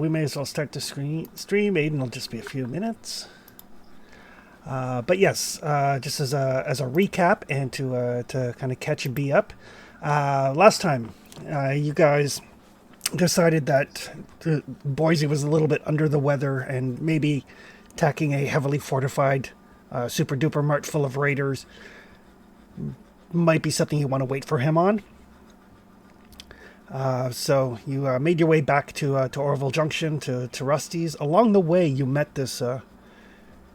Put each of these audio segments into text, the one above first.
we may as well start the stream. Aiden will just be a few minutes. But yes, just as a recap and to kind of catch and be up. Last time, you guys decided that Boise was a little bit under the weather and maybe attacking a heavily fortified super duper mart full of raiders might be something you want to wait for him on. So you made your way back to Orville Junction, to Rusty's. Along the way, you met this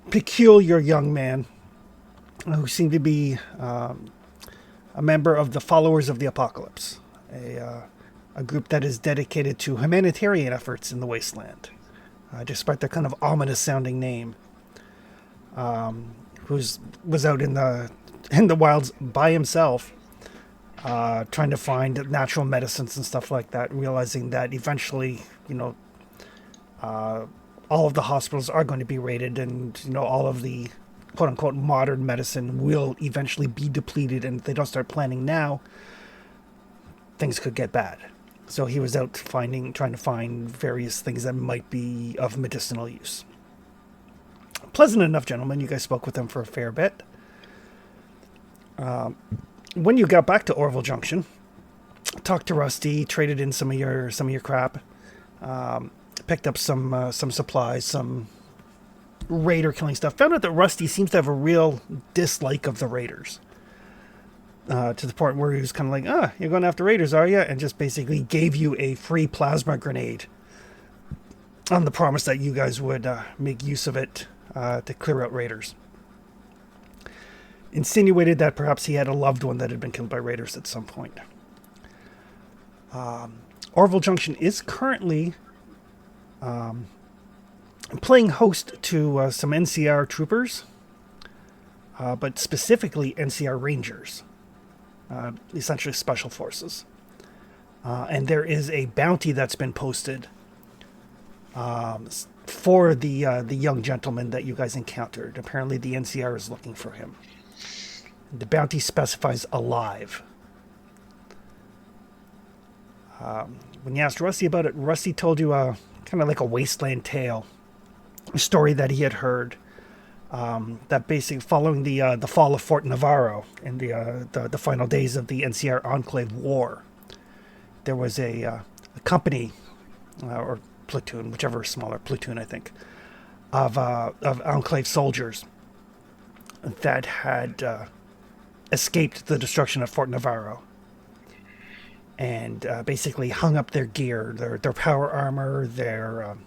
peculiar young man who seemed to be a member of the Followers of the Apocalypse, a group that is dedicated to humanitarian efforts in the Wasteland, despite their kind of ominous-sounding name. Was out in the wilds by himself, trying to find natural medicines and stuff like that, realizing that eventually, all of the hospitals are going to be raided, and all of the quote-unquote modern medicine will eventually be depleted, and if they don't start planning now, things could get bad. So he was out trying to find various things that might be of medicinal use. Pleasant enough gentleman. You guys spoke with him for a fair bit. When you got back to Orville Junction, talked to Rusty, traded in some of your crap, picked up some supplies, some raider killing stuff. Found out that Rusty seems to have a real dislike of the raiders, to the point where he was kind of like, you're going after raiders, are you? And just basically gave you a free plasma grenade on the promise that you guys would make use of it to clear out raiders. Insinuated that perhaps he had a loved one that had been killed by raiders at some point. Orville Junction is currently playing host to some NCR troopers, but specifically NCR Rangers, essentially special forces. And there is a bounty that's been posted for the young gentleman that you guys encountered. Apparently the NCR is looking for him. The bounty specifies alive. When you asked Rusty about it, Rusty told you kind of like a wasteland tale, a story that he had heard, that basically following the fall of Fort Navarro and the final days of the NCR Enclave War, there was a company or platoon, whichever smaller platoon I think, of Enclave soldiers that had escaped the destruction of Fort Navarro, and basically hung up their gear, their power armor, their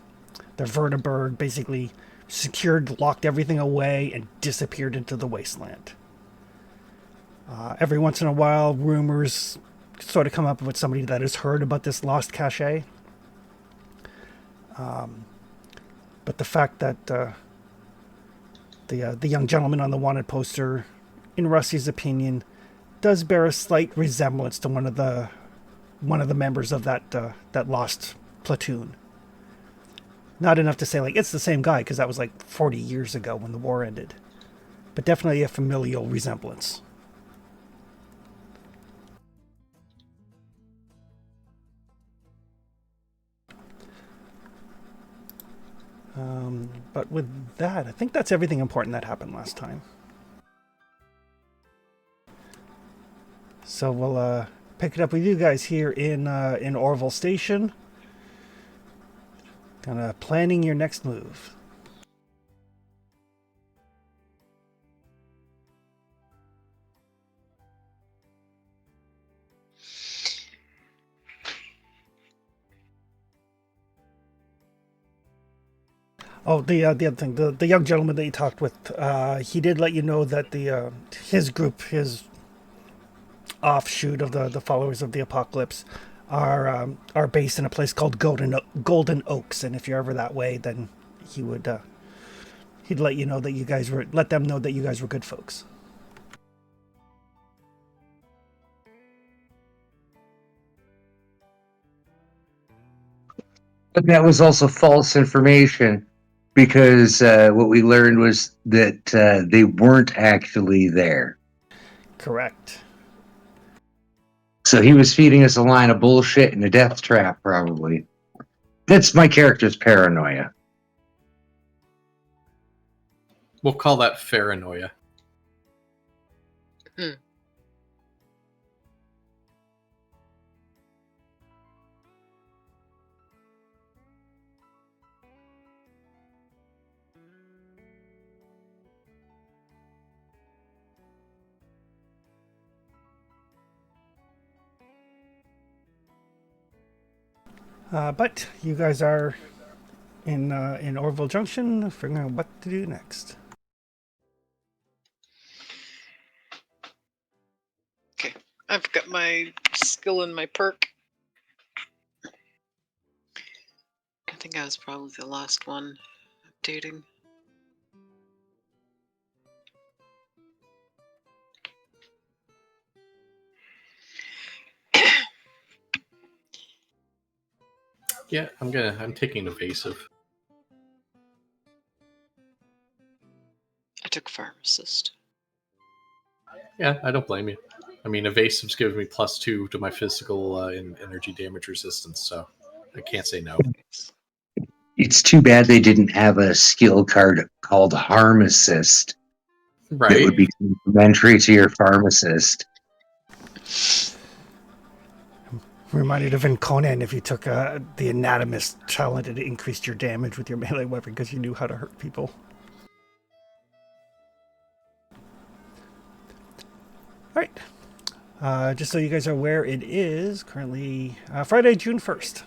vertibird, basically secured, locked everything away, and disappeared into the wasteland. Every once in a while, rumors sort of come up with somebody that has heard about this lost cache. But the fact that the young gentleman on the wanted poster, in Rusty's opinion, does bear a slight resemblance to one of the members of that lost platoon. Not enough to say like it's the same guy, because that was like 40 years ago when the war ended, but definitely a familial resemblance. But with that, I think that's everything important that happened last time. So we'll pick it up with you guys here in Orville Station. Kind of planning your next move. Oh, the other thing, the young gentleman that you talked with, he did let you know that his group, his offshoot of the Followers of the Apocalypse, are based in a place called Golden Oaks, and if you're ever that way, then he'd let you know that let them know that you guys were good folks. But that was also false information, because what we learned was that they weren't actually there. Correct. So he was feeding us a line of bullshit and a death trap, probably. That's my character's paranoia. We'll call that paranoia. But you guys are in Orville Junction, figuring out what to do next. Okay, I've got my skill and my perk. I think I was probably the last one updating. Yeah, I'm taking evasive. I took pharmacist. Yeah, I don't blame you. I mean, evasive's giving me +2 to my physical and energy damage resistance, so I can't say no. It's too bad they didn't have a skill card called Harm Assist that Right? would be complementary to your Pharmacist. Reminded of in Conan if you took the anatomist talent, it increased your damage with your melee weapon because you knew how to hurt people. All right. Just so you guys are aware, it is currently Friday, June 1st.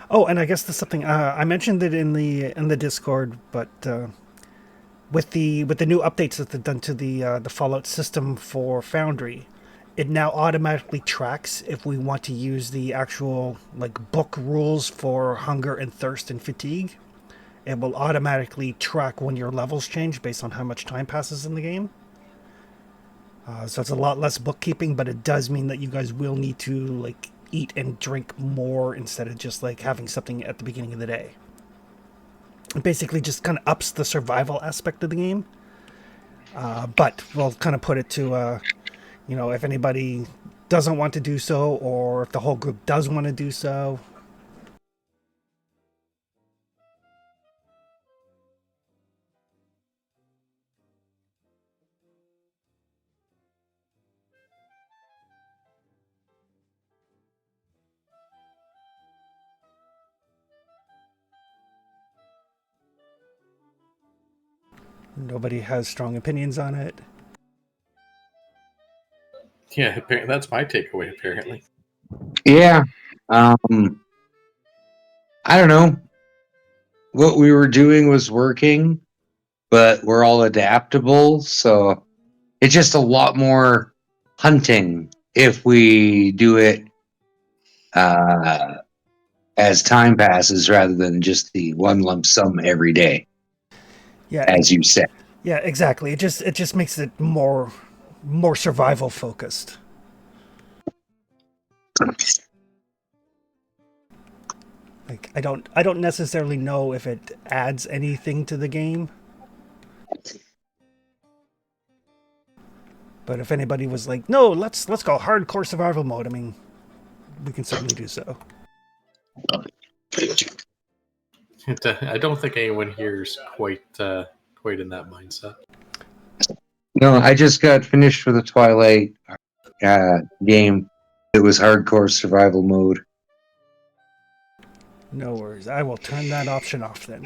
Oh, and I guess there's something I mentioned it in the Discord, but with the new updates that they've done to the Fallout system for Foundry, it now automatically tracks if we want to use the actual like book rules for hunger and thirst and fatigue. It will automatically track when your levels change based on how much time passes in the game. So it's a lot less bookkeeping, but it does mean that you guys will need to like eat and drink more instead of just like having something at the beginning of the day. It basically just kind of ups the survival aspect of the game. But we'll kind of put it to, if anybody doesn't want to do so, or if the whole group does want to do so. Nobody has strong opinions on it. Yeah, that's my takeaway, apparently. Yeah. I don't know. What we were doing was working, but we're all adaptable, so it's just a lot more hunting if we do it as time passes rather than just the one lump sum every day. Yeah, as you said. Yeah, exactly. It just makes it more survival focused. Like I don't necessarily know if it adds anything to the game. But if anybody was like, "No, let's go hardcore survival mode," I mean, we can certainly do so. I don't think anyone here is quite in that mindset. No, I just got finished with a Twilight game. It was hardcore survival mode. No worries. I will turn that option off then.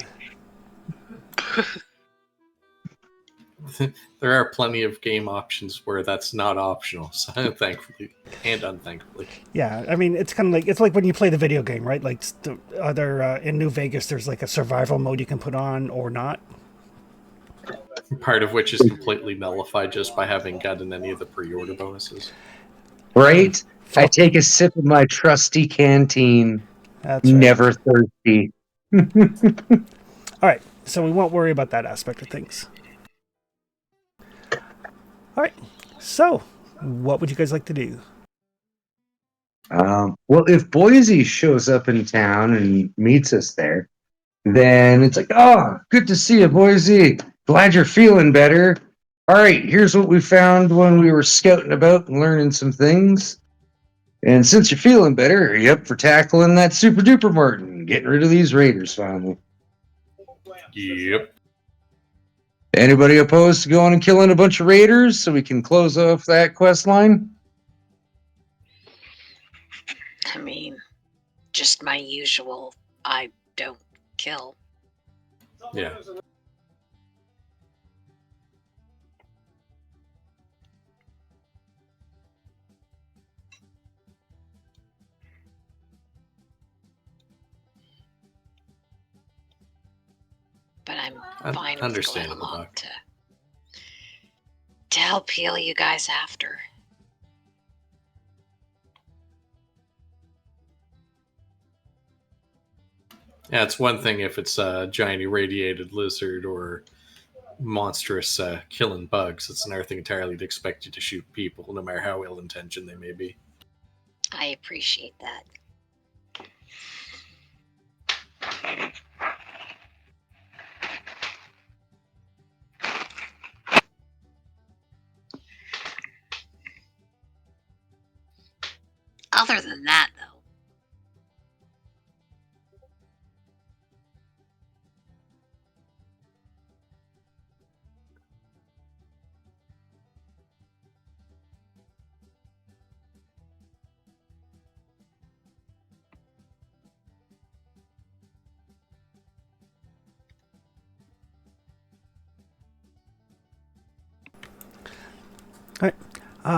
There are plenty of game options where that's not optional, so thankfully and unthankfully. Yeah, I mean, it's kind of like it's like when you play the video game, right? Like the other in New Vegas, there's like a survival mode you can put on or not. Part of which is completely nullified just by having gotten any of the pre-order bonuses. Right? I take a sip of my trusty canteen. That's right. Never thirsty. All right, so we won't worry about that aspect of things. All right, so what would you guys like to do? Well, if Boise shows up in town and meets us there, then it's like, oh, good to see you, Boise. Glad you're feeling better. All right, here's what we found when we were scouting about and learning some things. And since you're feeling better, are you up for tackling that super duper Martin? Getting rid of these raiders finally. Yep. Anybody opposed to going and killing a bunch of raiders so we can close off that quest line? I mean, just my usual. I don't kill. Yeah. But I'm fine with going Understandable, along Doc. to help heal you guys after. Yeah, it's one thing if it's a giant irradiated lizard or monstrous killing bugs. It's another thing entirely to expect you to shoot people, no matter how ill-intentioned they may be. I appreciate that. Other than that, though,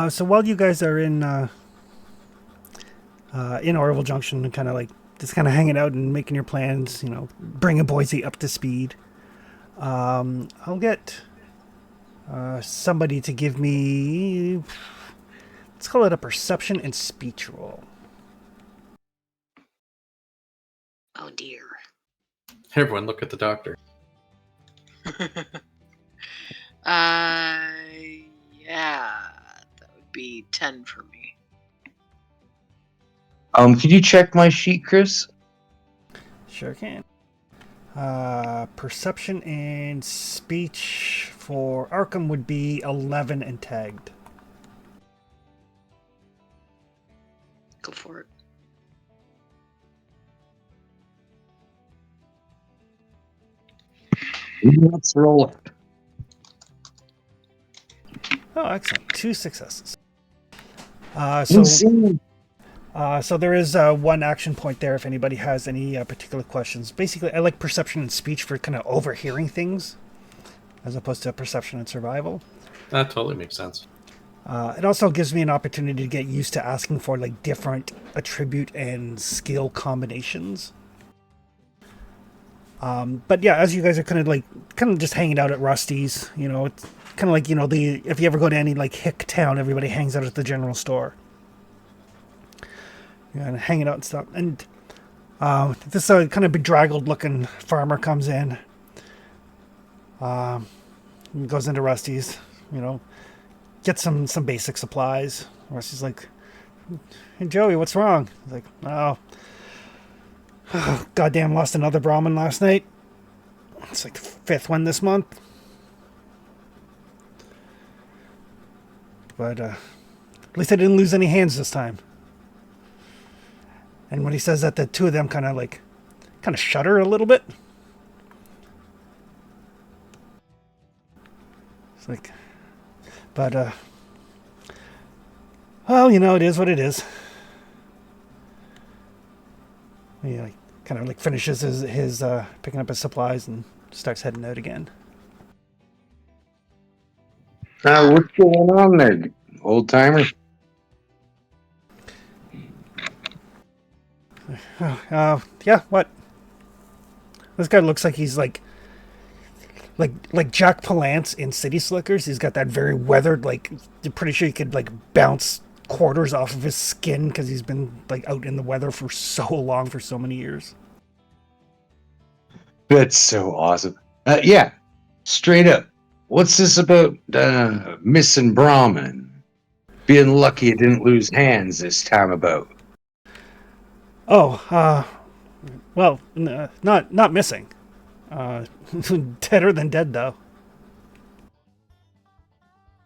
So while you guys are in Orville Junction and kind of like just kind of hanging out and making your plans, you know, bringing Boise up to speed, I'll get somebody to give me, let's call it a perception and speech roll. oh dear. Everyone, look at the doctor. Yeah, that would be 10 for me. Could you check my sheet, Chris? Sure can. Perception and speech for Arkham would be 11 and tagged. Go for it. Let's roll it. Oh, excellent. 2 successes. Insane. So there is one action point there if anybody has any particular questions. Basically, I like perception and speech for kind of overhearing things as opposed to perception and survival. That totally makes sense. It also gives me an opportunity to get used to asking for like different attribute and skill combinations. But yeah, as you guys are kind of just hanging out at Rusty's, you know, it's kind of like, you know, if you ever go to any like hick town, everybody hangs out at the general store. And hanging out and stuff. And this kind of bedraggled looking farmer comes in. He goes into Rusty's, you know, gets some basic supplies. Rusty's like, "Hey Joey, what's wrong?" He's like, "Oh, goddamn, lost another Brahmin last night. It's like the 5th one this month. But at least I didn't lose any hands this time." And when he says that, the two of them kind of shudder a little bit. It's like, but well, you know, it is what it is. He kind of like finishes his picking up his supplies and starts heading out again. What's going on there, old timer? Yeah, what? This guy looks like he's like Jack Palance in City Slickers. He's got that very weathered, like, you're pretty sure you could like bounce quarters off of his skin because he's been like out in the weather for so long, for so many years. That's so awesome. Yeah, straight up. What's this about missing Brahmin? Being lucky it didn't lose hands this time about. Oh, well, not missing. Deader than dead, though.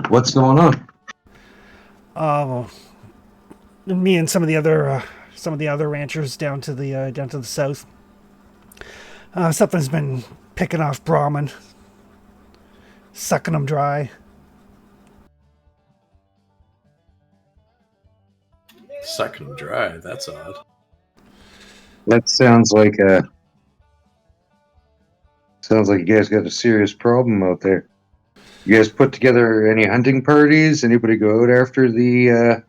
What's going on? me and some of the other ranchers down to the south. Something's been picking off Brahman, sucking them dry. Sucking them dry. That's odd. That sounds like you guys got a serious problem out there. You guys put together any hunting parties? Anybody go out after the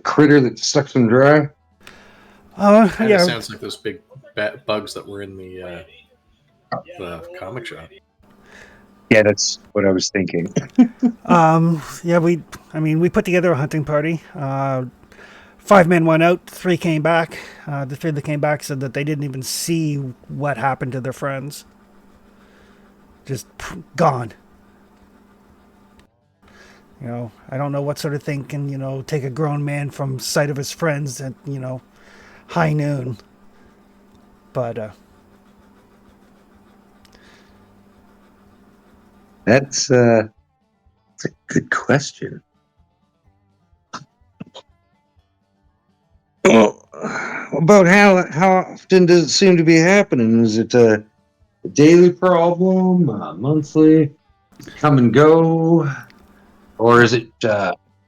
critter that sucks them dry? Kind of Yeah, sounds like those big bugs that were in the comic shop. Yeah, that's what I was thinking. yeah. We put together a hunting party. 5 men went out, 3 came back. The 3 that came back said that they didn't even see what happened to their friends. Just gone. I don't know what sort of thing can, take a grown man from sight of his friends at, high noon. But, That's a good question. Well, about how often does it seem to be happening? Is it a daily problem, monthly, does it come and go, or is it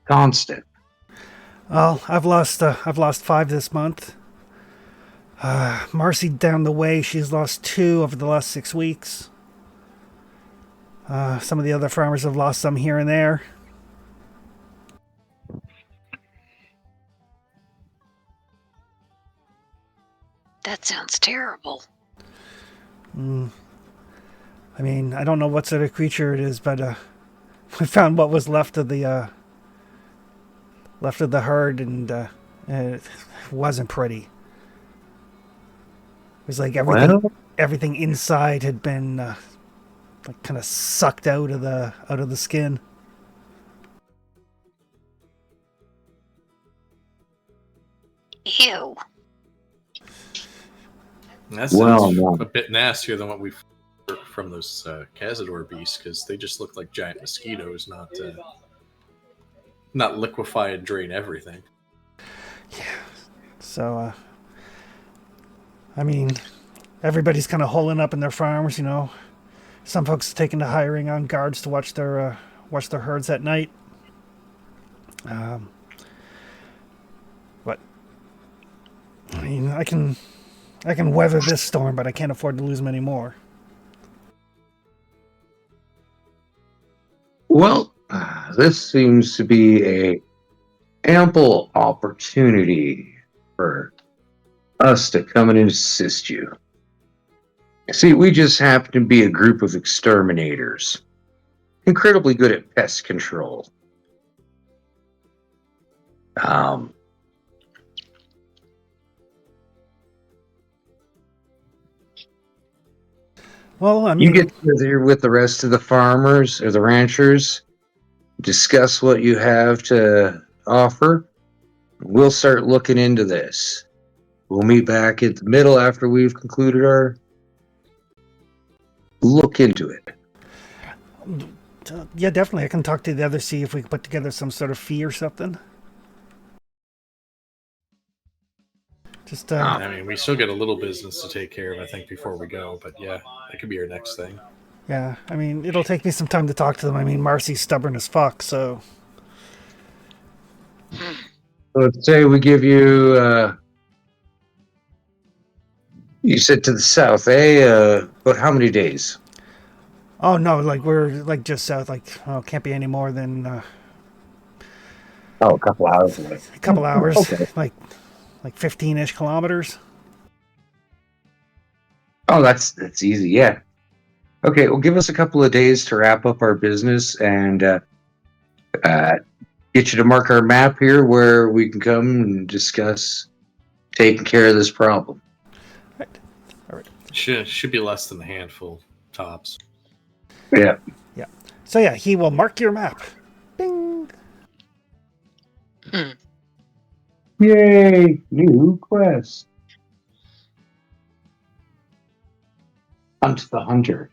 constant? well, I've lost 5 this month. Marcy down the way, she's lost 2 over the last 6 weeks. Some of the other farmers have lost some here and there. That sounds terrible. I mean, I don't know what sort of creature it is, but we found what was left of the herd, and it wasn't pretty. It was like everything inside had been like kind of sucked out of the skin. Ew. That sounds Well, a bit nastier than what we've from those Cazador beasts, because they just look like giant mosquitoes, not liquefy and drain everything. So, I mean, everybody's kind of holing up in their farms. Some folks taking to hiring on guards to watch their herds at night. But I mean, I can weather this storm, but I can't afford to lose many more. Well, this seems to be a ample opportunity for us to come in and assist you. See, we just happen to be a group of exterminators, incredibly good at pest control. Well, I You mean, get together with the rest of the farmers or the ranchers, discuss what you have to offer. We'll start looking into this. We'll meet back at the middle after we've concluded our look into it. yeah, definitely. I can talk to the others, see if we can put together some sort of fee or something. Just I mean, we still get a little business to take care of, I think, before we go. But yeah, that could be our next thing. yeah. I mean, it'll take me some time to talk to them. I mean, Marcy's stubborn as fuck, so Let's say we give you, you said to the south, but how many days? oh no, like we're like just south. Like, can't be any more than Oh, a couple hours away. a couple hours. Okay. Like 15-ish kilometers. Oh, that's easy. Yeah. Okay. Well, give us a couple of days to wrap up our business and get you to mark our map here where we can come and discuss taking care of this problem. All right. Should be less than a handful tops. Yeah. Yeah. So yeah, he will mark your map. Bing. Yay! New quest. Hunt the hunter.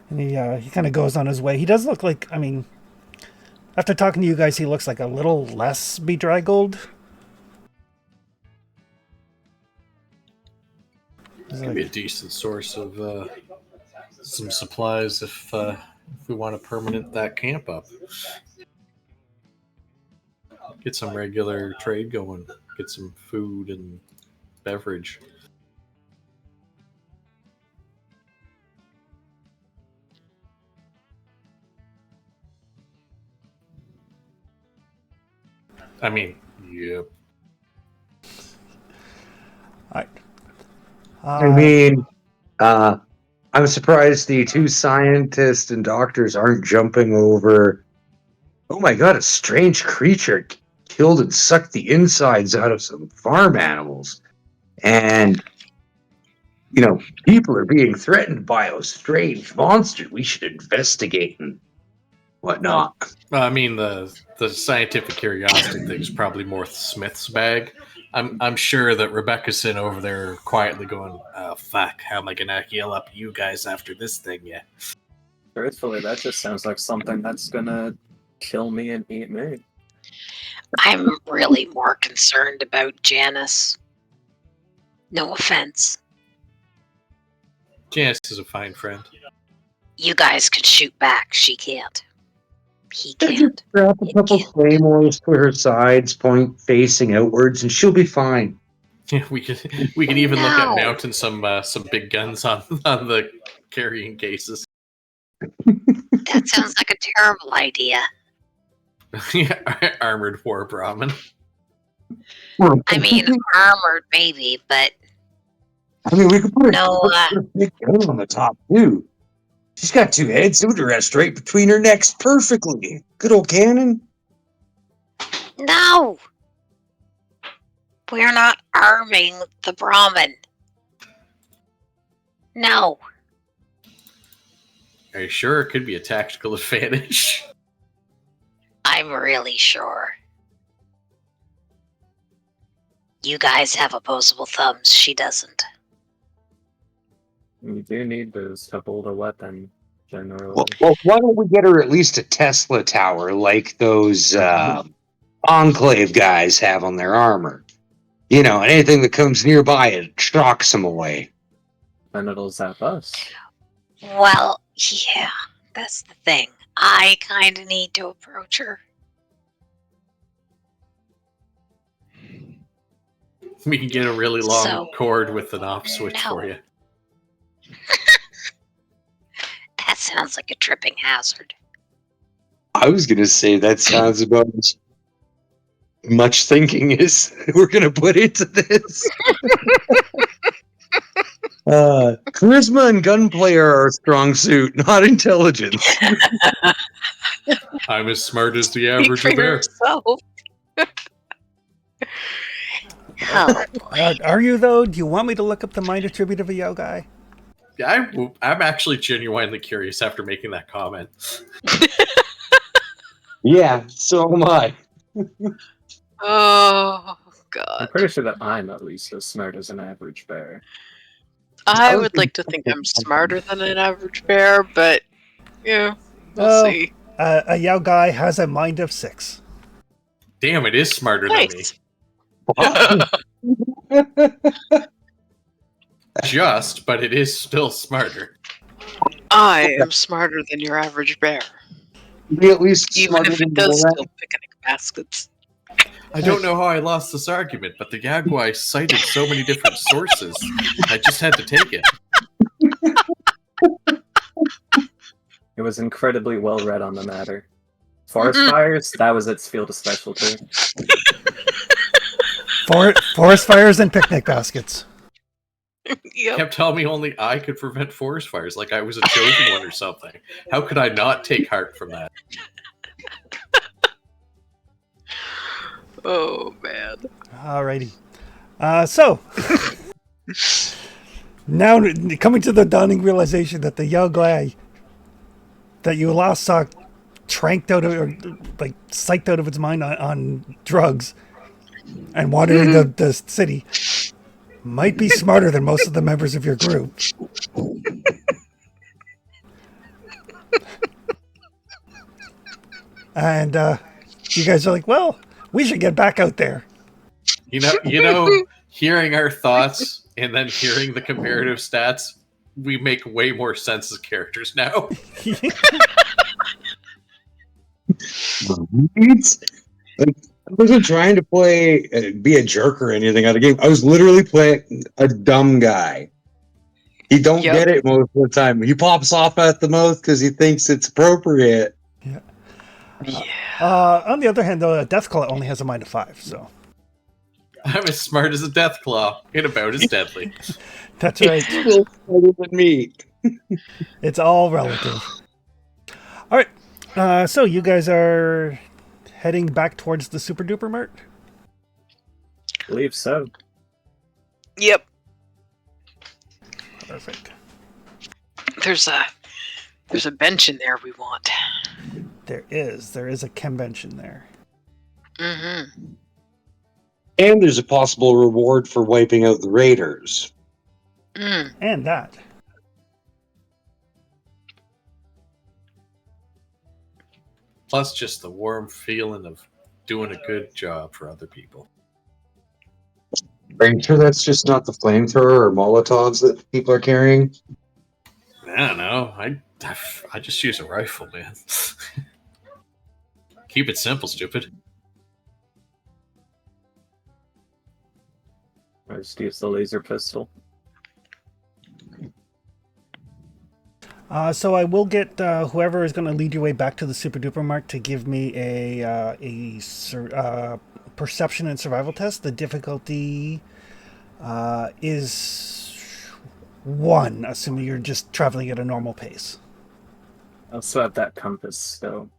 And he kind of goes on his way. He does look like, I mean, after talking to you guys, he looks like a little less bedraggled. Could be a decent source of some supplies if we want to permanent that camp up. Get some regular trade going. Get some food and beverage. I mean, yep. I mean, I'm surprised the two scientists and doctors aren't jumping over. Oh my god, a strange creature killed and sucked the insides out of some farm animals. And, people are being threatened by a strange monster. We should investigate and whatnot. I mean, the scientific curiosity thing is probably more Smith's bag. I'm sure that Rebecca's sitting over there quietly going, "Oh fuck, how am I gonna heal up you guys after this thing?" Yeah. Truthfully, that just sounds like something that's gonna kill me and eat me. I'm really more concerned about Janice. No offense. Janice is a fine friend. You guys could shoot back. She can't. He can't. Strap a couple claymores to her sides, point facing outwards, and she'll be fine. Yeah, we can even look at No. mounting some big guns on the carrying cases. That sounds like a terrible idea. Yeah, armored war Brahmin. I mean, armored maybe, but we could put No, a big gun on the top too. She's got two heads. It would rest right between her necks perfectly. Good old cannon. no. We're not arming the Brahmin. No. Are you sure it could be a tactical advantage? I'm really sure. You guys have opposable thumbs. She doesn't. You do need those to hold a weapon, generally. Well, why don't we get her at least a Tesla tower like those Enclave guys have on their armor? And anything that comes nearby, it shocks them away. And it'll zap us. Well, yeah, that's the thing. I kind of need to approach her. We can get a really long So, cord with an off switch no. for you. That sounds like a tripping hazard. I was going to say that sounds about as much thinking as we're going to put into this. Charisma and gunplay are our strong suit, not intelligence. I'm as smart as the Speak average for bear. yourself. Oh, Are you, though? Do you want me to look up the minor tribute of a Yao guy? Yeah, I'm actually genuinely curious after making that comment. Yeah, so am I. oh I'm God. pretty sure that I'm at least as smart as an average bear. I would like to think I'm smarter than an average bear, but yeah, we'll see. A Yao guy has a mind of 6. Damn, it is smarter than me. Nice. Just, but it is still smarter. I am smarter than your average bear, Be at least even smarter if than it does Borat. steal picnic baskets. I don't know how I lost this argument, but the Yagwai cited so many different sources. I just had to take it. It was incredibly well read on the matter. Forest fires, that was its field of specialty. Forest fires and picnic baskets. Yep. Kept telling me only I could prevent forest fires, like I was a chosen one or something. How could I not take heart from that? Oh man. Alrighty. So, now coming to the dawning realization that the Yao guy that you last saw tranked out of, or like psyched out of its mind on drugs and wandering the city might be smarter than most of the members of your group. And you guys are like, well, we should get back out there. Hearing our thoughts and then hearing the comparative stats, we make way more sense as characters now. Like, I wasn't trying to be a jerk or anything out of the game. I was literally playing a dumb guy. He don't Yep. get it most of the time. He pops off at the mouth because he thinks it's appropriate. Yeah. Yeah. On the other hand, though, Deathclaw only has a mind of 5, so I'm as smart as a Deathclaw and about as deadly. that's right. Still smarter than me. It's all relative. All right. So you guys are heading back towards the Super Duper Mart? Believe so. Yep. Perfect. There's a bench in there we want. There is a convention there. Mm-hmm. And there's a possible reward for wiping out the raiders. Mm. And that. Plus, just the warm feeling of doing a good job for other people. Are you sure that's just not the flamethrower or Molotovs that people are carrying? I don't know. I just use a rifle, man. Keep it simple, stupid. I just use the laser pistol. So I will get whoever is going to lead your way back to the Super Duper Mart to give me a perception and survival test. The difficulty is 1, assuming you're just traveling at a normal pace. I also have that compass still.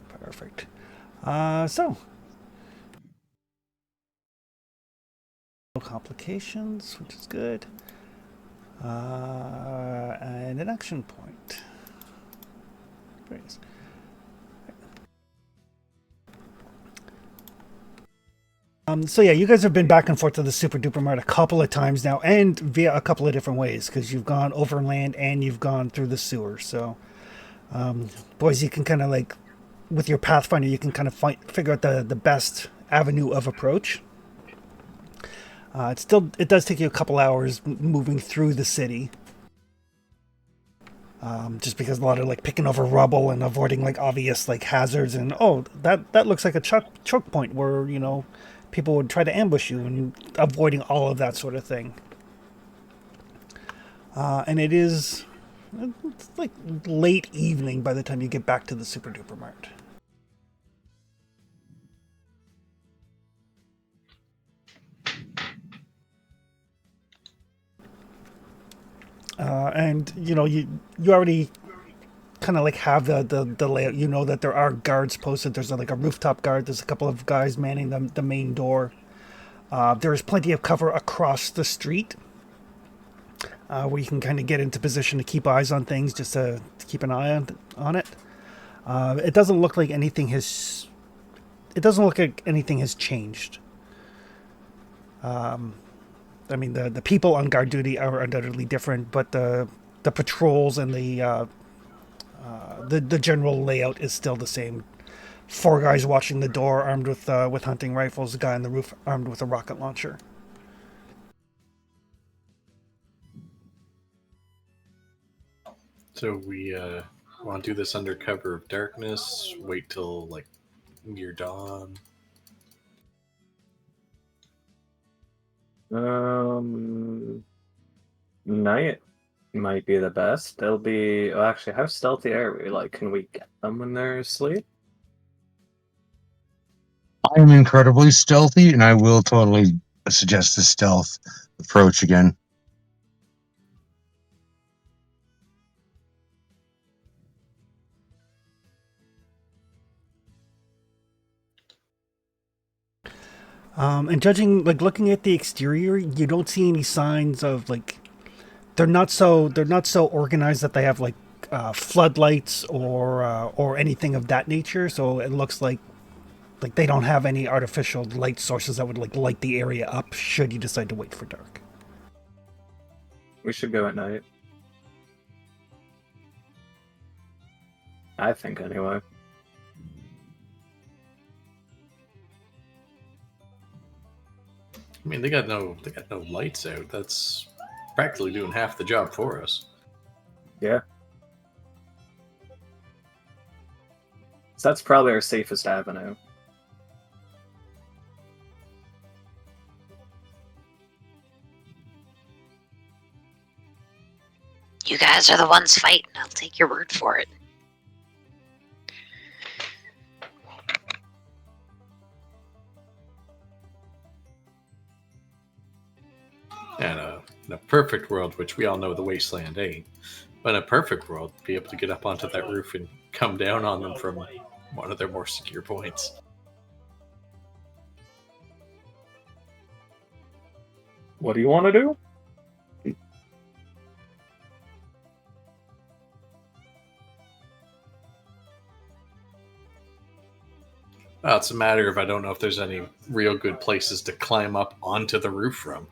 Perfect. So no complications, which is good. And an action point. Great. So yeah, you guys have been back and forth to the Super Duper Mart a couple of times now, and via a couple of different ways, because you've gone overland and you've gone through the sewer. So, boys, you can kind of like, with your Pathfinder, you can kind of figure out the best avenue of approach. It does take you a couple hours moving through the city. Just because a lot of like picking over rubble and avoiding like obvious like hazards, and that looks like a choke point where people would try to ambush you, and avoiding all of that sort of thing. And it's like late evening by the time you get back to the Super Duper Mart. And you already kind of like have the layout. You know that there are guards posted. There's like a rooftop guard. There's a couple of guys manning the main door. There is plenty of cover across the street where you can kind of get into position to keep eyes on things, just to keep an eye on it. It doesn't look like anything has. It doesn't look like anything has changed. I mean, the people on guard duty are undoubtedly different, but the patrols and the general layout is still the same. 4 guys watching the door, armed with hunting rifles. A guy on the roof armed with a rocket launcher. So we want to do this under cover of darkness. Wait till like near dawn. Night might be the best. They'll be actually, how stealthy are we? Like, can we get them when they're asleep? I'm incredibly stealthy, and I will totally suggest the stealth approach again. And looking at the exterior, you don't see any signs of like they're not so organized that they have like floodlights or anything of that nature. So it looks like they don't have any artificial light sources that would like light the area up should you decide to wait for dark. We should go at night. I think anyway. I mean, they got no lights out. That's practically doing half the job for us. Yeah. So that's probably our safest avenue. You guys are the ones fighting. I'll take your word for it. And in a perfect world, which we all know the wasteland ain't, but in a perfect world, be able to get up onto that roof and come down on them from one of their more secure points. What do you want to do? Well, it's a matter of I don't know if there's any real good places to climb up onto the roof from.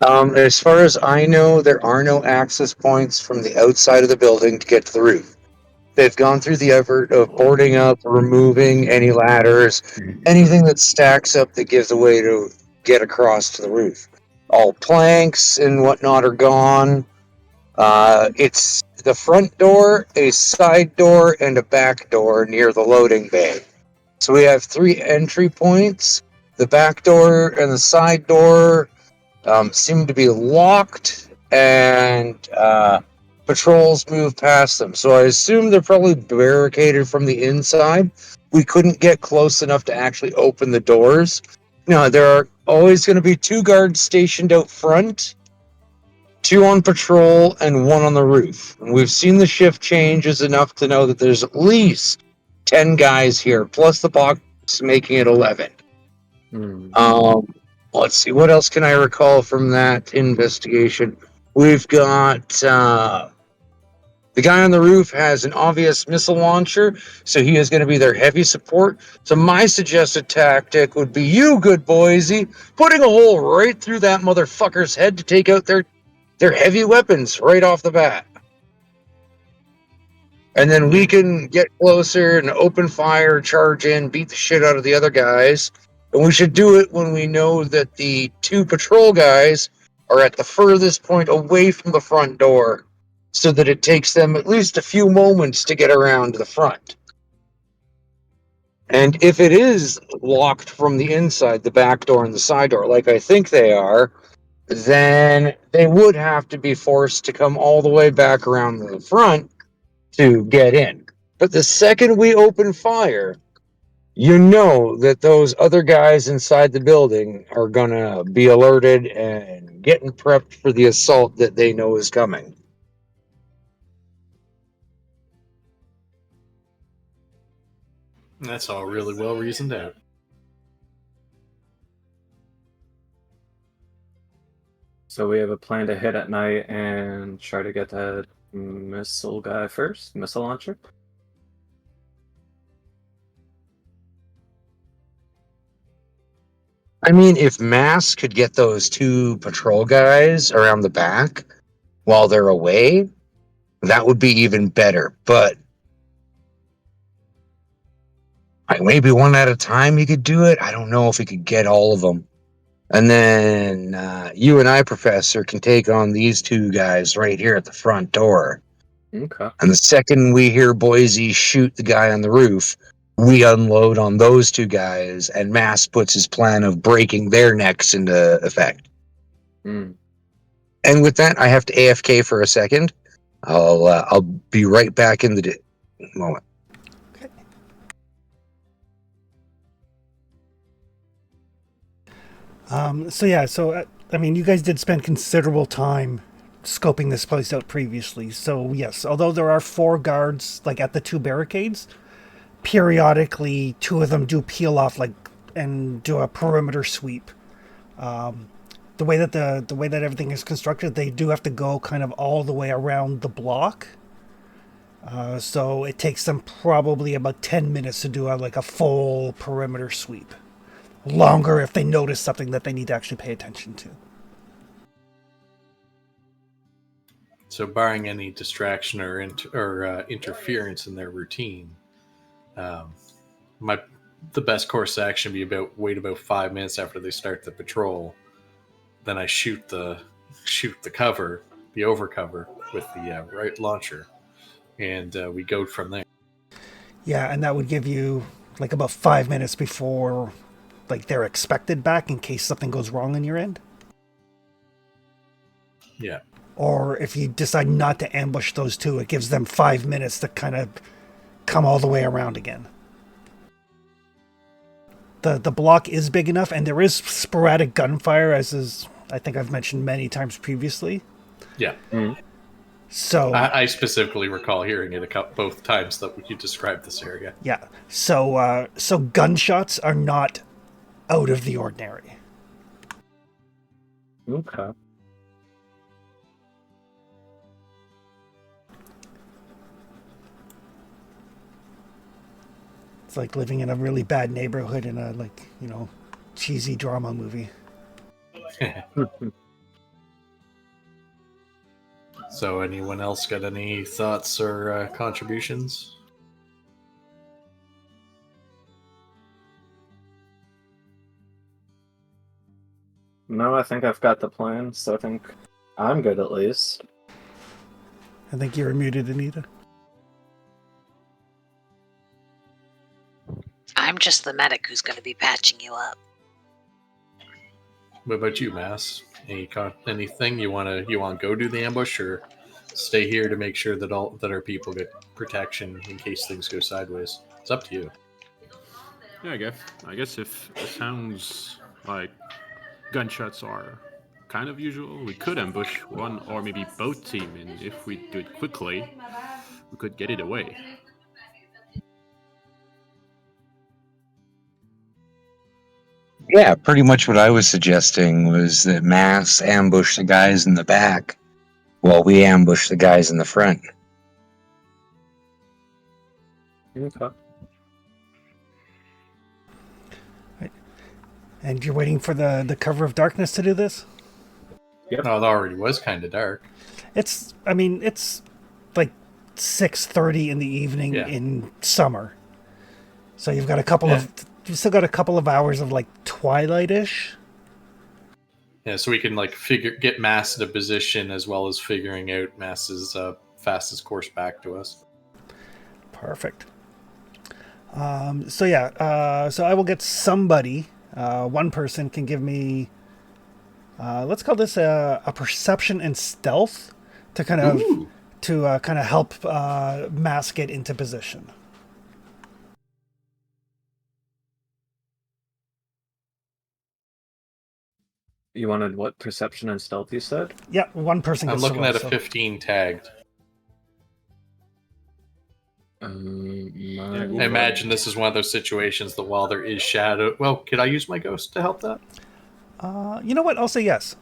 As far as I know, there are no access points from the outside of the building to get to the roof. They've gone through the effort of boarding up, removing any ladders, anything that stacks up that gives a way to get across to the roof. All planks and whatnot are gone. It's the front door, a side door, and a back door near the loading bay. So we have 3 entry points. The back door and the side door seem to be locked, and patrols move past them. So I assume they're probably barricaded from the inside. We couldn't get close enough to actually open the doors. Now, there are always going to be 2 guards stationed out front, 2 on patrol, and 1 on the roof. And we've seen the shift changes enough to know that there's at least 10 guys here, plus the box making it 11. Let's see, what else can I recall from that investigation? We've got the guy on the roof has an obvious missile launcher, so he is going to be their heavy support. So my suggested tactic would be you, good Boise, putting a hole right through that motherfucker's head to take out their heavy weapons right off the bat. And then we can get closer and open fire, charge in, beat the shit out of the other guys. And we should do it when we know that the 2 patrol guys are at the furthest point away from the front door, so that it takes them at least a few moments to get around to the front. And if it is locked from the inside, the back door and the side door, like I think they are, then they would have to be forced to come all the way back around to the front to get in. But the second we open fire, you know that those other guys inside the building are gonna be alerted and getting prepped for the assault that they know is coming. That's all really well reasoned out. So we have a plan to hit at night and try to get that missile guy first? Missile launcher? I mean, if Mass could get those 2 patrol guys around the back while they're away, that would be even better. But maybe 1 at a time he could do it. I don't know if he could get all of them. And then you and I, Professor, can take on these 2 guys right here at the front door. Okay. And the second we hear Boise shoot the guy on the roof, we unload on those 2 guys, and Mass puts his plan of breaking their necks into effect. And with that, I have to AFK for a second. I'll be right back in the moment. So I mean, you guys did spend considerable time scoping this place out previously. So yes, although there are 4 guards like at the 2 barricades, periodically 2 of them do peel off and do a perimeter sweep. The way that everything is constructed, they do have to go kind of all the way around the block. So it takes them probably about 10 minutes to do a full perimeter sweep. Longer if they notice something that they need to actually pay attention to. So, barring any distraction or interference in their routine, um, the best course of action would be wait about 5 minutes after they start the patrol. Then I shoot the cover, the overcover with the right launcher, and we go from there. Yeah, and that would give you like about 5 minutes before like they're expected back in case something goes wrong on your end. Yeah. Or if you decide not to ambush those two, it gives them 5 minutes to kind of come all the way around again. The block is big enough, and there is sporadic gunfire, as is I think I've mentioned many times previously. Yeah. Mm. So I specifically recall hearing it both times that you described this area. yeah, so gunshots are not out of the ordinary. Okay. It's like living in a really bad neighborhood in a cheesy drama movie. So, anyone else got any thoughts or contributions? No, I think I've got the plan, so I think I'm good at least. I think you're muted, Anita. I'm just the medic who's going to be patching you up. What about you, Mass? Anything you want to go do the ambush, or stay here to make sure that our people get protection in case things go sideways? It's up to you. Yeah, I guess if it sounds like gunshots are kind of usual, we could ambush one or maybe both team, and if we do it quickly, we could get it away. Yeah, pretty much what I was suggesting was that Mass ambush the guys in the back while we ambush the guys in the front. Okay. And you're waiting for the cover of darkness to do this? Yep. No, it already was kind of dark. It's like 6:30 in the evening in summer. So you've got you've still got a couple of hours of like twilight-ish. Yeah, so we can get Mass in a position as well as figuring out Mass's fastest course back to us. Perfect. So I will get somebody. One person can give me. Let's call this a perception and stealth to kind of help Mass get into position. You wanted what? Perception and stealth, you said? Yeah, one person I'm gets looking to roll, at a 15 tagged. I imagine this is one of those situations that while there is shadow... Well, could I use my ghost to help that? You know what? I'll say yes.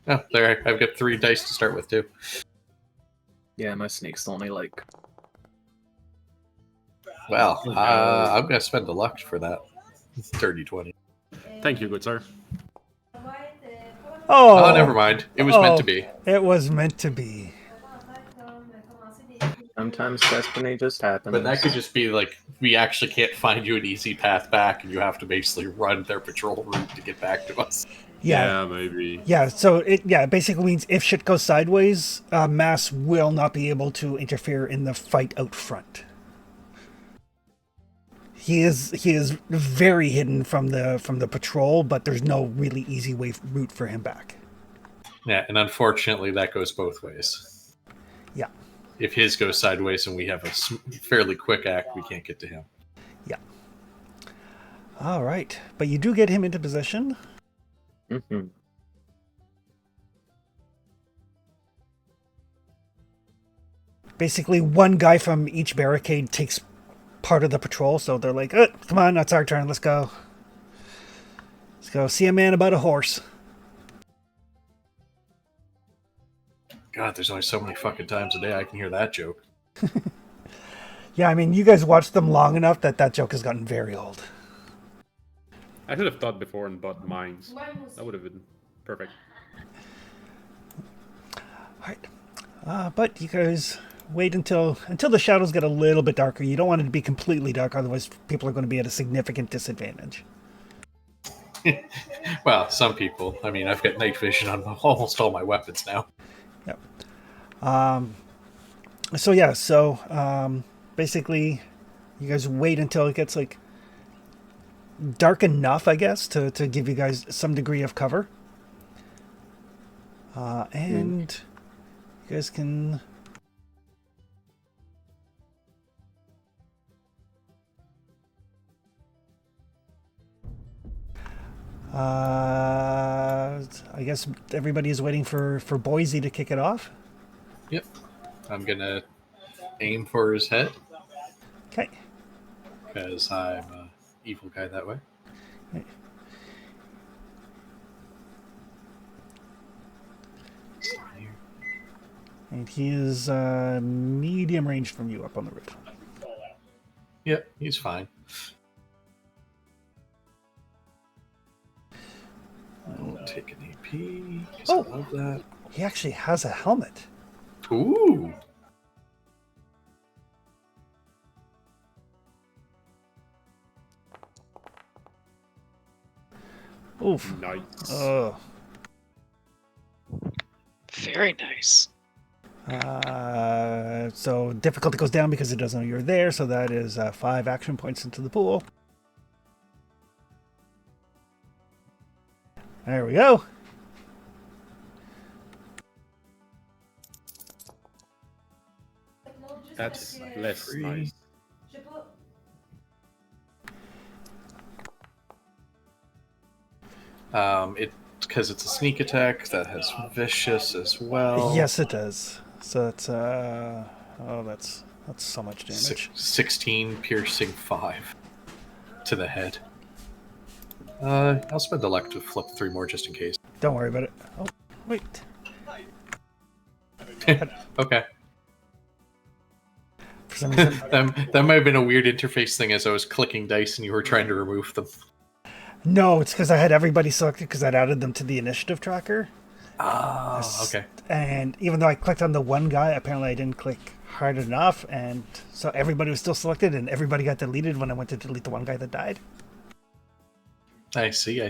Oh, there. I've got 3 dice to start with, too. Yeah, my sneak's only like... Well, I'm going to spend a luck for that. 30-20. Thank you, good sir. Oh, never mind. It was meant to be. It was meant to be. Sometimes destiny just happens. But that could just be like, we actually can't find you an easy path back, and you have to basically run their patrol route to get back to us. Yeah, maybe. Yeah, so it basically means if shit goes sideways, Mass will not be able to interfere in the fight out front. He is very hidden from the patrol, but there's no really easy route for him back. Yeah, and unfortunately, that goes both ways. Yeah. If his goes sideways and we have a fairly quick act, we can't get to him. Yeah. All right, but you do get him into position. Mm-hmm. Basically, one guy from each barricade takes part of the patrol, so they're like, come on, it's our turn, let's go. Let's go see a man about a horse. God, there's only so many fucking times a day I can hear that joke. Yeah, I mean, you guys watched them long enough that joke has gotten very old. I should have thought before and bought mines. That would have been perfect. All right. But you guys wait until the shadows get a little bit darker. You don't want it to be completely dark, otherwise people are going to be at a significant disadvantage. Well, some people. I mean, I've got night vision on almost all my weapons now. Yep. So basically, you guys wait until it gets like dark enough, I guess, to give you guys some degree of cover. And you guys can. I guess everybody is waiting for Boise to kick it off. Yep. I'm gonna aim for his head Okay. because I'm an evil guy that way. And he is medium range from you up on the roof. Yep, he's fine. I'll take an AP. 'Cause Oh. I love that. He actually has a helmet. Ooh. Oof. Nice. Very nice. So difficulty goes down because it doesn't know you're there. So that is 5 action points into the pool. There we go. That's less nice. It because it's a sneak attack that has vicious as well. Yes, it does. So it's that's so much damage. 16 piercing 5 to the head. I'll spend the luck to flip 3 more just in case. Don't worry about it. Oh, wait. Okay. For some reason, That might have been a weird interface thing as I was clicking dice and you were trying to remove them. no, it's because I had everybody selected because I'd added them to the initiative tracker. Oh, okay. And even though I clicked on the one guy, apparently I didn't click hard enough, and so everybody was still selected, and everybody got deleted when I went to delete the one guy that died. I see.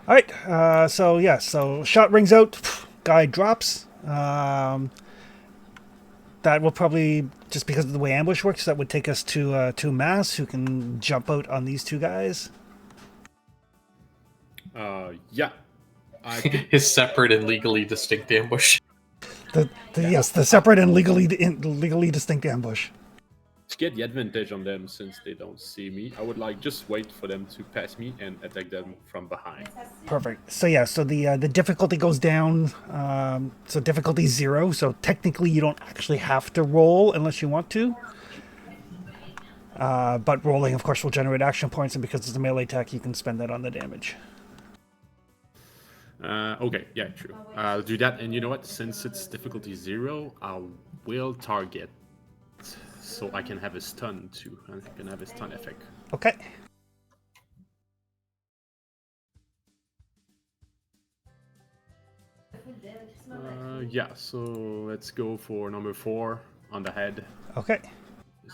All right, so shot rings out, guy drops. That will probably, just because of the way ambush works, that would take us to Mass, who can jump out on these two guys. Yeah. I think His separate and legally distinct ambush. The separate and legally distinct ambush. to get the advantage on them since they don't see me, I would like just wait for them to pass me and attack them from behind. Perfect. So the difficulty goes down. So difficulty 0. So technically you don't actually have to roll unless you want to. But rolling, of course, will generate action points, and because it's a melee attack, you can spend that on the damage. Okay, yeah, true. I'll do that, and you know what? Since it's difficulty 0, I will target, so I can have a stun too. I can have a stun effect. Okay. Yeah, so let's go for number 4 on the head. Okay.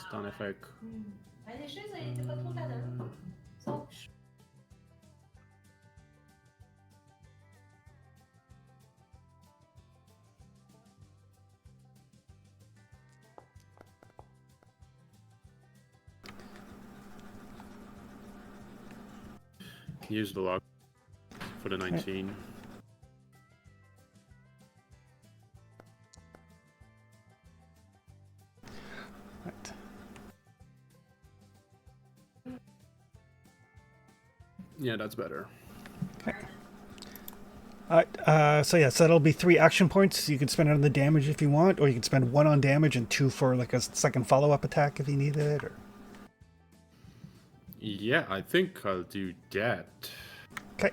Stun effect. Use the lock for the 19. Right. Yeah, that's better. Okay. All right. So that'll be 3 action points. You can spend it on the damage if you want, or you can spend 1 on damage and 2 for like a second follow-up attack if you need it. Or... Yeah, I think I'll do that. Okay.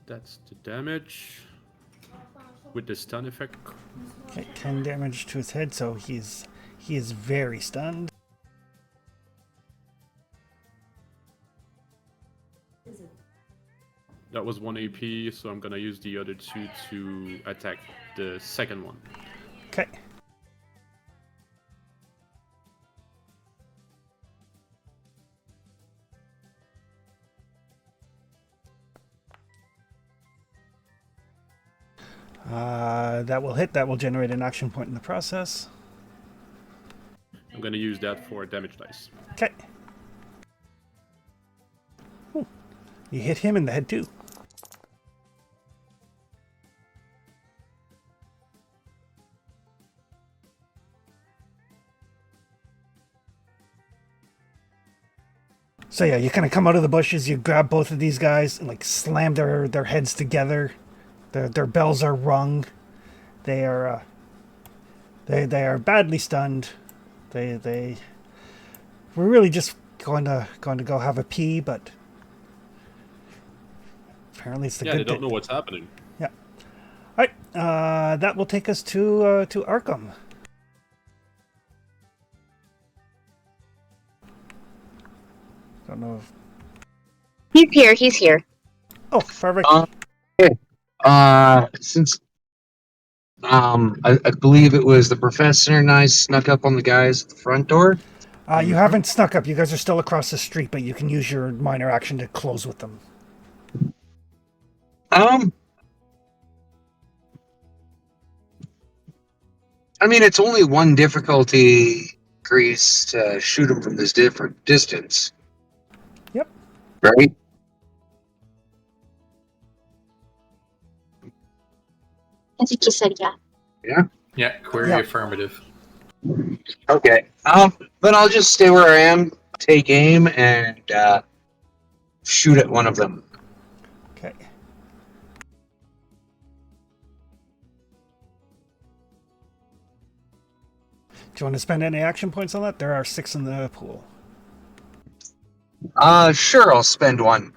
That's the damage with the stun effect. Okay, 10 damage to his head, so he is very stunned. That was 1 AP, so I'm gonna use the other 2 to attack the second one. Okay. That will hit. That will generate an action point in the process. I'm gonna use that for damage dice. Okay. Ooh. You hit him in the head too. So yeah, you kind of come out of the bushes, you grab both of these guys and like slam their heads together. Their bells are rung. They are badly stunned. We're really just going to go have a pee, but apparently it's the Yeah, good they don't thing. know what's happening. Yeah. All right. That will take us to Arkham. Don't know if. He's here. He's here. Oh, perfect. Since I believe it was the professor and I snuck up on the guys at the front door. You haven't snuck up. You guys are still across the street, but you can use your minor action to close with them. I mean, it's only one difficulty increase to shoot them from this different distance. Yep. Right? I think you said yeah. Yeah, query Yeah. affirmative. Okay. Then I'll just stay where I am, take aim, and shoot at one of them. Okay. Do you want to spend any action points on that? There are 6 in the pool. Sure, I'll spend one.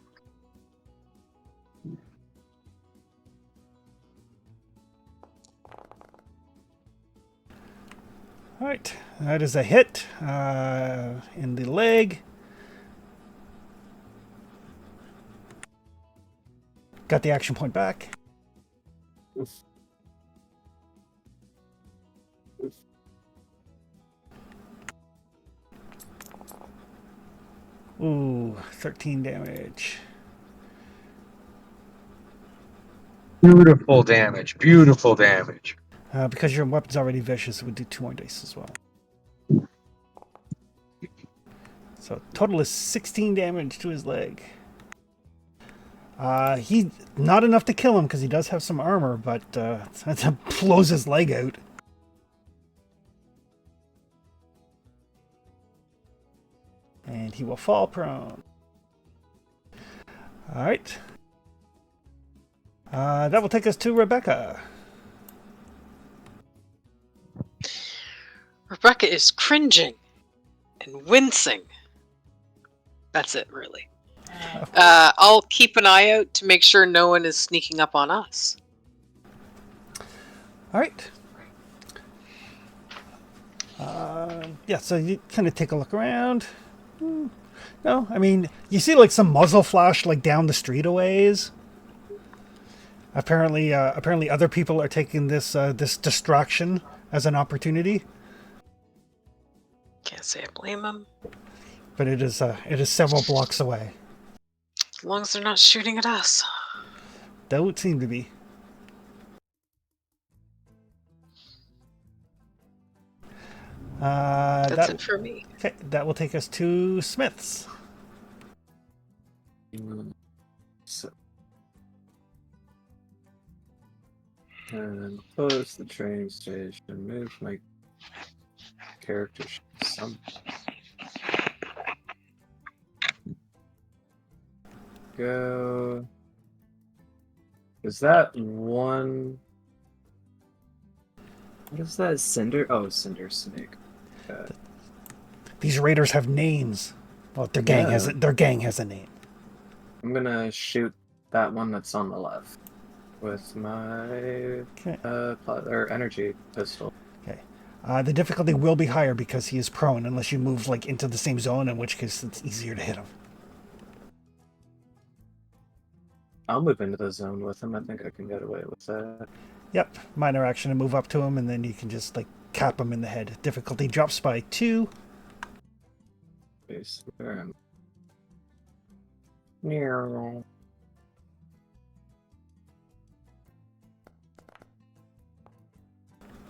All right. That is a hit in the leg. Got the action point back. Ooh, 13 damage. Beautiful damage. Beautiful damage. Because your weapon's already vicious, it would do 2 more dice as well. So total is 16 damage to his leg. He's not enough to kill him because he does have some armor, but that blows his leg out. And he will fall prone. All right. That will take us to Rebecca. Rebecca is cringing and wincing. That's it, really. I'll keep an eye out to make sure no one is sneaking up on us. All right. Yeah, so you kind of take a look around. No, I mean, you see like some muzzle flash like down the street a ways. Apparently other people are taking this this distraction as an opportunity. Can't say I blame them. But it is several blocks away. As long as they're not shooting at us. Don't seem to be. That's it for me. Okay, that will take us to Smith's. So, and close the train station. Move my character some. Go. Is that one? What is that? Cinder? Oh, Cinder Snake. These raiders have names. Well, their gang has a name. I'm gonna shoot that one that's on the left with my Okay. energy pistol. The difficulty will be higher because he is prone, unless you move like into the same zone, in which case it's easier to hit him. I'll move into the zone with him. I think I can get away with that. Yep, minor action to move up to him, and then you can just like cap him in the head. Difficulty drops by 2. Base where am Meow.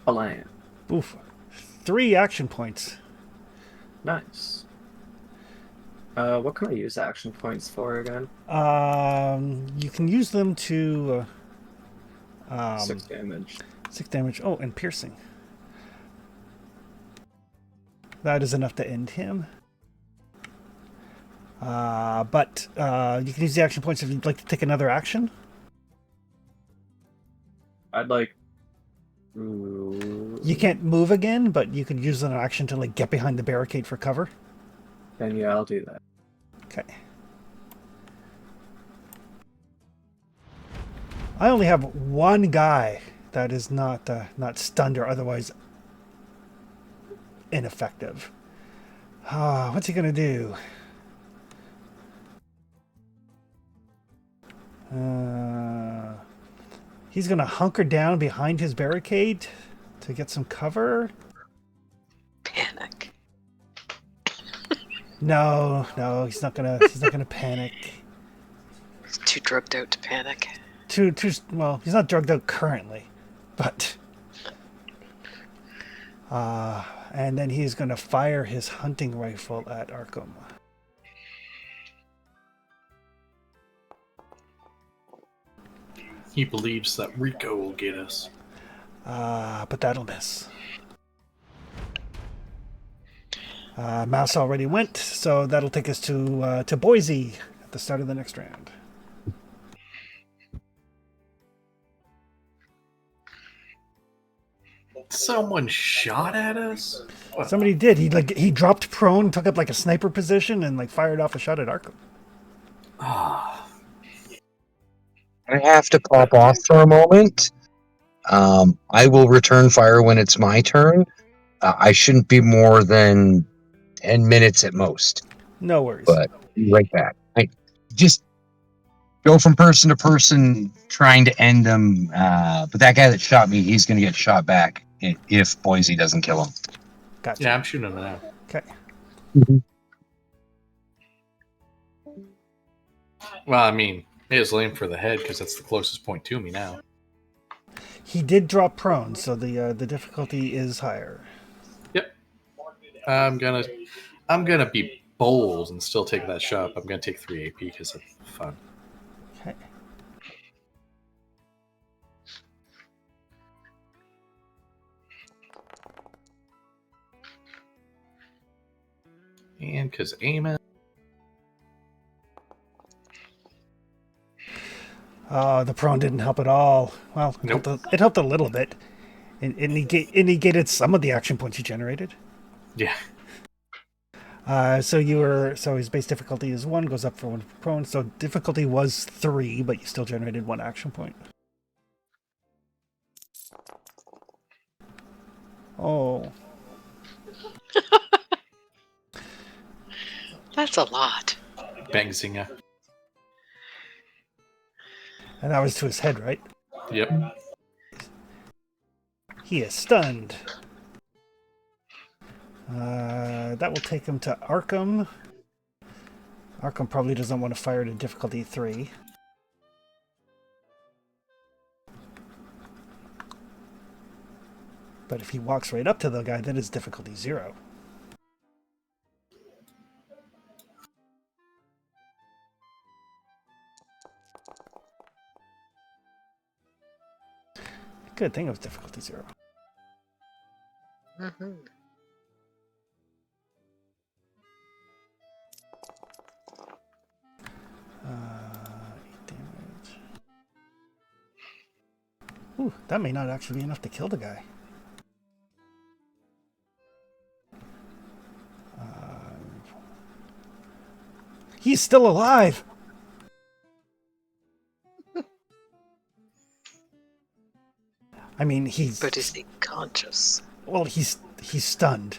A land. Oof. 3 action points. Nice. What can I use action points for again? You can use them to 6 damage. 6 damage. Oh, and piercing. That is enough to end him. But you can use the action points if you'd like to take another action. I'd like. You can't move again, but you could use an action to like get behind the barricade for cover. Then yeah, I'll do that. Okay. I only have one guy that is not stunned or otherwise ineffective. What's he gonna do? He's gonna hunker down behind his barricade to get some cover. Panic. No, he's not gonna panic. He's too drugged out to panic. Well, he's not drugged out currently, but and then he's gonna fire his hunting rifle at Arkham. He believes that Rico will get us. But that'll miss. Mouse already went, so that'll take us to Boise at the start of the next round. Someone shot at us? What? Somebody did. He dropped prone, took up like a sniper position, and like fired off a shot at Arkham. Ah, I have to pop off for a moment. I will return fire when it's my turn. I shouldn't be more than 10 minutes at most, No worries. but be right back. I just go from person to person trying to end them. But that guy that shot me, he's going to get shot back if Boise doesn't kill him. Gotcha. yeah, I'm shooting him now. Okay. Well, I mean, he is lame for the head because that's the closest point to me now. He did drop prone, so the difficulty is higher. Yep. I'm gonna be bold and still take that shot. I'm gonna take 3 AP because it's fun. Okay. And because aim it. The prone didn't help at all. Well, it helped a little bit. It negated some of the action points you generated. Yeah. So his base difficulty is 1, goes up for 1 prone. So difficulty was 3, but you still generated 1 action point. Oh. That's a lot. Bangzinga. And that was to his head, right? Yep. He is stunned. That will take him to Arkham. Arkham probably doesn't want to fire to difficulty 3. But if he walks right up to the guy, then it's difficulty 0. Good thing it was difficulty 0. Mm-hmm. Damage. Ooh, that may not actually be enough to kill the guy. He's still alive! I mean, But is he conscious? well, he's stunned.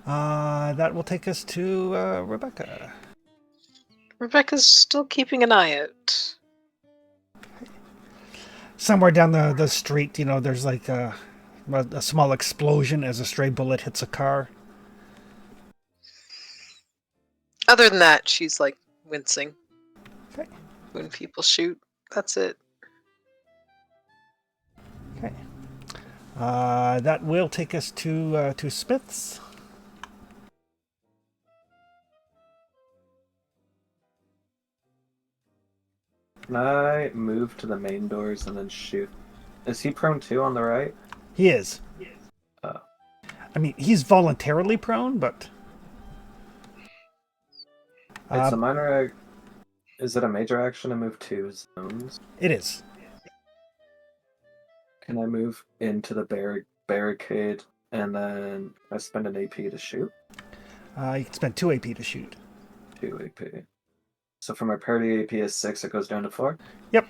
That will take us to Rebecca. Rebecca's still keeping an eye out. Somewhere down the street, there's like a small explosion as a stray bullet hits a car. Other than that, she's like wincing. Okay. When people shoot, that's it. Okay. That will take us to Smiths. Can I move to the main doors and then shoot? Is he prone too on the right? He is. Oh. I mean, he's voluntarily prone, but It's a minor. Is it a major action to move 2 zones? it is. Can I move into the barricade and then I spend an AP to shoot? You can spend 2 AP to shoot. 2 AP. So for my party AP is 6, it goes down to 4? Yep.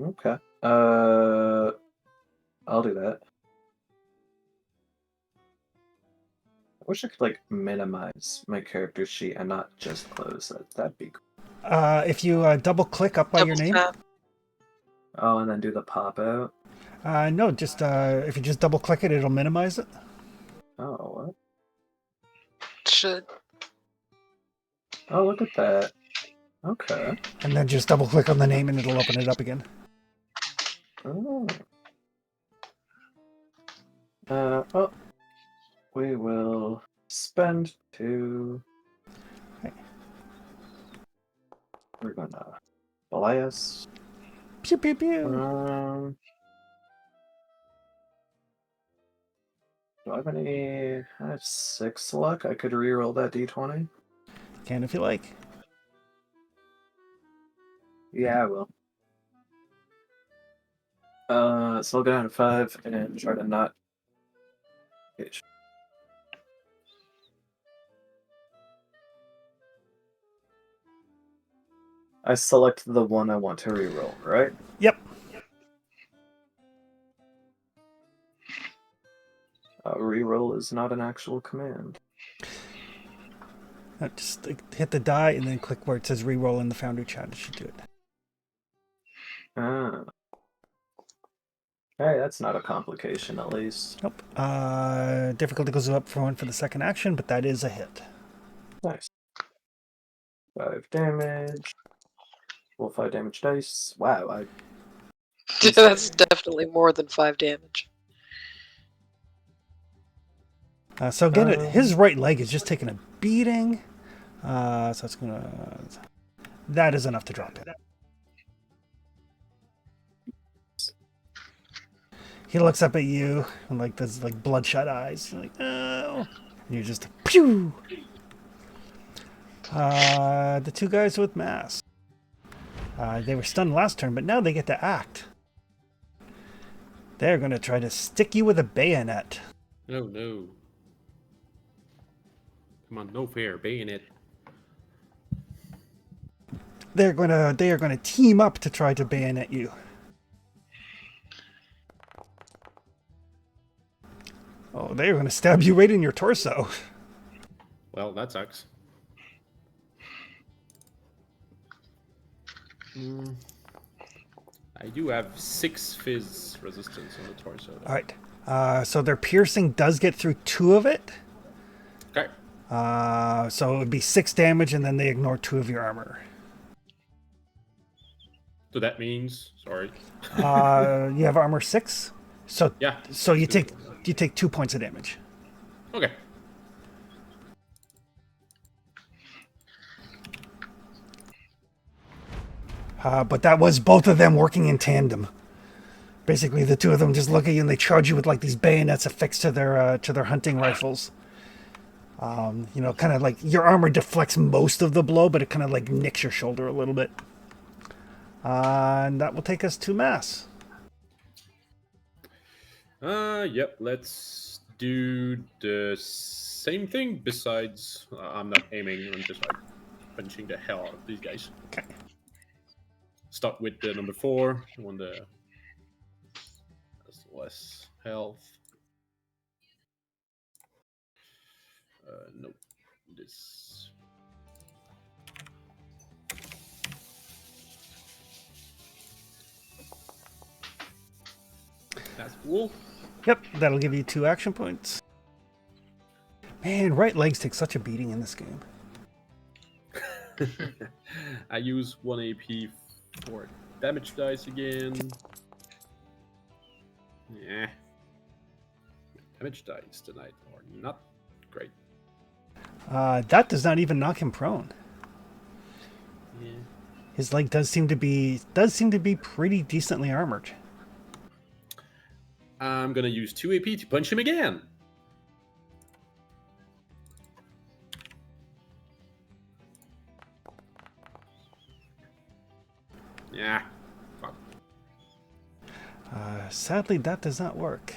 Okay. I'll do that. I wish I could like minimize my character sheet and not just close that. That'd be cool. If you double click up by your Double name. tap. Oh, and then do the pop out. No, just if you just double click it, it'll minimize it. Oh, what? Should. Oh, look at that. Okay. And then just double click on the name and it'll open it up again. Oh. We will spend 2. Okay. We're gonna bias. Pew pew pew. Do I have any? I have 6 luck. I could reroll that d20. Can if you like. Yeah, I will. So I'll go down to 5 and try to not. Hitch. I select the one I want to reroll, right? Yep. Reroll is not an actual command. Just hit the die and then click where it says reroll in the Foundry chat. It should do it. Ah. Hey, that's not a complication, at least. Nope. Difficulty goes up for 1 for the second action, but that is a hit. Nice. 5 damage. Roll 5 damage dice. Wow, That's definitely more than 5 damage. So again, his right leg is just taking a beating. So it's gonna. That is enough to drop him. He looks up at you and like those like bloodshot eyes. You're like, oh, and you're just pew. The 2 guys with masks. They were stunned last turn, but now they get to act. They're gonna try to stick you with a bayonet. No, no. Come on, no fair, bayonet. They are gonna team up to try to bayonet you. Oh, they are gonna stab you right in your torso. Well, that sucks. I do have 6 fizz resistance on the torso. All right. So their piercing does get through 2 of it. Okay. So it would be 6 damage, and then they ignore 2 of your armor. So that means, sorry. You have armor 6, so Yeah. So you take 2 points of damage. Okay. But that was both of them working in tandem. Basically, the 2 of them just look at you and they charge you with like these bayonets affixed to their hunting rifles. Kind of like your armor deflects most of the blow, but it kind of like nicks your shoulder a little bit. And that will take us to Mass. Yep, let's do the same thing besides I'm not aiming, I'm just like punching the hell out of these guys. Okay. start with the number 4, the one that has less health. Nope. This. That's cool. Yep, that'll give you 2 action points. Man, right legs take such a beating in this game. I use 1 AP for damage dice again. Yeah. Damage dice tonight are not great. That does not even knock him prone. Yeah. His leg does seem to be pretty decently armored. I'm gonna use 2 AP to punch him again. Yeah. Fuck. Sadly, that does not work.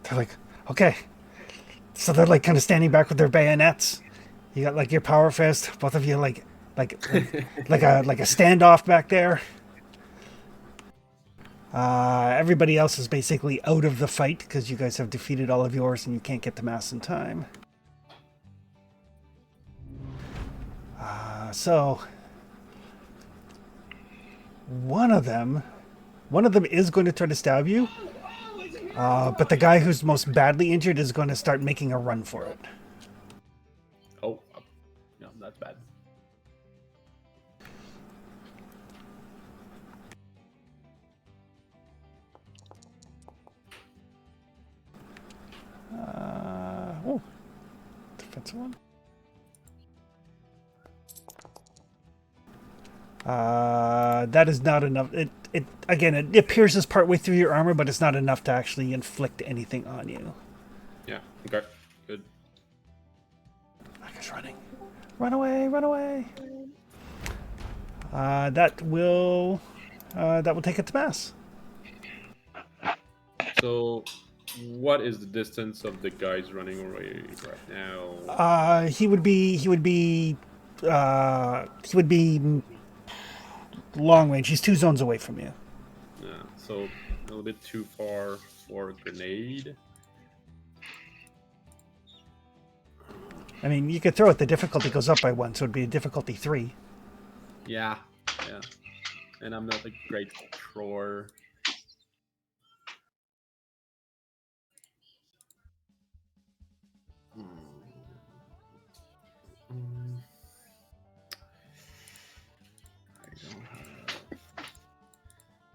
They're like, okay. So they're like kind of standing back with their bayonets. You got like your power fist. Both of you like a standoff back there. Everybody else is basically out of the fight because you guys have defeated all of yours and you can't get to mass in time. So one of them is going to try to stab you, but the guy who's most badly injured is going to start making a run for it. Oh, no, that's bad. Defensive one. That is not enough. It pierces partway through your armor, but it's not enough to actually inflict anything on you. Yeah, okay, good. That guy's running. Run away, run away. That will take it to mass. So, what is the distance of the guys running away right now? He would be long range. He's 2 zones away from you. Yeah, so a little bit too far for a grenade. I mean, you could throw it. The difficulty goes up by 1, so it'd be a difficulty 3. Yeah. And I'm not a great thrower.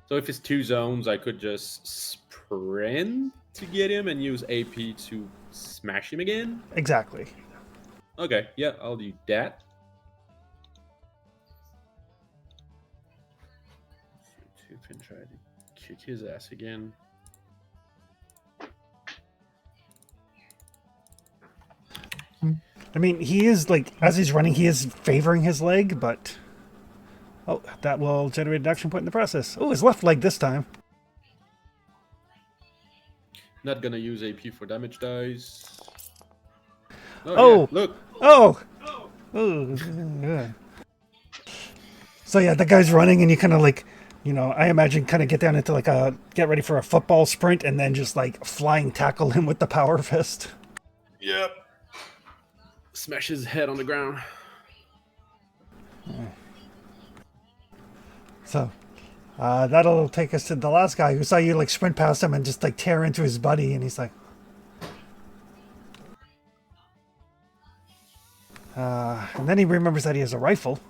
So if it's 2 zones, I could just sprint to get him and use AP to smash him again? Exactly. Okay, yeah, I'll do that. Two can try to kick his ass again. I mean, he is like, as he's running, he is favoring his leg, but oh, that will generate an action point in the process. Oh, his left leg this time. Not gonna use AP for damage dice. Oh, yeah, look. Oh. Yeah. So yeah, the guy's running, and you kind of like, I imagine kind of get down into like get ready for a football sprint, and then just like flying tackle him with the power fist. Yep. Smash his head on the ground. So that'll take us to the last guy who saw you like sprint past him and just like tear into his buddy, and he's like, and then he remembers that he has a rifle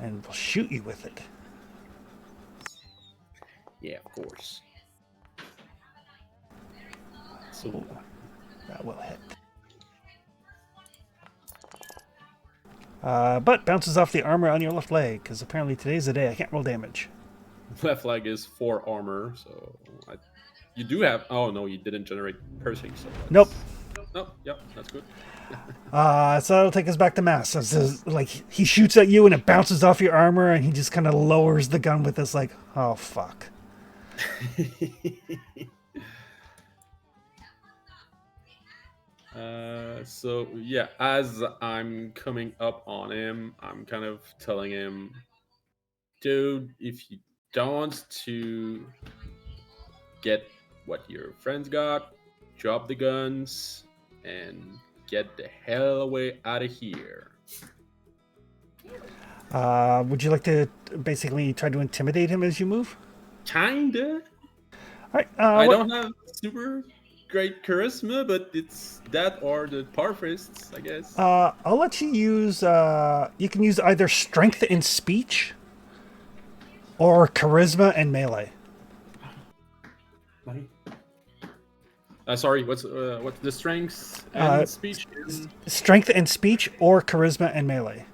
and will shoot you with it. Yeah, of course. So that will hit. But bounces off the armor on your left leg, because apparently today's the day I can't roll damage. left leg is 4 armor, so you do have. Oh no, you didn't generate piercing. So Nope. Nope. Yep, that's good. So that'll take us back to mass. So it's like he shoots at you and it bounces off your armor, and he just kind of lowers the gun with this like, oh fuck. So yeah, as I'm coming up on him, I'm kind of telling him, dude, if you don't want to get what your friends got, drop the guns, and get the hell away out of here. Would you like to basically try to intimidate him as you move? Kinda. All right. I don't have super great charisma, but it's that or the parfists, I guess. I'll let you use. You can use either strength and speech, or charisma and melee. Sorry, what's the strengths and speech? Strength and speech, or charisma and melee.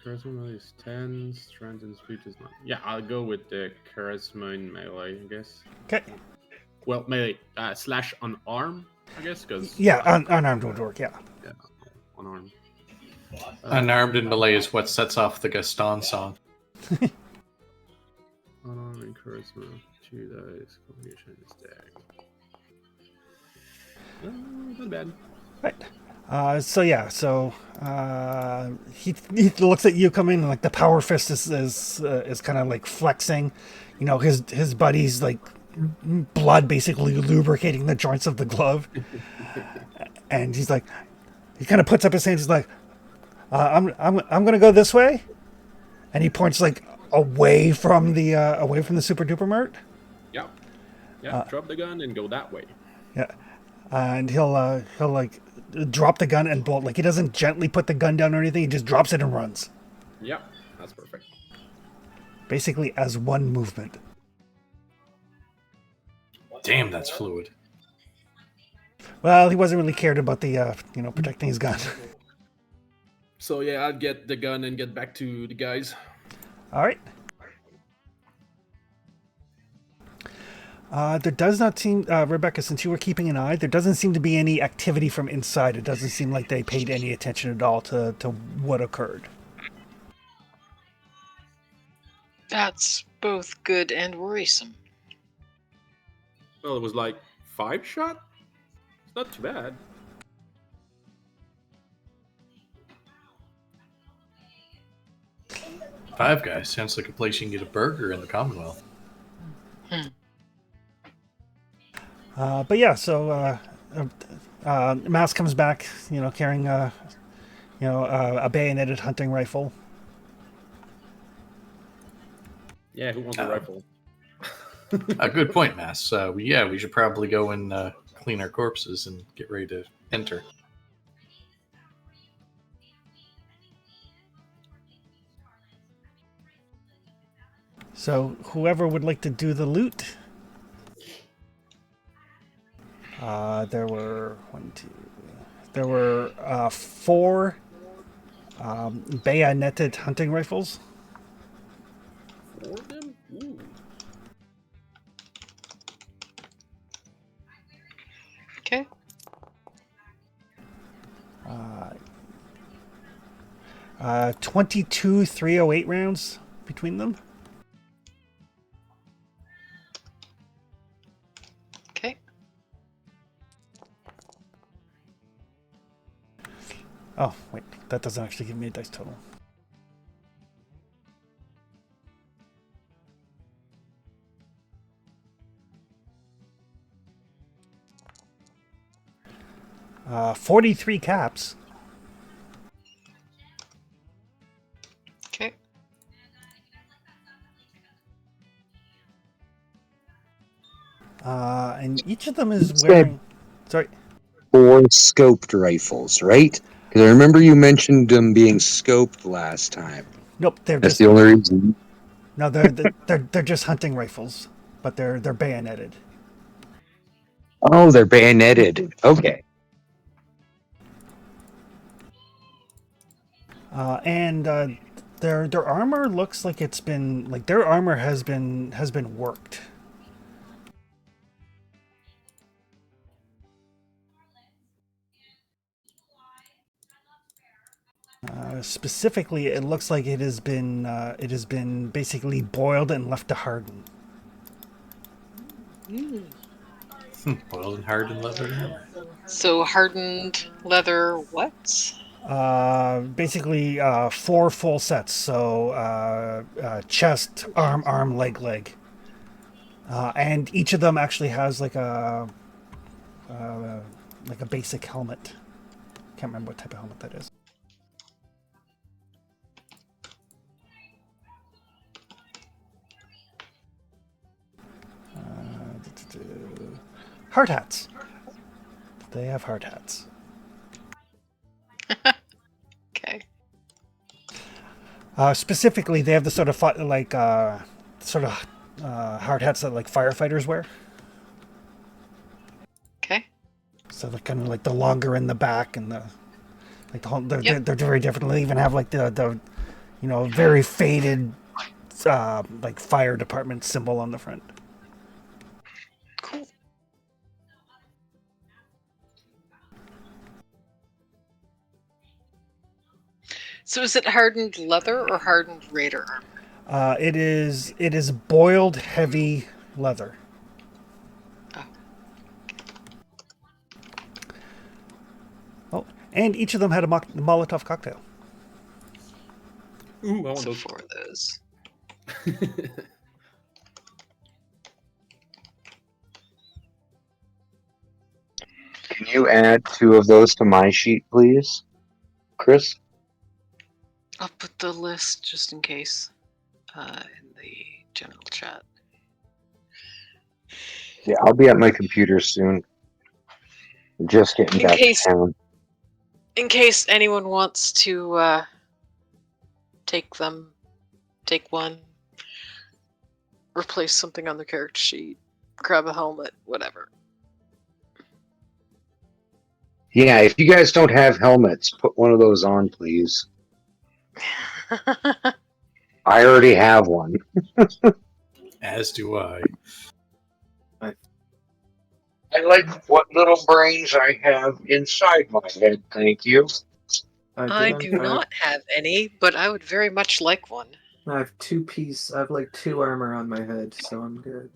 Charisma is 10, strength and speech is 9. Yeah, I'll go with the charisma and melee, I guess. Okay. Well, melee slash unarmed, I guess, because Yeah, unarmed would work. Yeah. yeah, unarmed. Unarmed in melee is what sets off the Gaston song. Unarmed and charisma, 2 dice, combination is deck. Not bad. Right. So he looks at you come in, and like the power fist is kind of like flexing. You know, his buddy's like blood basically lubricating the joints of the glove, and he kind of puts up his hands. He's like, I'm gonna go this way, and he points like away from the super duper mert. Yeah, drop the gun and go that way. Yeah, and he'll like drop the gun and bolt. Like he doesn't gently put the gun down or anything. He just drops it and runs. Yeah, that's perfect. Basically, as one movement. Damn, that's fluid. Well, he wasn't really cared about the protecting his gun. So yeah, I'd get the gun and get back to the guys. All right. There does not seem, Rebecca, since you were keeping an eye, there doesn't seem to be any activity from inside. It doesn't seem like they paid any attention at all to what occurred. That's both good and worrisome. Well, it was like 5 shot. It's not too bad. Five Guys sounds like a place you can get a burger in the Commonwealth. But yeah, so Mass comes back, carrying a bayoneted hunting rifle. Yeah, who wants a rifle? A good point, Mass. We should probably go and clean our corpses and get ready to enter. So whoever would like to do the loot. There were 4 bayoneted hunting rifles. 4 of them? Ooh. Okay. 22 .308 rounds between them. Okay. Oh, wait. That doesn't actually give me a dice total. 43 caps. Okay. And each of them is wearing... Sorry. 4 scoped rifles, right? Because I remember you mentioned them being scoped last time. Nope, That's the only reason. No, they're just hunting rifles, but they're bayoneted. Oh, they're bayoneted. Okay. And their armor looks like it's been their armor has been worked. Specifically, it looks like it has been basically boiled and left to harden. Boiled and hardened leather armor. So hardened leather what? Basically 4 full sets. So chest, arm, leg. And each of them actually has like a basic helmet. Can't remember what type of helmet that is. Hard hats. They have hard hats. Okay. Specifically, they have the sort of hard hats that like firefighters wear. Okay. So they're kind of like the longer in the back and the like the whole. They're Yep. they're very different. They even have like the very faded like fire department symbol on the front. Cool. So is it hardened leather or hardened raider armor? It is boiled heavy leather. Oh. Oh, and each of them had a Molotov cocktail. Ooh, I want So those. 4 of those. Can you add 2 of those to my sheet, please, Chris? I'll put the list just in case in the general chat. Yeah, I'll be at my computer soon. I'm just getting In back case- to town. In case anyone wants to take one, replace something on the character sheet, grab a helmet, whatever. Yeah, if you guys don't have helmets, put one of those on, please. I already have one. As do I. I like what little brains I have inside my head, thank you. I do not have any, but I would very much like one. I have 2 piece. I have like 2 armor on my head, so I'm good.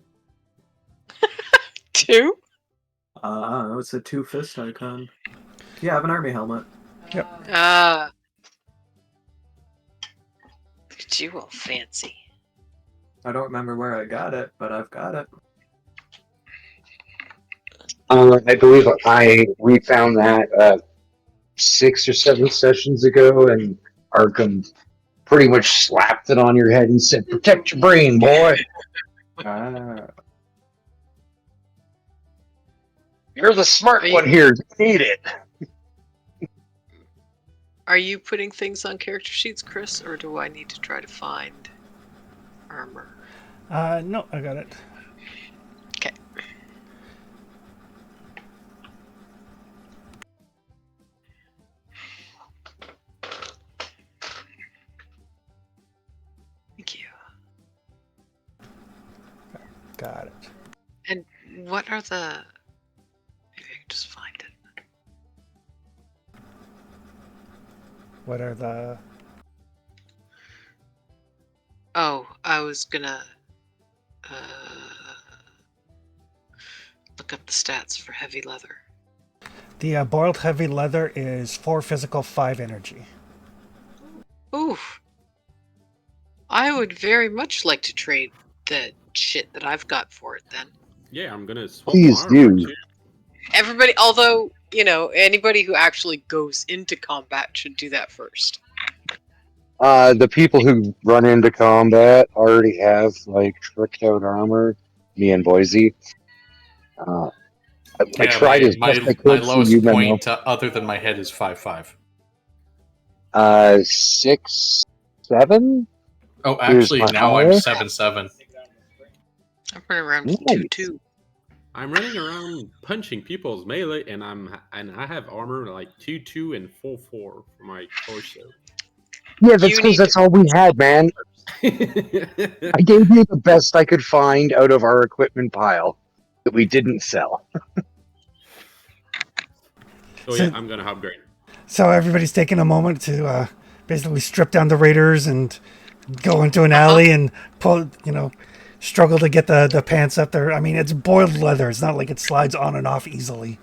2? It's a 2 fist icon. Yeah, I have an army helmet. Ah. Look at you all fancy. I don't remember where I got it, but I've got it. I believe we found that 6 or 7 sessions ago, and Arkham pretty much slapped it on your head and said, "Protect your brain, boy." Ah. You're the smart Are you- one here. You need it. Are you putting things on character sheets, Chris, or do I need to try to find armor? No, I got it. Okay. Thank you. Got it. And what are the... Maybe I can just find it. What are the... Oh, I was gonna look up the stats for heavy leather. The boiled heavy leather is 4 physical, 5 energy. Oof. I would very much like to trade the shit that I've got for it then. Yeah, I'm gonna swap Please armor, do. too. Everybody, although, anybody who actually goes into combat should do that first. The people who run into combat already have tricked out armor. Me and Boise. I tried as my, best I could. my so lowest you know. point, other than my head, is 5'5". 6, 7. Oh, Here's actually, my now I'm highest. 7'7". I'm running around Nice. 2-2. I'm running around punching people's melee, and I have armor like 2-2 and 4-4 for my torso. Yeah, that's You because need that's all we had, man. I gave you the best I could find out of our equipment pile that we didn't sell. So yeah, I'm gonna upgrade. So everybody's taking a moment to basically strip down the raiders and go into an alley and pull, struggle to get the pants up there. I mean, it's boiled leather. It's not like it slides on and off easily.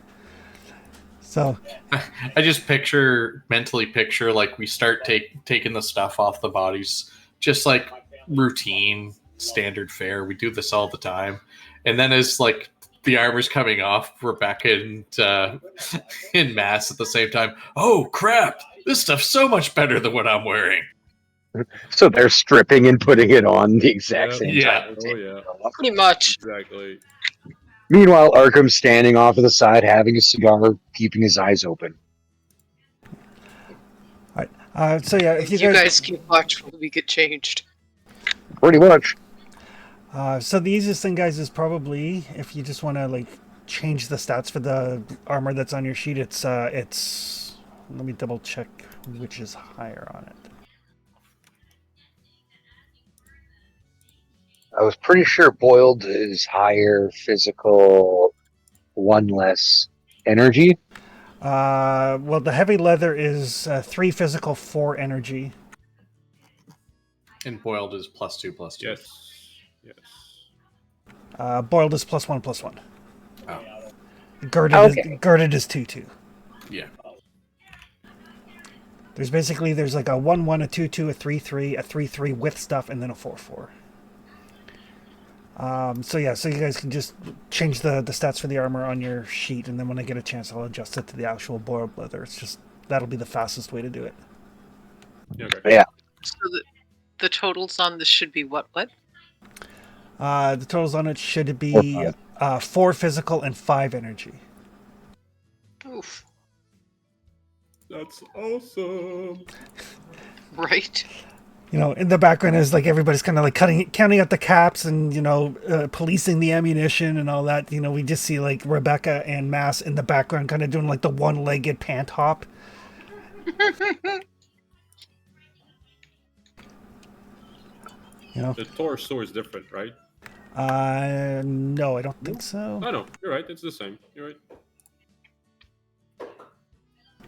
So I just mentally picture like we start taking the stuff off the bodies, just like routine, standard fare. We do this all the time. And then as like the armor's coming off, Rebecca and in mass at the same time. Oh crap! This stuff's so much better than what I'm wearing. So they're stripping and putting it on the exact same time. Oh yeah. Pretty much. Exactly. Meanwhile, Arkham's standing off to the side, having a cigar, keeping his eyes open. all right. So yeah, if You guys keep watch while we get changed. Pretty much. So the easiest thing, guys, is probably if you just want to like change the stats for the armor that's on your sheet. It's let me double check which is higher on it. I was pretty sure boiled is higher physical, one less energy. Well, the heavy leather is 3 physical, 4 energy. And boiled is +2/+2. Yes. Yes. Boiled is +1/+1. Oh. Girded is 2/2. Yeah. There's like a 1/1, a 2/2, a 3/3, a 3/3 with stuff, and then a 4/4. So you guys can just change the stats for the armor on your sheet, and then when I get a chance, I'll adjust it to the actual boiled leather. It's just that'll be the fastest way to do it. Okay. Yeah. So the totals on this should be what? The totals on it should be 4 physical and 5 energy. Oof. That's awesome. Right? In the background is like everybody's kind of like counting out the caps and policing the ammunition and all that. We just see like Rebecca and Mass in the background, kind of doing like the one-legged pant hop. The torso is different, right? No, I don't think so. Oh no, you're right. It's the same. You're right.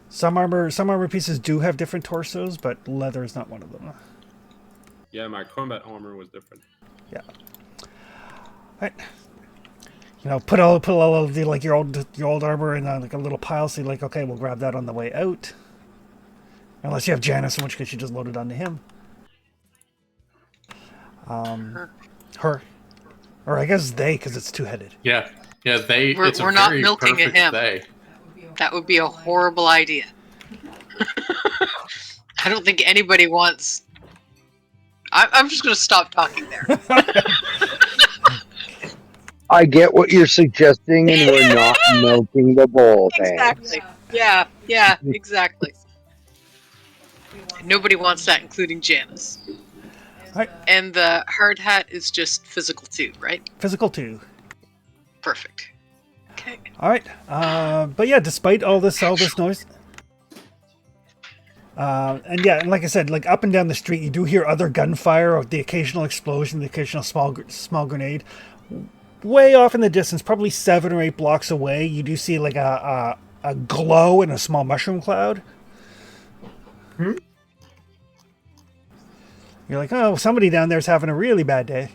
Some armor pieces do have different torsos, but leather is not one of them. Yeah, my combat armor was different. Yeah. Right. Put all of the like your old armor in like a little pile. So you're like, okay, we'll grab that on the way out. Unless you have Janice, in which case you just load it onto him. Her, or I guess they, because it's 2-headed. Yeah. They. We're not milking a him. They. That would be a horrible idea. I don't think anybody wants. I'm just going to stop talking there. I get what you're suggesting, and we're not milking the bull. Exactly. Yeah, exactly. Nobody wants that, including Janice. Right. And the hard hat is just physical 2, right? Physical 2. Perfect. Okay. All right. But yeah, despite all this noise, and like I said, like up and down the street, you do hear other gunfire, or the occasional explosion, the occasional small grenade. Way off in the distance, probably 7 or 8 blocks away, you do see like a glow in a small mushroom cloud. You're like, oh, somebody down there's having a really bad day.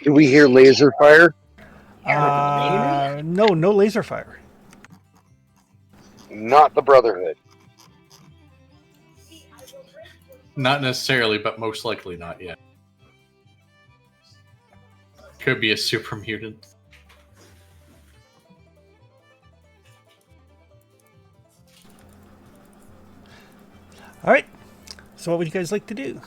Do we hear laser fire? No laser fire. Not the Brotherhood. Not necessarily, but most likely not yet. Could be a super mutant. All right. So what would you guys like to do?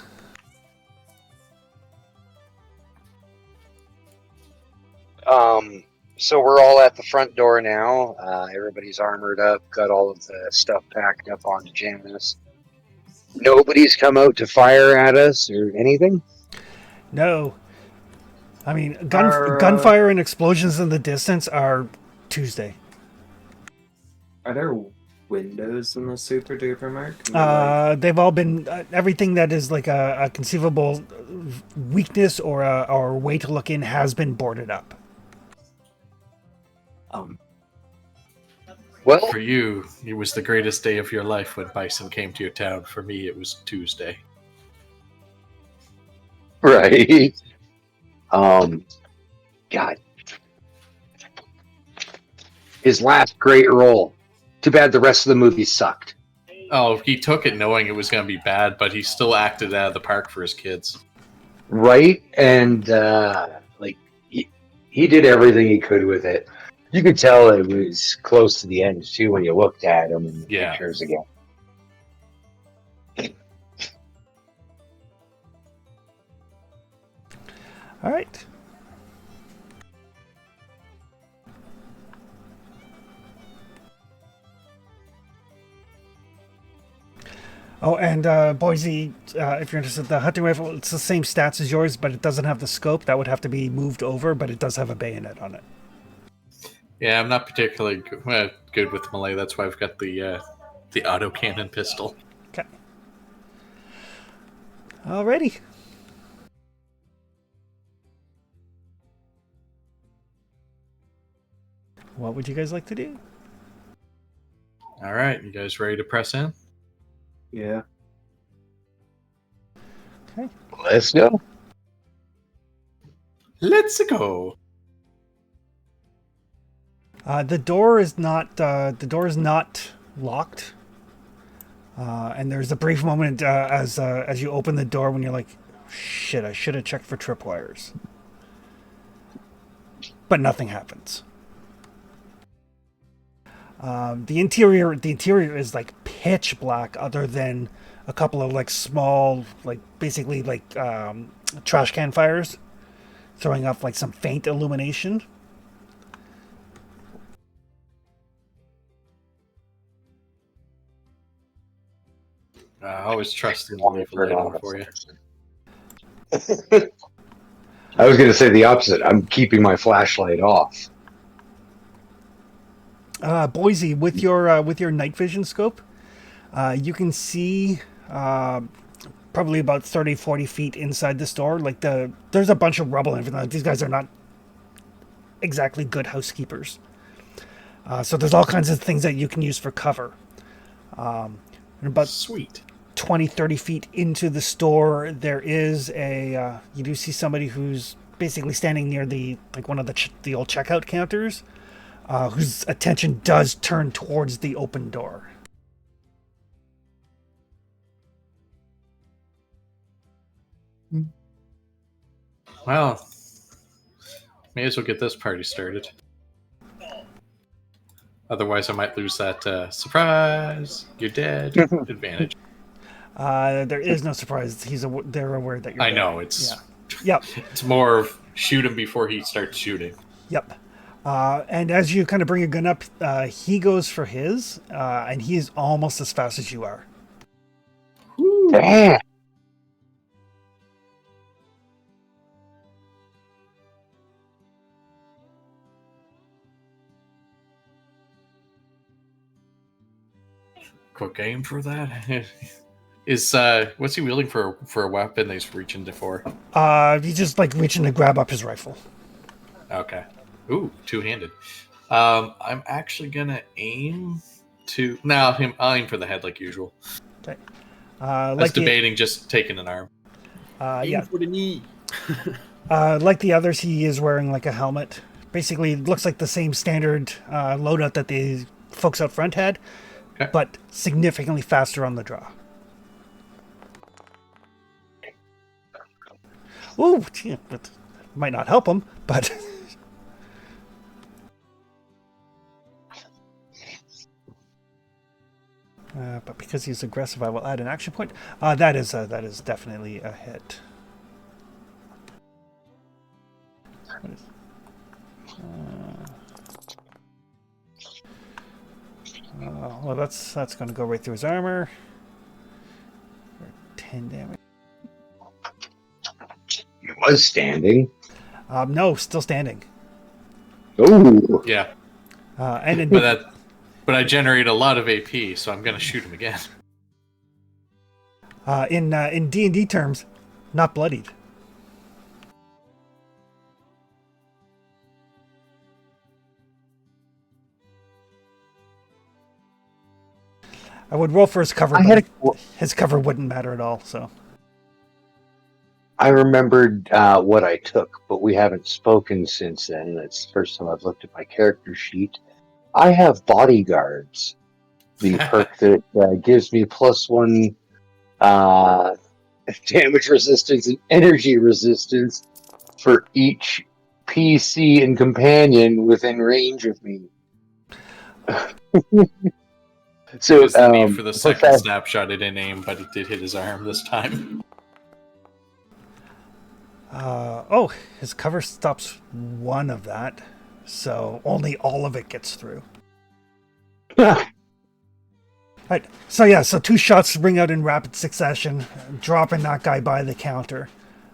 So we're all at the front door now. Everybody's armored up, got all of the stuff packed up onto Janice. Nobody's come out to fire at us or anything? No. I mean, gunfire and explosions in the distance are Tuesday. Are there windows in the Super Duper Mark? They've all been everything that is like a conceivable weakness or a way to look in has been boarded up. Well, For you, it was the greatest day of your life when Bison came to your town. For me, it was Tuesday. right. God. His last great role. Too bad the rest of the movie sucked. Oh, he took it knowing it was going to be bad, but he still acted out of the park for his kids. Right? And, like, he did everything he could with it. You could tell it was close to the end, too, when you looked at him in the Yeah. pictures again. All right. Oh, and Boise, if you're interested, the hunting rifle, it's the same stats as yours, but it doesn't have the scope. That would have to be moved over, but it does have a bayonet on it. Yeah, I'm not particularly good with melee. That's why I've got the autocannon pistol. Okay. Alrighty. What would you guys like to do? All right, you guys ready to press in? Yeah. Okay. Let's go. Let's go. The door is not locked. And there's a brief moment as you open the door when you're like, shit, I should have checked for tripwires. But nothing happens. The interior is like pitch black, other than a couple of like small, like basically like trash can fires, throwing off like some faint illumination. I always trust in the leave a light on for you. I was going to say the opposite. I'm keeping my flashlight off. Boise, with your night vision scope, you can see probably about 30, 40 feet inside the store. Like there's a bunch of rubble and everything. These guys are not exactly good housekeepers. So there's all kinds of things that you can use for cover. And about Sweet. 20, 30 feet into the store, there is you do see somebody who's basically standing near one of the old checkout counters, whose attention does turn towards the open door. Well, may as well get this party started. Otherwise, I might lose that surprise, you're dead advantage. There is no surprise. They're aware that you're I there. know, it's Yep. it's more of shoot him before he starts shooting. Yep. And as you kind of bring your gun up, he goes for his, and he is almost as fast as you are. Damn. Quick aim for that. Is what's he wielding for a weapon that he's reaching for? He's just like reaching to grab up his rifle. Okay. Ooh, two-handed. I'm actually gonna aim to I'll aim for the head like usual. Okay. I was Like debating just taking an arm. yeah. For the knee. Like the others, he is wearing like a helmet. Basically, it looks like the same standard loadout that the folks out front had, Okay. but significantly faster on the draw. Ooh, gee, that might not help him, but but because he's aggressive, I will add an action point. That is definitely a hit. What is- well, that's going to go right through his armor. For 10 damage. He was standing. No, still standing. Ooh. Yeah, And in, but I generate a lot of AP, so I'm gonna shoot him again. in D&D terms, not bloodied. I would roll for his cover, I but had a, his cover wouldn't matter at all. So I remembered what I took, but we haven't spoken since then. That's the first time I've looked at my character sheet. I have bodyguards, the perk that gives me +1 damage resistance and energy resistance for each PC and companion within range of me. So It was the need for the second fast- snapshot. It didn't aim, but it did hit his arm this time. oh, his cover stops one of that, so only all of it gets through. Right. So yeah, so 2 shots ring out in rapid succession, dropping that guy by the counter.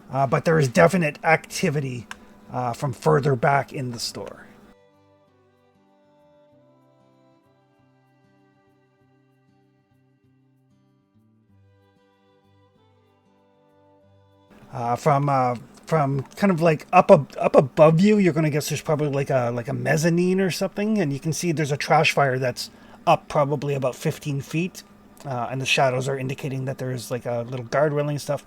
But there is definite activity from further back in the store. From kind of like up above you, you're gonna guess there's probably like a mezzanine or something, and you can see there's a trash fire that's up probably about 15 feet, and the shadows are indicating that there's like a little guard railing stuff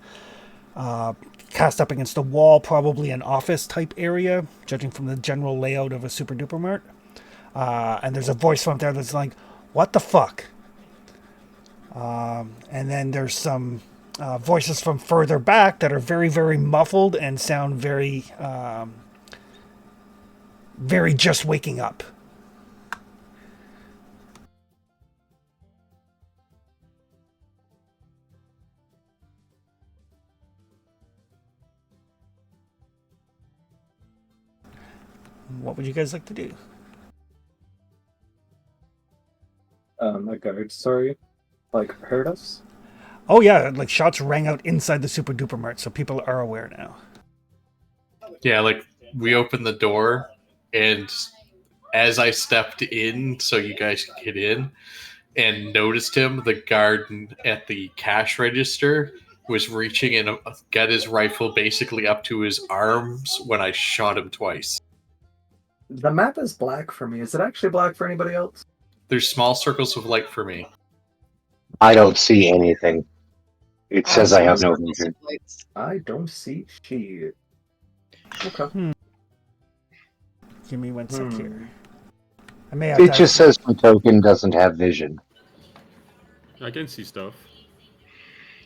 cast up against the wall, probably an office type area, judging from the general layout of a Super Duper Mart. And there's a voice from there that's like, "What the fuck?" And then there's some voices from further back that are very, very muffled and sound very, very just waking up. What would you guys like to do? A guard, sorry, like heard us. Oh yeah, like shots rang out inside the Super Duper Mart, so people are aware now. Yeah, like we opened the door, and as I stepped in, so you guys could get in, and noticed him, the guard at the cash register was reaching and got his rifle basically up to his arms when I shot him twice. The map is black for me. Is it actually black for anybody else? There's small circles of light for me. I don't see anything. It says I have no vision. I don't see shit. Okay. Give me 1 sec here. I may have It just says my token doesn't have vision. I can see stuff.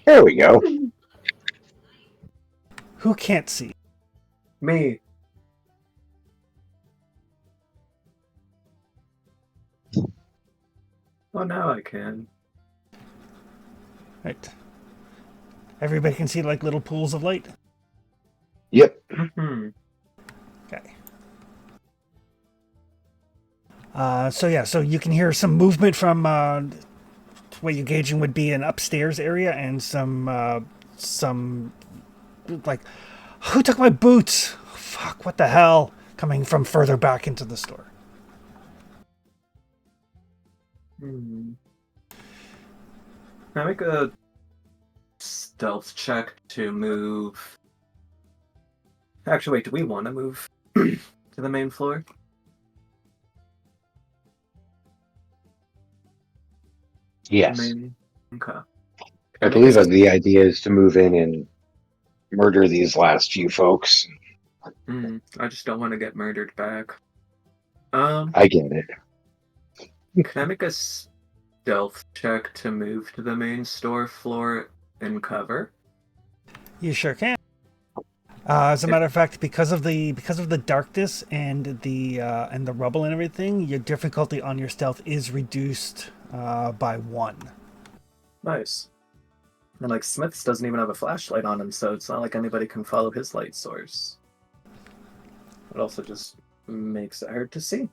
There we go. Who can't see? Me. Oh, now I can. Right. Everybody can see like little pools of light. Yep. Hmm. Okay. So you can hear some movement from what you're gauging would be an upstairs area, and some like, who took my boots? Fuck! What the hell? Coming from further back into the store. Hmm. Can I make a stealth check to move? Actually, wait, do we want to move to the main floor? Yes. Okay. I believe that the idea is to move in and murder these last few folks. I just don't want to get murdered back. I get it. Can I make a stealth check to move to the main store floor and cover? You sure can. As a matter of fact, because of the darkness and the rubble and everything, your difficulty on your stealth is reduced by 1. Nice. And like Smith's doesn't even have a flashlight on him, so it's not like anybody can follow his light source. It also just makes it hard to see.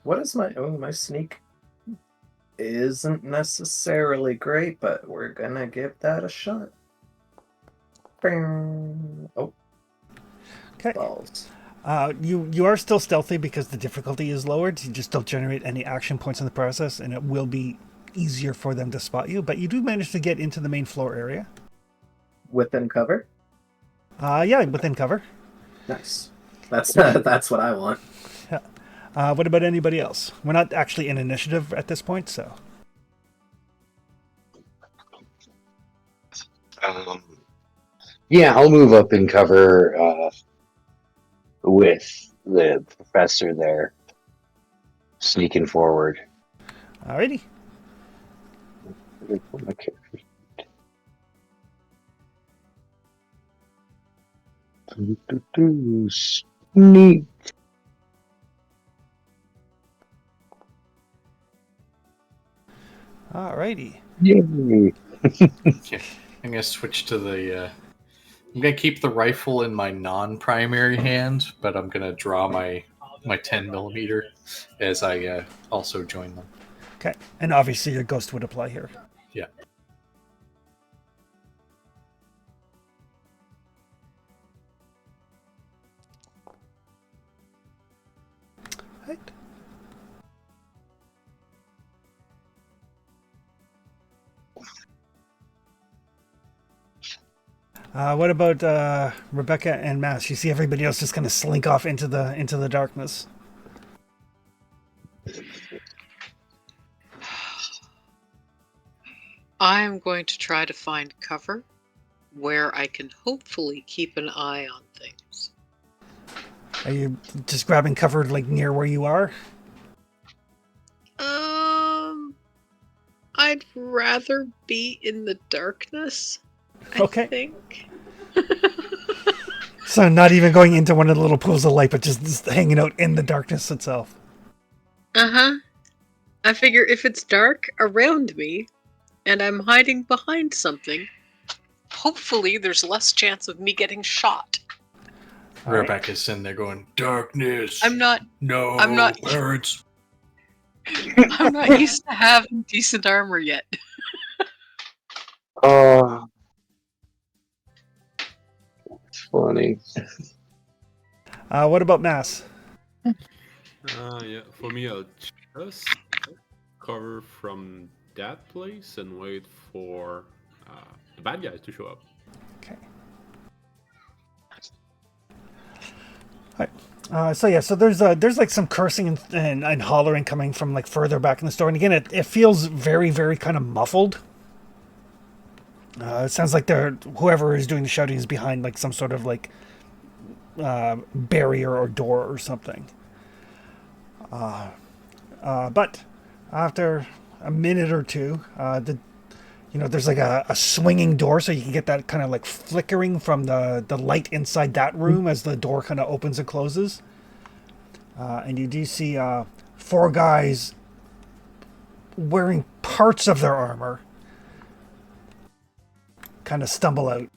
What is my sneak? Isn't necessarily great, but we're gonna give that a shot. Oh. Okay. Balls. You are still stealthy because the difficulty is lowered. You just don't generate any action points in the process, and it will be easier for them to spot you. But you do manage to get into the main floor area. Within cover? Yeah, within cover. Nice. That's what I want. What about anybody else? We're not actually in initiative at this point, so. Yeah, I'll move up and cover with the professor there, sneaking forward. Alrighty. Okay. Sneak. Alrighty. Yay. Okay. I'm gonna switch to the. I'm gonna keep the rifle in my non-primary hand, but I'm gonna draw my 10 mm as I also join them. Okay. And obviously your ghost would apply here. Yeah. Right. What about Rebecca and Mass? You see everybody else just kind of slink off into the darkness. I'm going to try to find cover where I can hopefully keep an eye on things. Are you just grabbing cover like near where you are? I'd rather be in the darkness. Okay. I think. So not even going into one of the little pools of light, but just hanging out in the darkness itself. Uh-huh. I figure if it's dark around me and I'm hiding behind something, hopefully there's less chance of me getting shot. All right. Rebecca's in there going, "Darkness." I'm not Birds. I'm not used to having decent armor yet. Oh, it's funny. What about Mass? Yeah, for me, I'll just cover from that place and wait for the bad guys to show up. Okay. So there's like some cursing and hollering coming from like further back in the store, and again it feels very, very kind of muffled. It sounds like whoever is doing the shouting is behind like some sort of like barrier or door or something. But after a minute or two, there's like a swinging door, so you can get that kind of like flickering from the light inside that room as the door kind of opens and closes. And you do see 4 guys wearing parts of their armor kind of stumble out.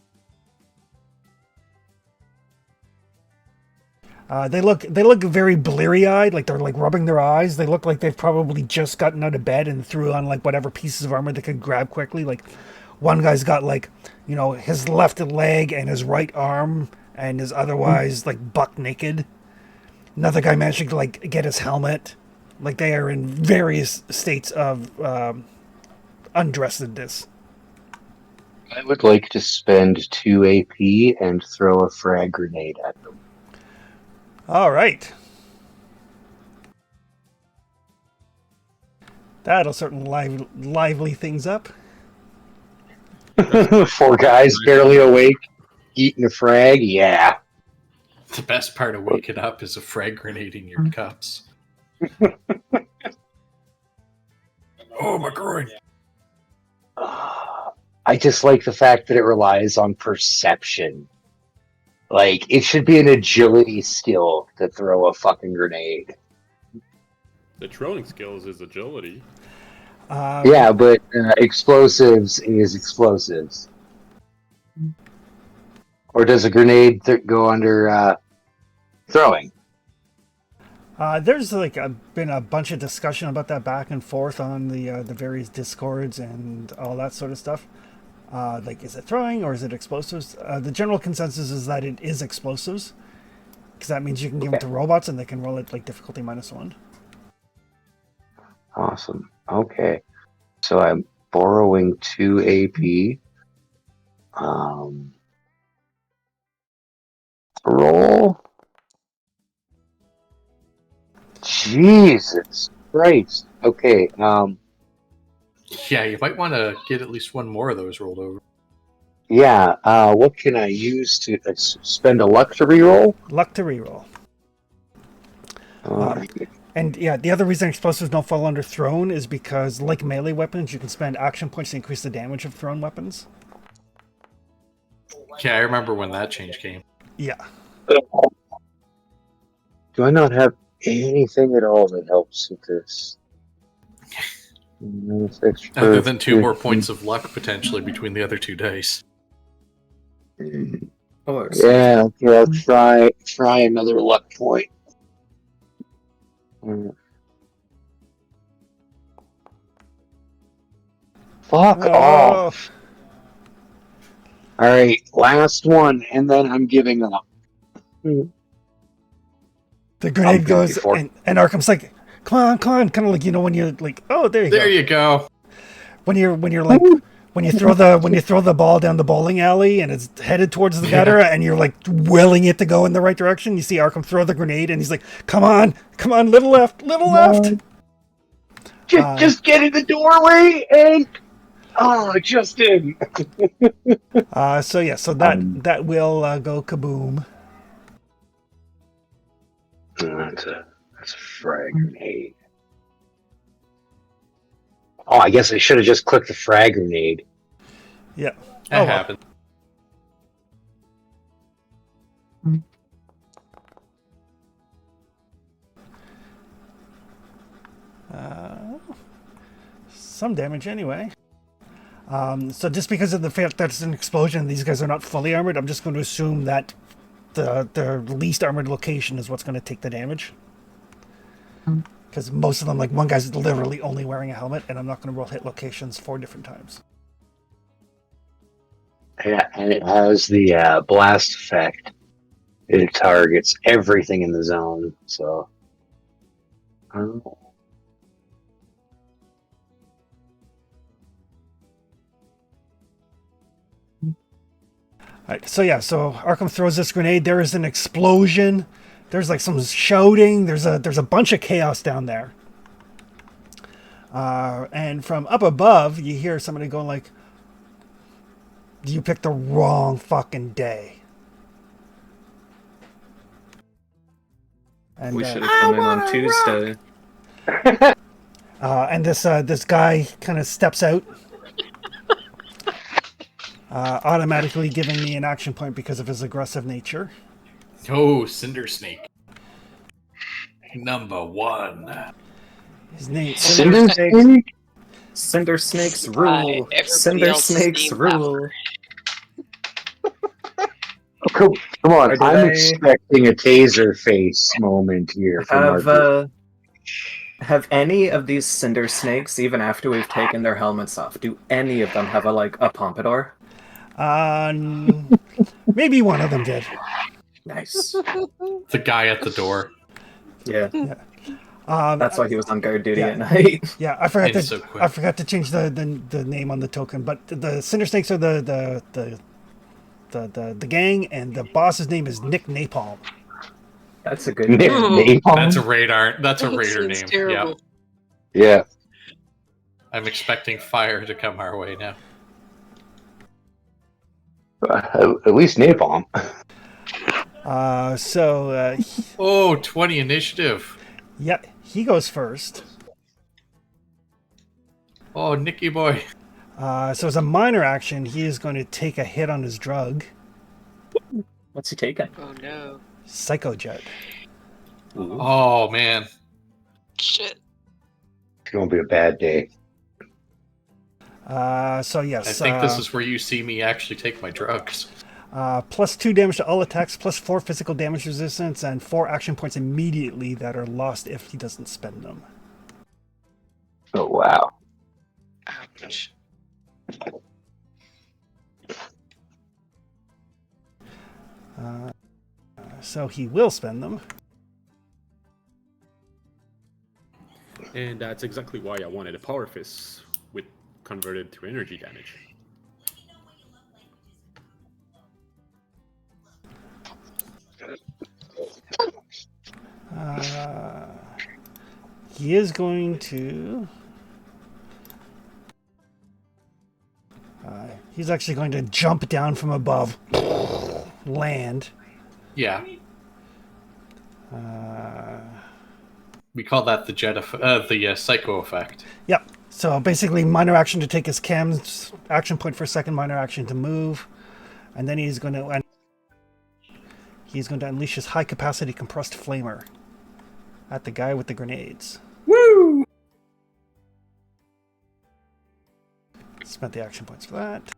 They look very bleary-eyed, like they're like rubbing their eyes. They look like they've probably just gotten out of bed and threw on like whatever pieces of armor they could grab quickly. Like one guy's got like, his left leg and his right arm and is otherwise like buck naked. Another guy managing to like get his helmet. Like they are in various states of undressedness. I would like to spend 2 AP and throw a frag grenade at them. All right. That'll certainly lively things up. 4 guys barely awake, eating a frag. Yeah. The best part of waking up is a frag grenade in your cups. Oh, my groin. I just like the fact that it relies on perception. Like, it should be an agility skill to throw a fucking grenade. The throwing skills is agility. Yeah, but explosives is explosives. Or does a grenade go under throwing? There's like been a bunch of discussion about that back and forth on the various discords and all that sort of stuff. Like, is it throwing or is it explosives? The general consensus is that it is explosives, because that means you can give them to robots and they can roll it like difficulty -1. Awesome. Okay. So I'm borrowing 2 AP. Roll. Jesus Christ. Okay. Yeah, you might want to get at least one more of those rolled over. Yeah. What can I use to spend a luck to reroll? Luck to reroll. Uh, And yeah, the other reason explosives don't fall under thrown is because, like melee weapons, you can spend action points to increase the damage of thrown weapons. Yeah, I remember when that change came. Yeah. do I not have anything at all that helps with this? Other than 2 more points of luck potentially between the other 2 dice. Or Yeah, okay, I'll try another luck point. Fuck off. Alright, last one, and then I'm giving up. The grenade goes, and Arkham's like, come on, kind of like, you know, when you're like, oh, there you go. There you go. When you're like, when you throw the ball down the bowling alley and it's headed towards the gutter, and you're like willing it to go in the right direction, you see Arkham throw the grenade, and he's like, come on, little left. Just get in the doorway and just in. So that will go kaboom. That's a frag grenade. Oh, I guess I should have just clicked the frag grenade. Yeah. That happened. Some damage anyway. So just because of the fact that it's an explosion, these guys are not fully armored, I'm just going to assume that the least armored location is what's going to take the damage. Because most of them, like one guy's literally only wearing a helmet, and I'm not going to roll hit locations 4 different times. Yeah, and it has the blast effect. It targets everything in the zone, so... I don't know. Alright, so Arkham throws this grenade, there is an explosion, there's like some shouting, there's a bunch of chaos down there. And from up above, you hear somebody going like, you picked the wrong fucking day. And, we should have come in on Tuesday. And this guy kind of steps out, automatically giving me an action point because of his aggressive nature. Oh, Cinder Snake. Number 1. His name Cinder Snake? Cinder Snakes rule. Everybody Cinder else is Snakes being rule. Oh, come on, Or did I'm I- expecting a taser face moment here. From our Have any of these Cinder Snakes, even after we've taken their helmets off, do any of them have a pompadour? Maybe one of them did. Nice. The guy at the door. Yeah. Um, That's why he was on guard duty yeah. at night. Yeah, I forgot And so quick. I forgot to change the name on the token, but the Cinder Snakes are the gang, and the boss's name is Nick Napalm. That's a good Nick name. Napalm? That's a radar. That's a That raider seems name. terrible. Yeah. Yeah. I'm expecting fire to come our way now. At least napalm. Oh, 20 initiative. Yeah, he goes first. Oh, Nicky boy. So as a minor action, he is going to take a hit on his drug, What's he taking? Oh no. Psychojet. Oh, man. Shit. It's gonna be a bad day. So yes, I think this is where you see me actually take my drugs. plus 2 damage to all attacks, plus 4 physical damage resistance, and 4 action points immediately that are lost if he doesn't spend them. Oh wow. Ouch. So he will spend them. And that's exactly why I wanted a Power Fist with converted to energy damage. He is going to. He's actually going to jump down from above, land. Yeah, Uh, we call that the the psycho effect. Yep. So basically, minor action to take his cam's action point for a second, minor action to move, and then he's going to unleash his high capacity compressed flamer at the guy with the grenades. Woo! Spent the action points for that.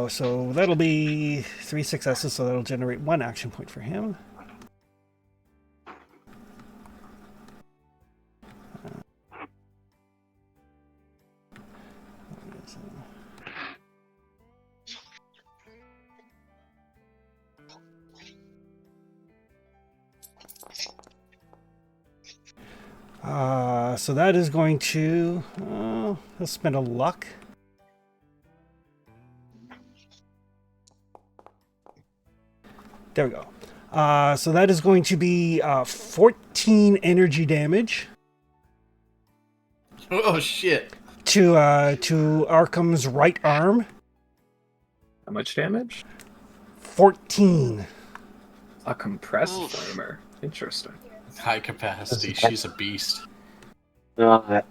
So that'll be 3 successes, so that'll generate 1 action point for him. So that is going to... he'll spend a luck. There we go. So that is going to be 14 energy damage Oh shit! to Arkham's right arm. How much damage? 14. A compressed Oof. flamer. Interesting. High capacity. She's a beast.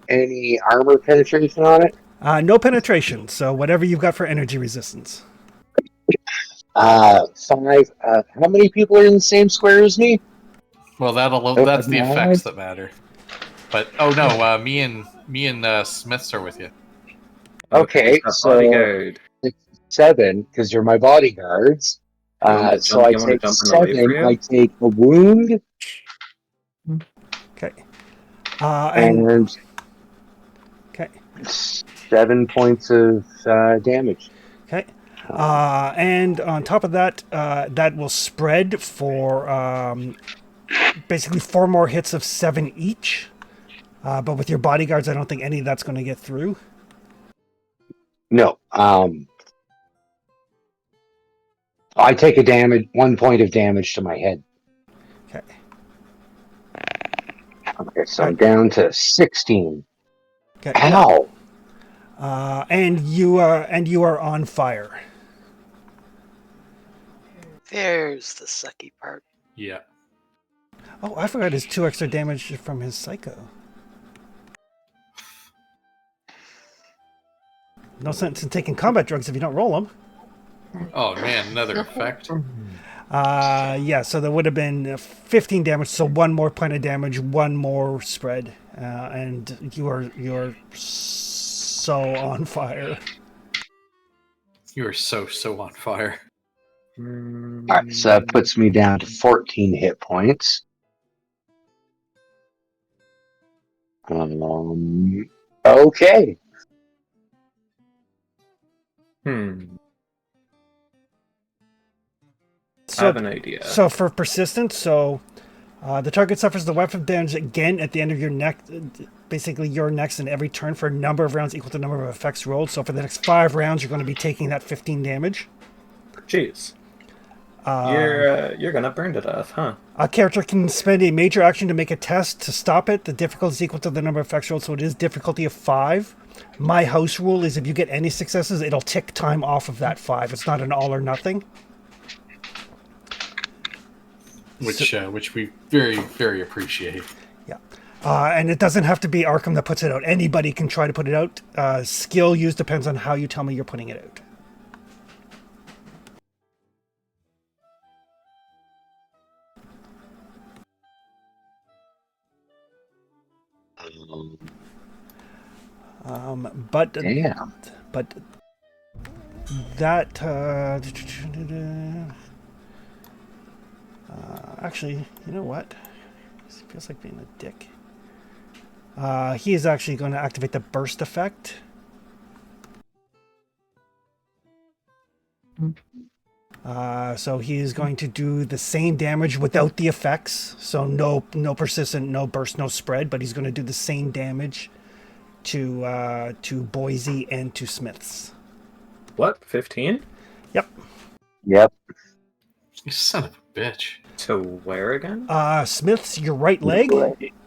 Any armor penetration on it? No penetration, so whatever you've got for energy resistance. 5. How many people are in the same square as me? Well, that's the effects that matter. But oh no, me and Smiths are with you. Okay, A so bodyguard. 7, because you're my bodyguards. So I take 7. I take a wound Okay. And okay. 7 points of damage. Okay. And on top of that, that will spread for basically 4 more hits of 7 each. But with your bodyguards, I don't think any of that's going to get through. No. I take 1 point of damage to my head. Okay. Okay, so I'm down to 16. Okay. Ow! And you are on fire. There's the sucky part. Yeah. Oh, I forgot his 2 extra damage from his psycho. No sense in taking combat drugs if you don't roll them. Oh man, another effect. Yeah, so there would have been 15 damage, so 1 more point of damage, 1 more spread, and you're so on fire. You are so on fire. Alright, so that puts me down to 14 hit points. Okay. I have an idea. So for persistence, the target suffers the weapon damage again at the end of your basically your next and every turn for a number of rounds equal to the number of effects rolled. So for the next 5 rounds, you're going to be taking that 15 damage. Jeez. You're gonna burn to death, huh? A character can spend a major action to make a test to stop it. The difficulty is equal to the number of effects rolled, so it is difficulty of 5. My house rule is if you get any successes, it'll tick time off of that 5. It's not an all or nothing. Which we very, very appreciate. Yeah. And it doesn't have to be Arkham that puts it out. Anybody can try to put it out. Skill use depends on how you tell me you're putting it out. But Damn. But that actually, you know what? This feels like being a dick. He is actually going to activate the burst effect. So he is going to do the same damage without the effects. So no persistent, no burst, no spread. But he's going to do the same damage to Boise and to Smiths. What? 15? Yep. Yep. You son of a bitch. To where again? Smith's your right leg.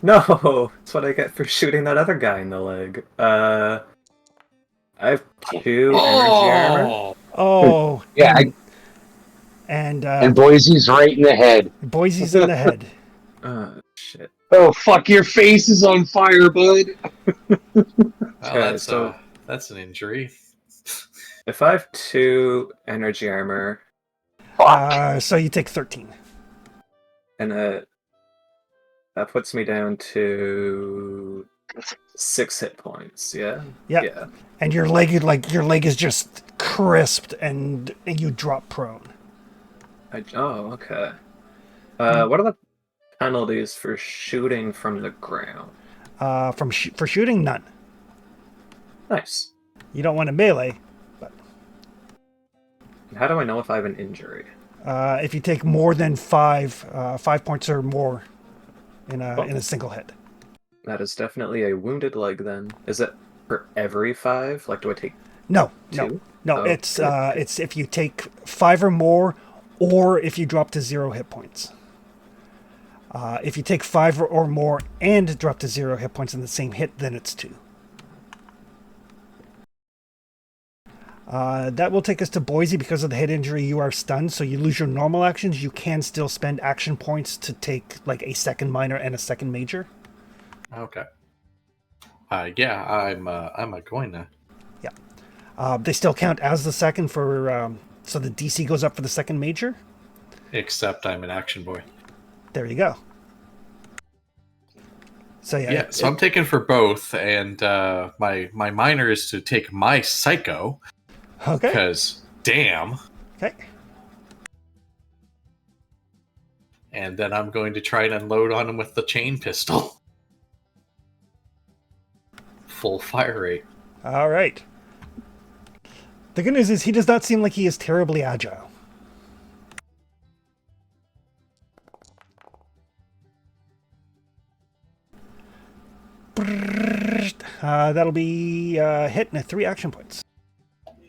No, that's what I get for shooting that other guy in the leg. I have 2 energy armor. Oh, Yeah, and and Boise's right in the head. Boise's in the head. Shit. Oh fuck! Your face is on fire, bud. Well, Okay, so that's an injury. if I have 2 energy armor, So you take 13. and that puts me down to 6 hit points. Yeah. Yeah. Yeah. And your leg is just crisped, and you drop prone. Oh, okay. What are the penalties for shooting from the ground? For shooting, none. Nice. You don't want to melee, but How do I know if I have an injury? if you take more than 5 points or more in a single hit. That is definitely a wounded leg. Then is it for every 5? Like, do I take No, 2? no. Oh, it's good. it's if you take 5 or more, or if you drop to 0 hit points. If you take 5 or more and drop to 0 hit points in the same hit, then it's 2. That will take us to Boise. Because of the head injury, you are stunned, so you lose your normal actions. You can still spend action points to take like a second minor and a second major. Okay. Yeah, I'm going to. They still count as the second for, so the DC goes up for the second major. Except I'm an action boy. There you go. So Yeah, so I'm taking for both, and my minor is to take my psycho. Okay. Because damn. Okay. And then I'm going to try and unload on him with the chain pistol. Full fire rate. All right. The good news is he does not seem like he is terribly agile. That'll be hit and 3 action points.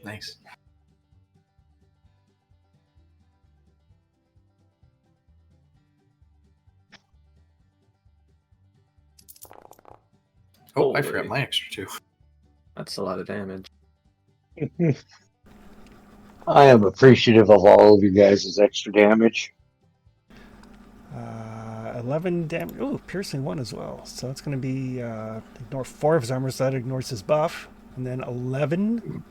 Nice. Oh, I forgot my extra 2. That's a lot of damage. I am appreciative of all of you guys' extra damage. 11 damage. Ooh, piercing 1 as well. So it's going to be ignore 4 of his armor, so that ignores his buff. And then 11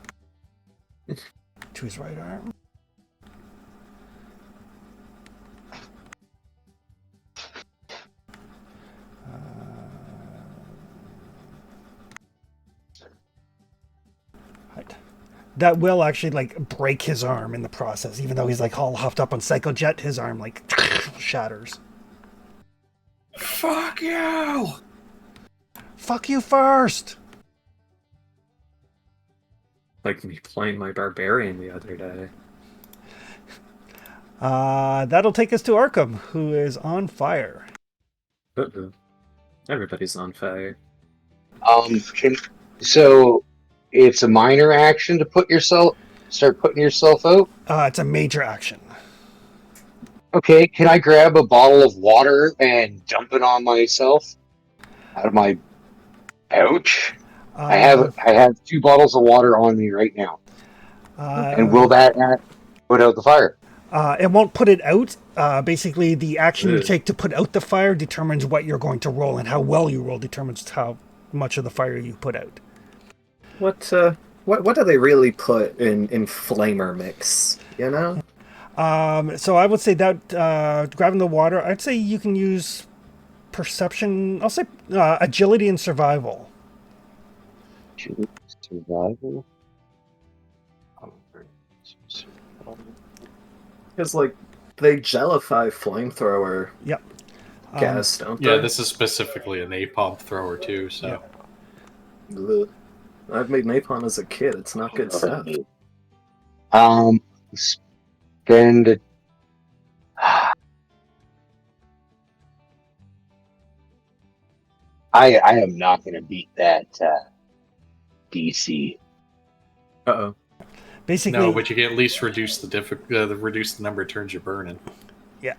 to his right arm. Right. That will actually like break his arm in the process, even though he's like all hopped up on Psycho Jet. His arm like shatters. Fuck you! Fuck you first! Like me playing my barbarian the other day. That'll take us to Arkham, who is on fire. Uh-oh. Everybody's on fire. So it's a minor action to start putting yourself out? It's a major action. Okay, can I grab a bottle of water and dump it on myself out of my pouch? I have 2 bottles of water on me right now. And will that put out the fire? It won't put it out. Basically, the action you take to put out the fire determines what you're going to roll, and how well you roll determines how much of the fire you put out. What do they really put in flamer mix? You know. So I would say that grabbing the water, I'd say you can use perception. I'll say agility and survival. Survival? Because like they gellify flamethrower. Yep. Gas, don't Yeah, they? this is specifically a napalm thrower too. So. Ugh. I've made napalm as a kid. It's not good stuff. Spend. I am not going to beat that DC. Uh-oh. Basically, No, but you can at least reduce reduce the number of turns you're burning. yeah.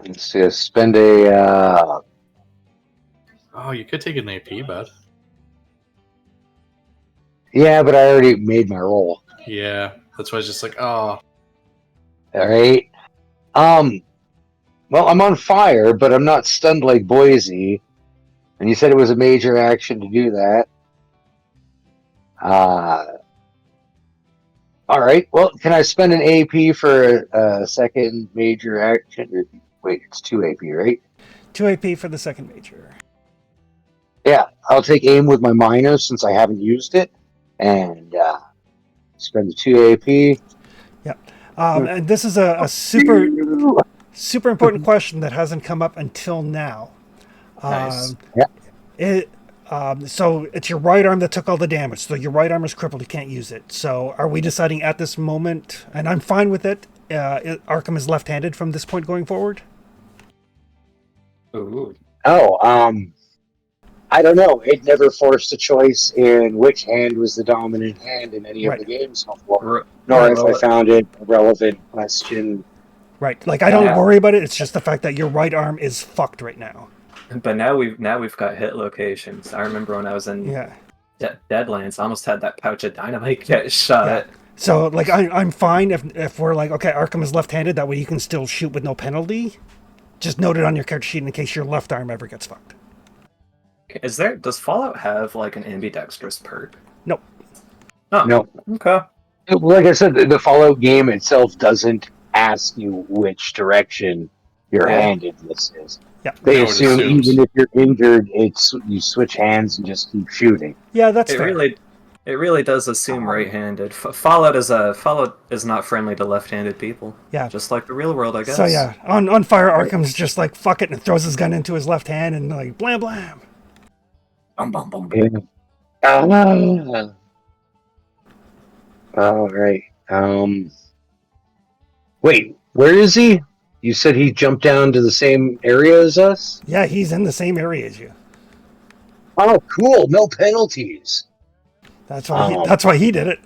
Let's see. Spend a. Oh, you could take an AP, bud. Yeah, but I already made my roll. Yeah, that's why I was just like, oh, All right. Well, I'm on fire, but I'm not stunned like Boise. And you said it was a major action to do that. All right. Well, can I spend an AP for a second major action? Wait, it's 2 AP, right? 2 AP for the second major. Yeah, I'll take aim with my minor since I haven't used it, and spend the 2 AP. Yep. And this is a super important question that hasn't come up until now. Nice. So it's your right arm that took all the damage. So your right arm is crippled. You can't use it. So are we deciding at this moment, and I'm fine with it, Arkham is left-handed from this point going forward? Ooh. Oh, I don't know. It never forced a choice in which hand was the dominant hand in any of the games before, nor if I found it a relevant question. Right. Like, I don't worry about it. It's just the fact that your right arm is fucked right now. But now we've got hit locations. I remember when I was in Deadlands, I almost had that pouch of dynamite get shot. Yeah. So, like, I'm fine if we're like, okay, Arkham is left-handed. That way you can still shoot with no penalty. Just note it on your character sheet in case your left arm ever gets fucked. Does Fallout have like an ambidextrous perk? Nope. Oh, No. Okay. Like I said, the Fallout game itself doesn't ask you which direction your handedness is. Yeah. They assume even if you're injured, you switch hands and just keep shooting. Yeah, that's fair. It really does assume right-handed. Fallout is not friendly to left-handed people. Yeah. Just like the real world, I guess. So yeah, on Fire, Arkham's just like fuck it and throws his gun into his left hand and like blam blam. Bum, bum, bum. Yeah. All right. Wait, where is he? You said he jumped down to the same area as us? Yeah, he's in the same area as you. Oh, cool. No penalties. That's why he did it.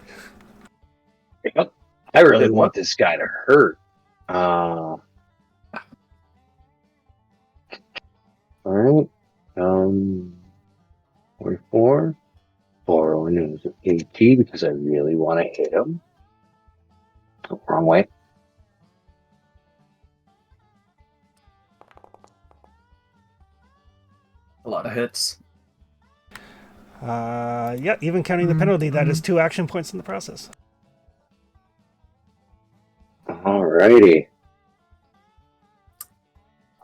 Yep. I really want this guy to hurt. All right. 44. 401 is 80 because I really want to hit him. Oh, wrong way. A lot of hits. Yeah, even counting the penalty, that is 2 action points in the process. Alrighty.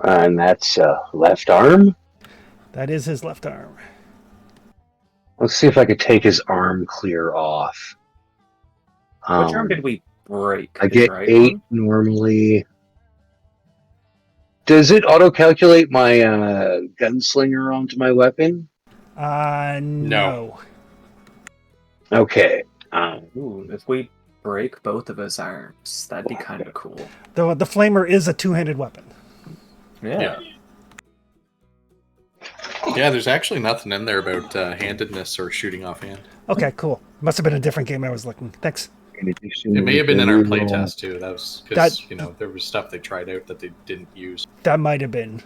And that's left arm. That is his left arm. Let's see if I could take his arm clear off. Which arm did we break? I get 8 normally. Does it auto-calculate my gunslinger onto my weapon? No. Okay. Ooh, if we break both of his arms, that'd be kind of cool. The flamer is a 2-handed weapon. Yeah. Yeah, there's actually nothing in there about handedness or shooting offhand. Okay, cool. Must have been a different game I was looking. Thanks. It may have been in our playtest too. That was because there was stuff they tried out that they didn't use. That might have been.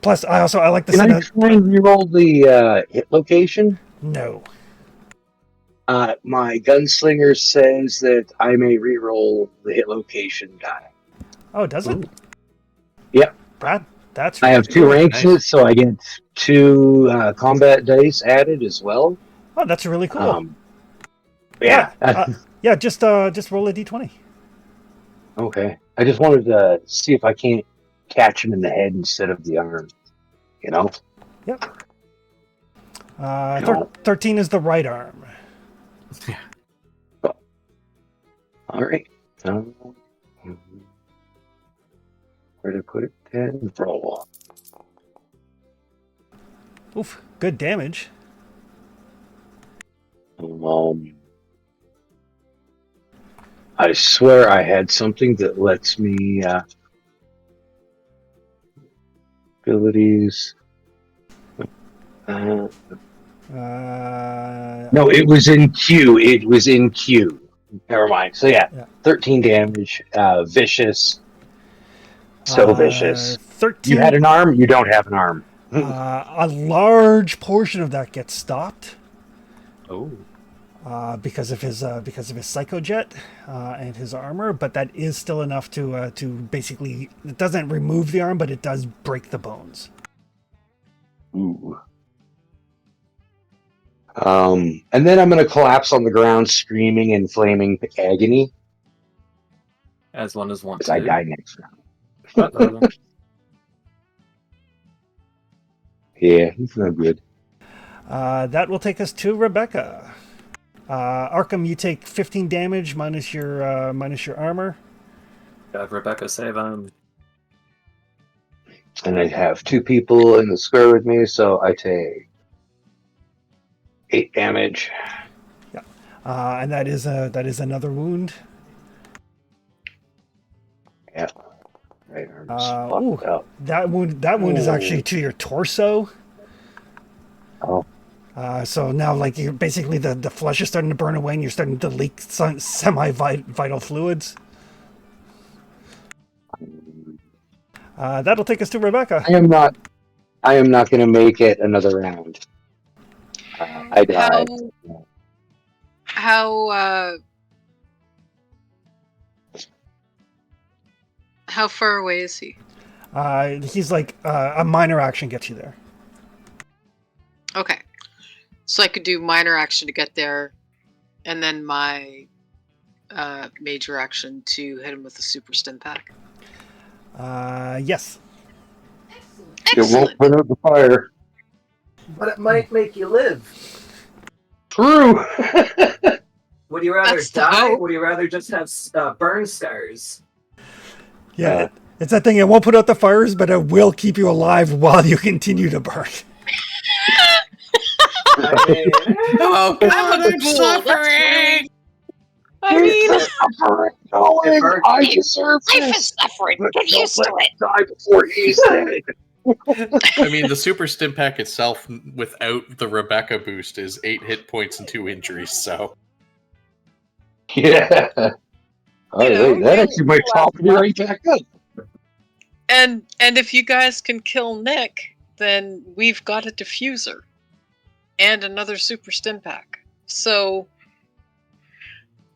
Plus, I like the. Can I try and reroll the hit location? No. My gunslinger says that I may reroll the hit location die. Oh, does it? Yep. Brad, that's. I have 2 ranks in it, so I get 2 combat dice added as well. Oh, that's really cool. Yeah. Yeah. Just roll a d20. Okay. I just wanted to see if I can't catch him in the head instead of the arm. You know? Yep. 13 is the right arm. Yeah. All right. Where to put it? 10. Roll. Oof. Good damage. I swear I had something that lets me abilities. No, it was in Q. It was in Q. Never mind. So yeah. 13 damage. Vicious. So vicious. 13. You had an arm. You don't have an arm. A large portion of that gets stopped. Oh. Because of his psychojet and his armor, but that is still enough to basically, it doesn't remove the arm, but it does break the bones. Ooh. And then I'm going to collapse on the ground, screaming and flaming agony. As one is wont Because I to. die next round. Uh-oh. Yeah, he's not good. That will take us to Rebecca. Arkham, you take 15 damage minus your armor. Have Rebecca save him. And I have 2 people in the square with me, so I take 8 damage. Yeah, and that is another wound. Yeah. Right arm's fucked up. That wound is actually to your torso. Oh. So now, like, you're basically the flesh is starting to burn away, and you're starting to leak semi-vital fluids. That'll take us to Rebecca. I am not going to make it another round. I died. How far away is he? He's like a minor action gets you there. Okay. So I could do minor action to get there, and then my major action to hit him with the super stim pack. Yes. It won't put out the fire. But it might make you live. True. Would you rather That's the die? hope. Would you rather just have burn scars? Yeah, it's that thing. It won't put out the fires, but it will keep you alive while you continue to burn. Oh God, I'm suffering. I mean, I deserve Life is suffering. Get used to it. Die before he's dead. I mean, the super stim pack itself, without the Rebecca boost, is 8 hit points and 2 injuries. So Yeah. Oh, know, that actually might top me right back up. and if you guys can kill Nick, then we've got a diffuser and another super stim pack. So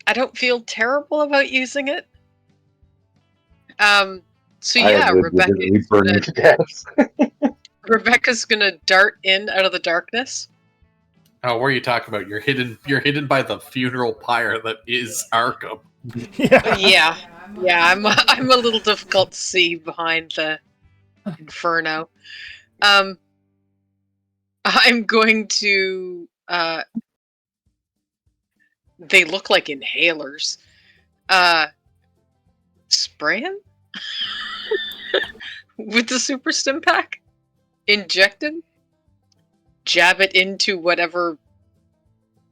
I don't feel terrible about using it. So yeah, Rebecca's gonna dart in out of the darkness. oh, what are you talking about? You're hidden by the funeral pyre that is Arkham. Yeah. Yeah. I'm a little difficult to see behind the inferno. I'm going to. They look like inhalers. Spray him with the super stim pack. Inject him. Jab it into whatever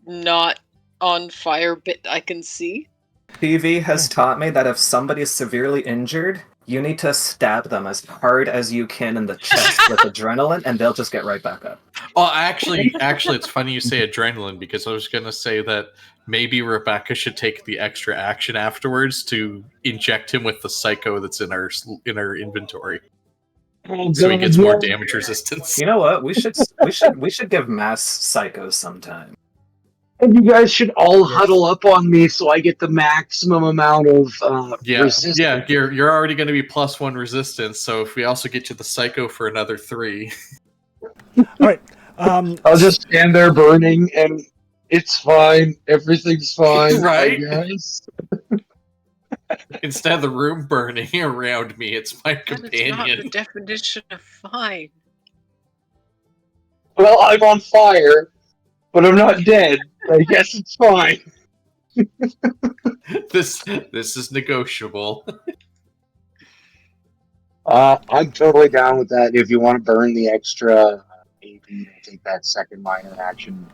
not on fire bit I can see. PV has taught me that if somebody is severely injured, you need to stab them as hard as you can in the chest with adrenaline, and they'll just get right back up. Oh, actually, it's funny you say adrenaline, because I was going to say that maybe Rebecca should take the extra action afterwards to inject him with the psycho that's in our inventory, so he gets more damage resistance. You know what? We should give mass psychos sometime. And you guys should all huddle up on me so I get the maximum amount of resistance. Yeah, you're already going to be +1 resistance, so if we also get you the psycho for another 3. All right. I'll just stand there burning, and it's fine. Everything's fine, Right? I guess. Instead of the room burning around me, it's my That is not the companion. definition of fine. Well, I'm on fire, but I'm not dead. I guess it's fine. This is negotiable. I'm totally down with that. If you want to burn the extra AP, take that second minor action.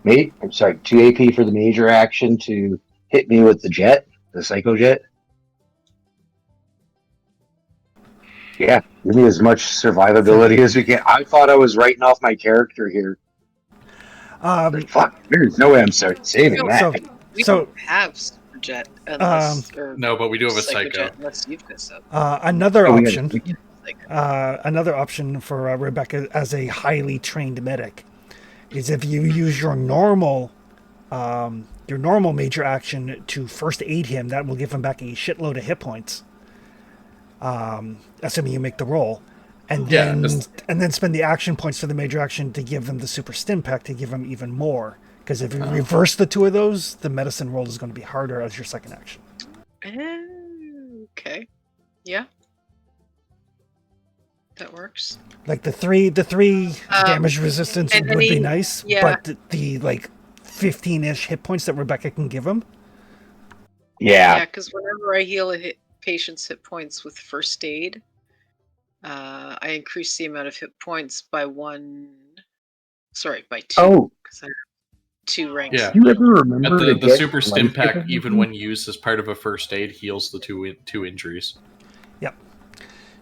I'm sorry, 2 AP for the major action to hit me with the jet, the psycho jet. Yeah, give me as much survivability as we can. I thought I was writing off my character here. But fuck, there's no way I'm saving No, that. So, We so don't have Superjet unless or No, but we do have a Psychojet psycho. unless you've got some. another Oh, we option. gotta- Another option for Rebecca as a highly trained medic is if you use your normal major action to first aid him, that will give him back a shitload of hit points. Assuming you make the roll, and Yeah, then spend the action points for the major action to give them the super stim pack to give them even more. Because if you reverse the two of those, the medicine roll is going to be harder as your second action. Okay. Yeah. That works. Like the three damage resistance and would be any- nice, yeah. but the like 15-ish hit points that Rebecca can give him. Yeah. Yeah, because whenever I heal a patient's hit points with first aid, I increase the amount of hit points by 2. Oh, Because I have 2 ranks. Yeah. do you ever remember But to the get super stim life pack, giving? even when used as part of a first aid, heals the two injuries.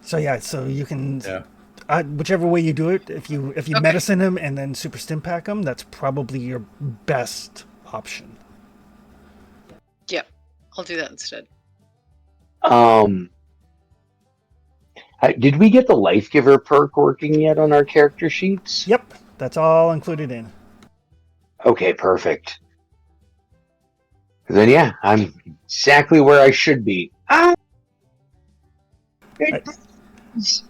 So yeah, so you can Yeah. whichever way you do it. If you Okay. medicine him and then super stim pack him, that's probably your best option. I'll do that instead. Did we get the life giver perk working yet on our character sheets? Yep, that's all included in. Okay, perfect. Then yeah, I'm exactly where I should be. Right.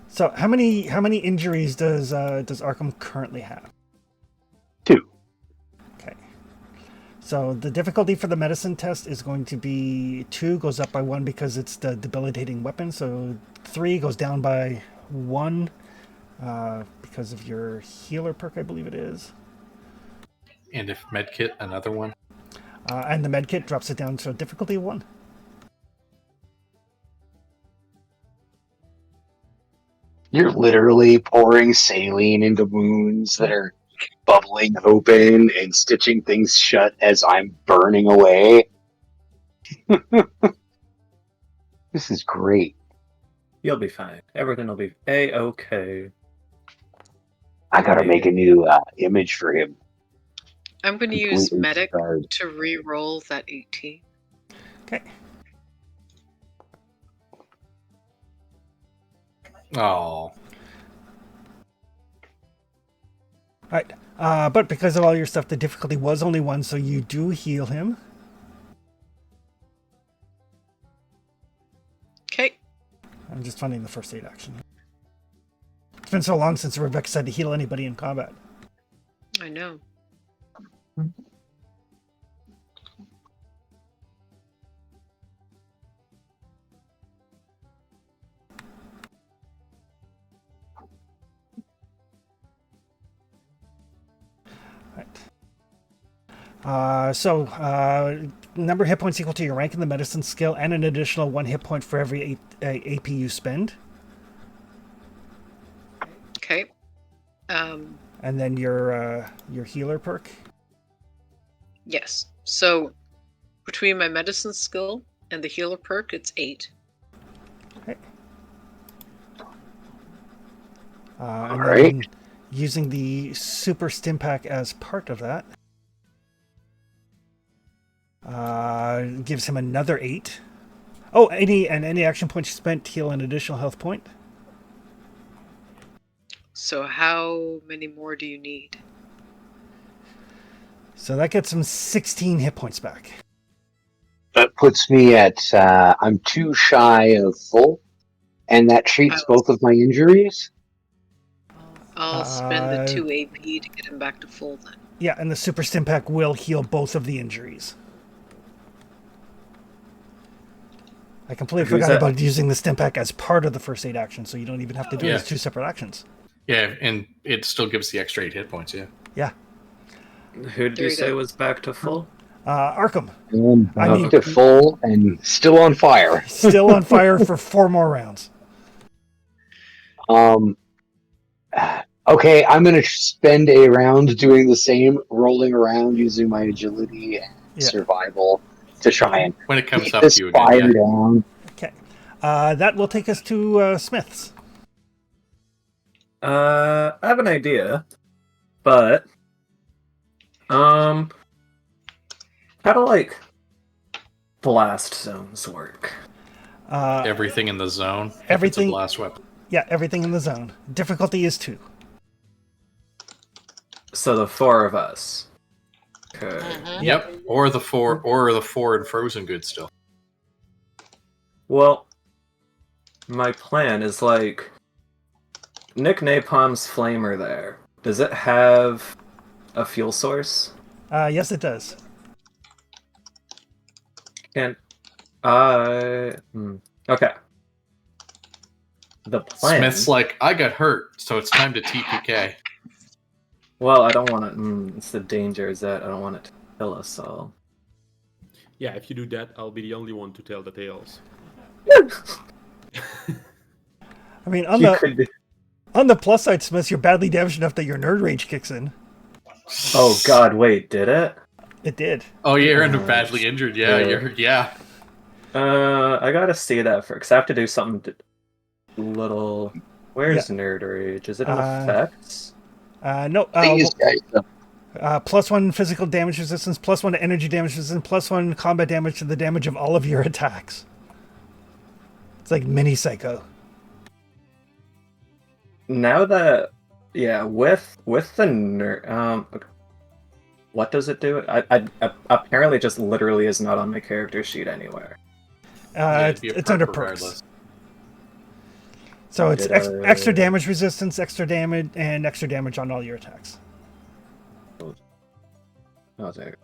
So how many injuries does Arkham currently have? 2. Okay. So the difficulty for the medicine test is going to be 2, goes up by 1 because it's the debilitating weapon. So 3 goes down by 1 because of your healer perk, I believe it is. And if medkit, another one. And the medkit drops it down to a difficulty of 1. You're literally pouring saline into wounds that are bubbling open and stitching things shut as I'm burning away. This is great. You'll be fine. Everything will be A-okay. I gotta make a new image for him. I'm going to use Completely medic scarred. to re-roll that 18. Okay. Oh, Alright. But because of all your stuff, the difficulty was only 1, so you do heal him. Okay. I'm just finding the first aid action. It's been so long since Rebecca said to heal anybody in combat. I know. Number of hit points equal to your rank in the medicine skill, and an additional 1 hit point for every AP you spend. Okay. And then your healer perk. Yes. So between my medicine skill and the healer perk, it's 8. Okay. And Alright. then using the super stim pack as part of that. Gives him another 8. Oh, any action points spent heal an additional health point. So how many more do you need? So that gets him 16 hit points back. That puts me at I'm 2 shy of full, and that treats both of my injuries. I'll spend the 2 AP to get him back to full then. Yeah, and the super stim pack will heal both of the injuries. I completely Who's forgot that? about using the stim pack as part of the first aid action, so you don't even have to do it Yeah. as 2 separate actions. yeah, and it still gives the extra 8 hit points. Yeah. Yeah. Who did There you you say go. was back to full? Arkham, I mean- need to full and still on fire. still on fire for 4 more rounds. Okay, I'm gonna spend a round doing the same, rolling around using my agility and Yeah. survival to try and When it comes keep up this to you fire again. Yeah. down. Okay. That will take us to Smith's. I have an idea, but how do like blast zones work? Everything in the zone. If everything- It's a blast weapon. Yeah, everything in the zone. Difficulty is 2. So the 4 of us. Okay. Mhm. Yep. Or the four in frozen goods still. Well, my plan is like Nick Napalm's flamer there. Does it have a fuel source? Yes, it does. Can I? Okay. The plan. Smith's like, I got hurt, so it's time to TPK. Well, I don't want to. It's the danger is that I don't want it to kill us all. Yeah, if you do that, I'll be the only one to tell the tales. I mean, You could be- on the plus side, Smith, you're badly damaged enough that your nerd rage kicks in. Oh God! Wait, did it? It did. Oh, you're badly injured. Yeah, Yeah. I gotta see that first. 'Cause I have to do something little. Where's nerd rage? Is it in effects? No. These guys, +1 physical damage resistance, +1 energy damage resistance, +1 combat damage to the damage of all of your attacks. It's like mini psycho. Now that with the nerd, what does it do? I apparently just literally is not on my character sheet anywhere. It's under perks. So it's extra damage resistance, extra damage, and extra damage on all your attacks. Oh, there.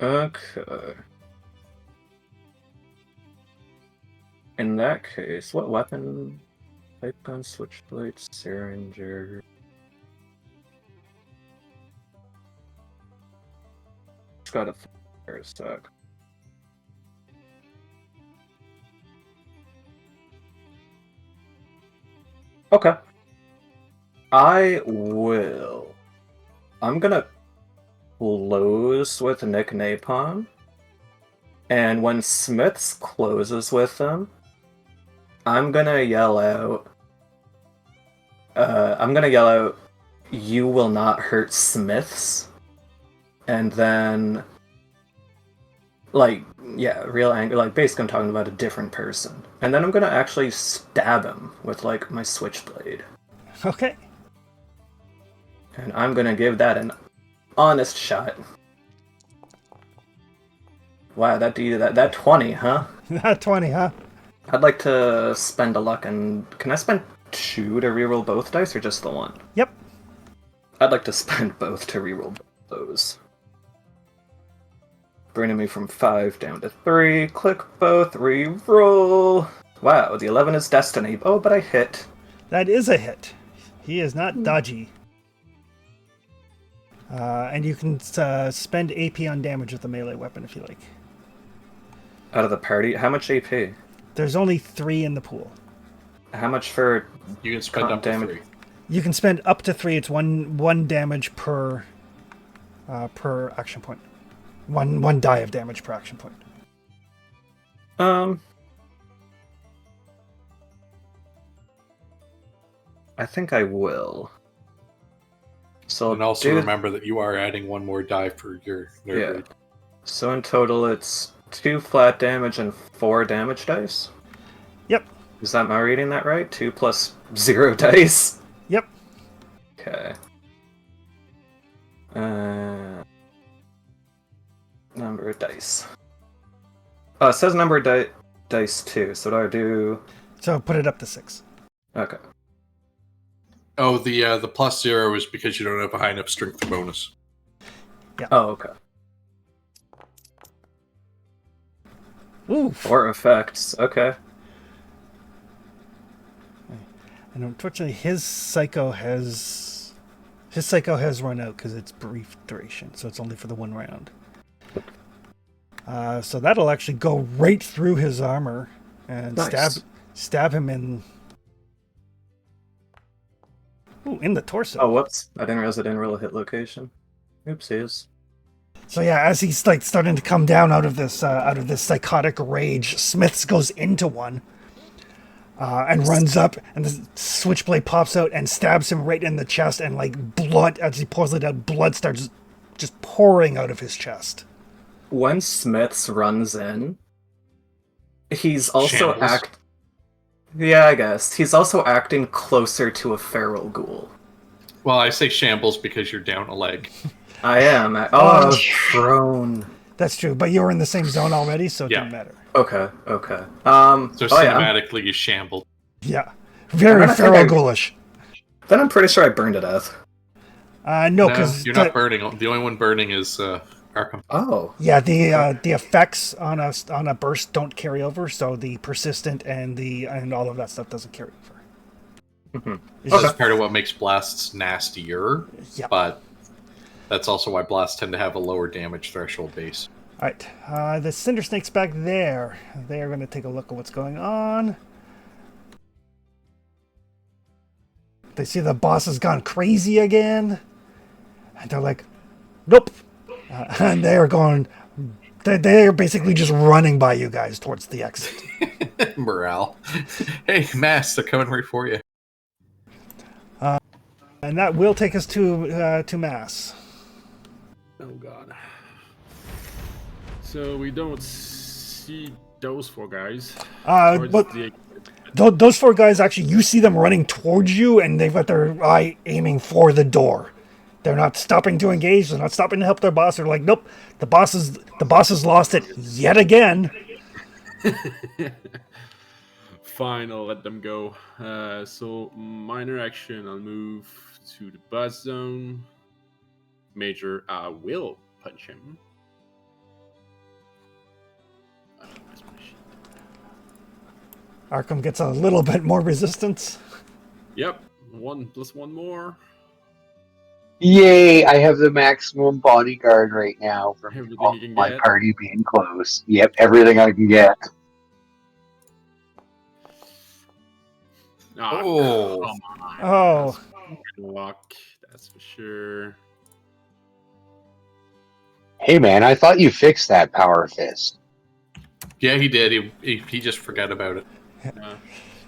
Okay. In that case, what weapon? Pipe gun, switchblade, syringer. It's got a fire stack. Okay. I'm gonna close with Nick Napalm, and when Smiths closes with them, I'm gonna yell out, "You will not hurt Smiths," and then, real anger, basically I'm talking about a different person, and then I'm gonna actually stab him with my switchblade. Okay. And I'm gonna give that an honest shot. Wow, that 20, huh? Not 20, huh? I'd like to spend a luck, and can I spend 2 to reroll both dice, or just the 1? Yep. I'd like to spend both to reroll those. Bringing me from 5 down to 3. Click both, reroll. Wow, the 11 is destiny. Oh, but I hit. That is a hit. He is not dodgy. And you can spend AP on damage with a melee weapon if you like. Out of the party? How much AP? There's only 3 in the pool. How much for You can spend up to damage? 3. You can spend up to 3. It's one damage per action point. One die of damage per action point. I think I will. So And also remember that you are adding 1 more die for your nerd rage. So in total, it's 2 flat damage and 4 damage dice. Yep. Am I reading that right? 2 plus 0 dice. Yep. Okay. Number of dice. Oh, it says number of dice too. So do I do? So put it up to 6. Okay. Oh, the +0 is because you don't have a high enough strength bonus. Yeah. Oh, okay. Ooh. 4 effects. Okay. And unfortunately, his psycho has run out because it's brief duration, so it's only for the 1 round. So that'll actually go right through his armor and Nice. stab him in. Ooh, in the torso. Oh, whoops! I didn't realize I didn't roll a hit location. Oopsies. So yeah, as he's like starting to come down out of this psychotic rage, Smiths goes into one and runs up, and the switchblade pops out and stabs him right in the chest, and like blood as he pulls it out, blood starts just pouring out of his chest. When Smiths runs in, he's also Shambles. Yeah, I guess he's also acting closer to a feral ghoul. Well, I say shambles because you're down a leg. I am. Oh. Prone. That's true, but you were in the same zone already, so it Yeah. didn't matter. Okay. So Yeah, cinematically, you shambled. Yeah, very I think feral ghoulish. then I'm pretty sure I burned to death. No, No, because you're not burning. The only one burning is Arkham. Oh. yeah, the effects on a burst don't carry over, so the persistent and all of that stuff doesn't carry over. Mhm. It's This just- is part of what makes blasts nastier, yeah. but that's also why blasts tend to have a lower damage threshold base. All right, the Cinder Snake's back there. They are going to take a look at what's going on. They see the boss has gone crazy again, and they're like, "Nope," and they are going. They are basically just running by you guys towards the exit. Morale. Hey, Mass, they're coming right for you. And that will take us to Mass. Oh god. So we don't see those four guys. Or But the- those four guys, actually, you see them running towards you, and they've got their eye aiming for the door. They're not stopping to engage. They're not stopping to help their boss. They're like, nope, the boss has lost it yet again. Fine, I'll let them go. So minor action, I'll move to the buzz zone. Major, I will punch him. Oh, where's my sheet? Arkham gets a little bit more resistance. Yep, 1 plus 1 more. Yay! I have the maximum bodyguard right now from Everything all you can my get. party being close. Yep, everything I can get. Ah, Oh. come on. Oh, Luck, that's for sure. Hey man, I thought you fixed that power fist. Yeah, he did. He just forgot about it.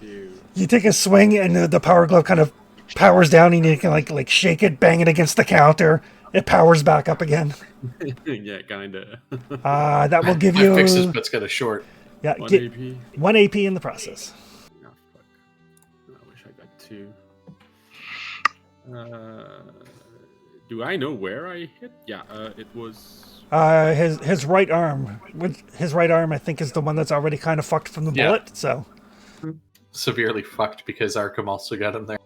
2. you take a swing, and the power glove kind of powers down, and you can like shake it, bang it against the counter. It powers back up again. Yeah, kinda. That will give My you fixes, but it's got a short. 1 get AP. 1 AP in the process. Oh, fuck. I wish I got 2. Do I know where I hit? Yeah, it was. His right arm. With his right arm, I think, is the one that's already kind of fucked from the Yeah. bullet. So Severely fucked because Arkham also got him there.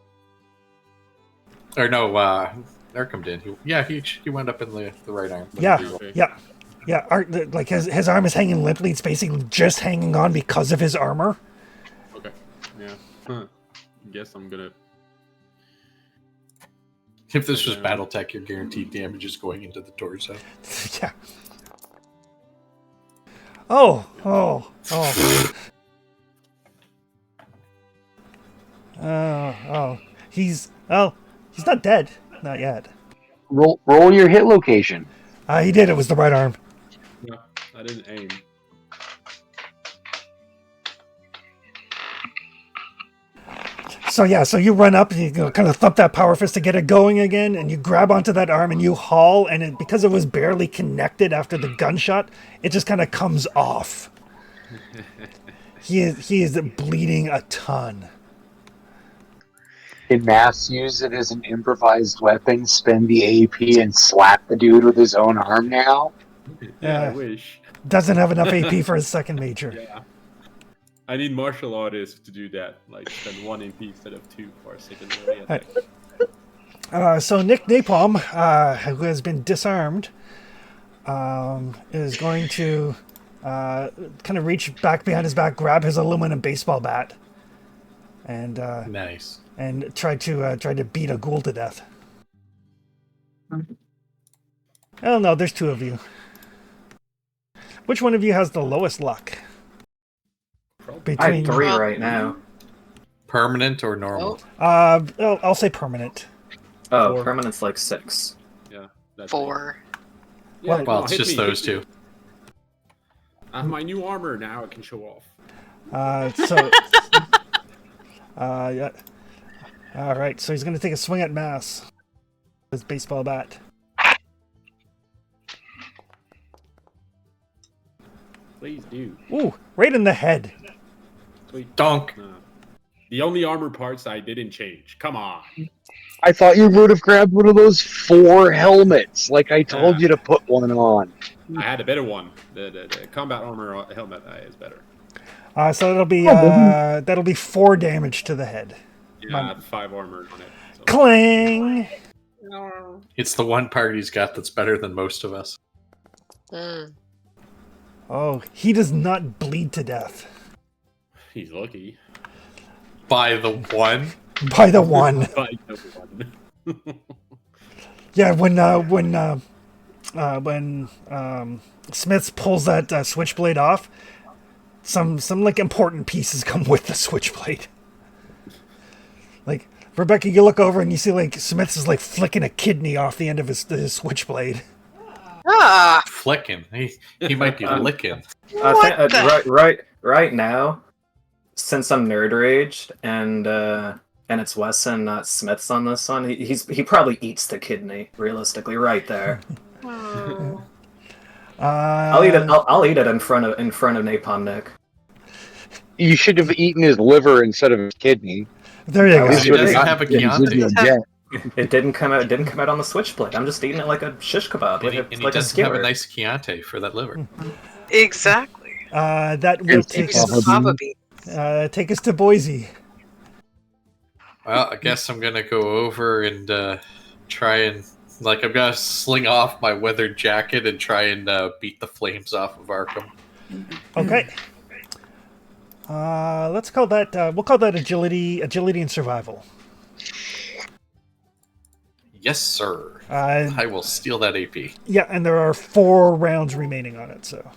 Or no, Arkham did. He wound up in the right arm. yeah, Okay. yeah. Like his arm is hanging limply. It's basically just hanging on because of his armor. Okay. Yeah. Huh. Guess I'm gonna. If this was BattleTech, your guaranteed damage is going into the torso. Yeah. Oh. He's not dead. Not yet. Roll your hit location. He did. It was the right arm. No, I didn't aim. So yeah, so you run up, and you kind of thump that power fist to get it going again, and you grab onto that arm and you haul, and because it was barely connected after the gunshot, it just kind of comes off. He is bleeding a ton. Can Mass use it as an improvised weapon, spend the AP, and slap the dude with his own arm now? Yeah, I Yeah. wish. Doesn't have enough AP for his second major. Yeah. I need martial artists to do that. Like spend 1 AP instead of 2 for a secondary attack. So Nick Napalm, who has been disarmed, is going to kind of reach back behind his back, grab his aluminum baseball bat, and Nice. try to beat a ghoul to death. Oh no, there's 2 of you. Which one of you has the lowest luck? I have 3 Well- right now. Permanent or normal? I'll say permanent. Oh, 4. permanent's like 6. Yeah. That's 4. Yeah, Well, no, it's hit just me, those hit me. two. I have my new armor now. I can show off. So, yeah. All right. So he's going to take a swing at Mass. His baseball bat. Please do. Ooh, right in the head. Sweet. Donk. The only armor parts I didn't change. Come on. I thought you would have grabbed one of those 4 helmets, like I told you to put one on. I had a better one. The combat armor helmet is better. So that'll be 4 damage to the head. Yeah, I had 5 armor on it. So. Clang. It's the one part he's got that's better than most of us. Mm. Oh, he does not bleed to death. He's lucky. By the one. By the one. By the one. Yeah, when Smiths pulls that switchblade off, some like important pieces come with the switchblade. Like Rebecca, you look over and you see like Smiths is like flicking a kidney off the end of his switchblade. Ah, Flicking. He might be licking. Right now, since I'm nerd raged and it's Wesson, not Smith's on this one, he probably eats the kidney. Realistically, right there. I'll eat it. I'll eat it in front of Napalm Nick. You should have eaten his liver instead of his kidney. There you go. He doesn't have a Chianti. It didn't come out. It didn't come out on the switchblade. I'm just eating it like a shish kebab, And he like a doesn't have skewer. a nice Chianti for that liver. exactly. That will take us, Fava bean. take us to Boise. Well, I guess I'm gonna go over and try and I'm gonna sling off my weathered jacket and try and beat the flames off of Arkham. Okay. Let's call that. We'll call that agility and survival. Yes, sir. Uh, I will steal that AP. Yeah, and there are 4 rounds remaining on it. So.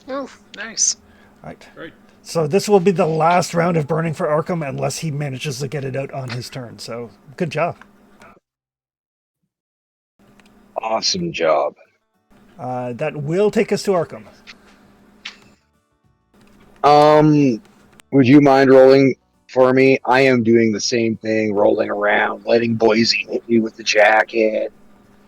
Oh, nice. Right. Right. So this will be the last round of burning for Arkham unless he manages to get it out on his turn. So good job. Awesome job. That will take us to Arkham. Would you mind rolling for me? I am doing the same thing, rolling around, letting Boise hit me with the jacket.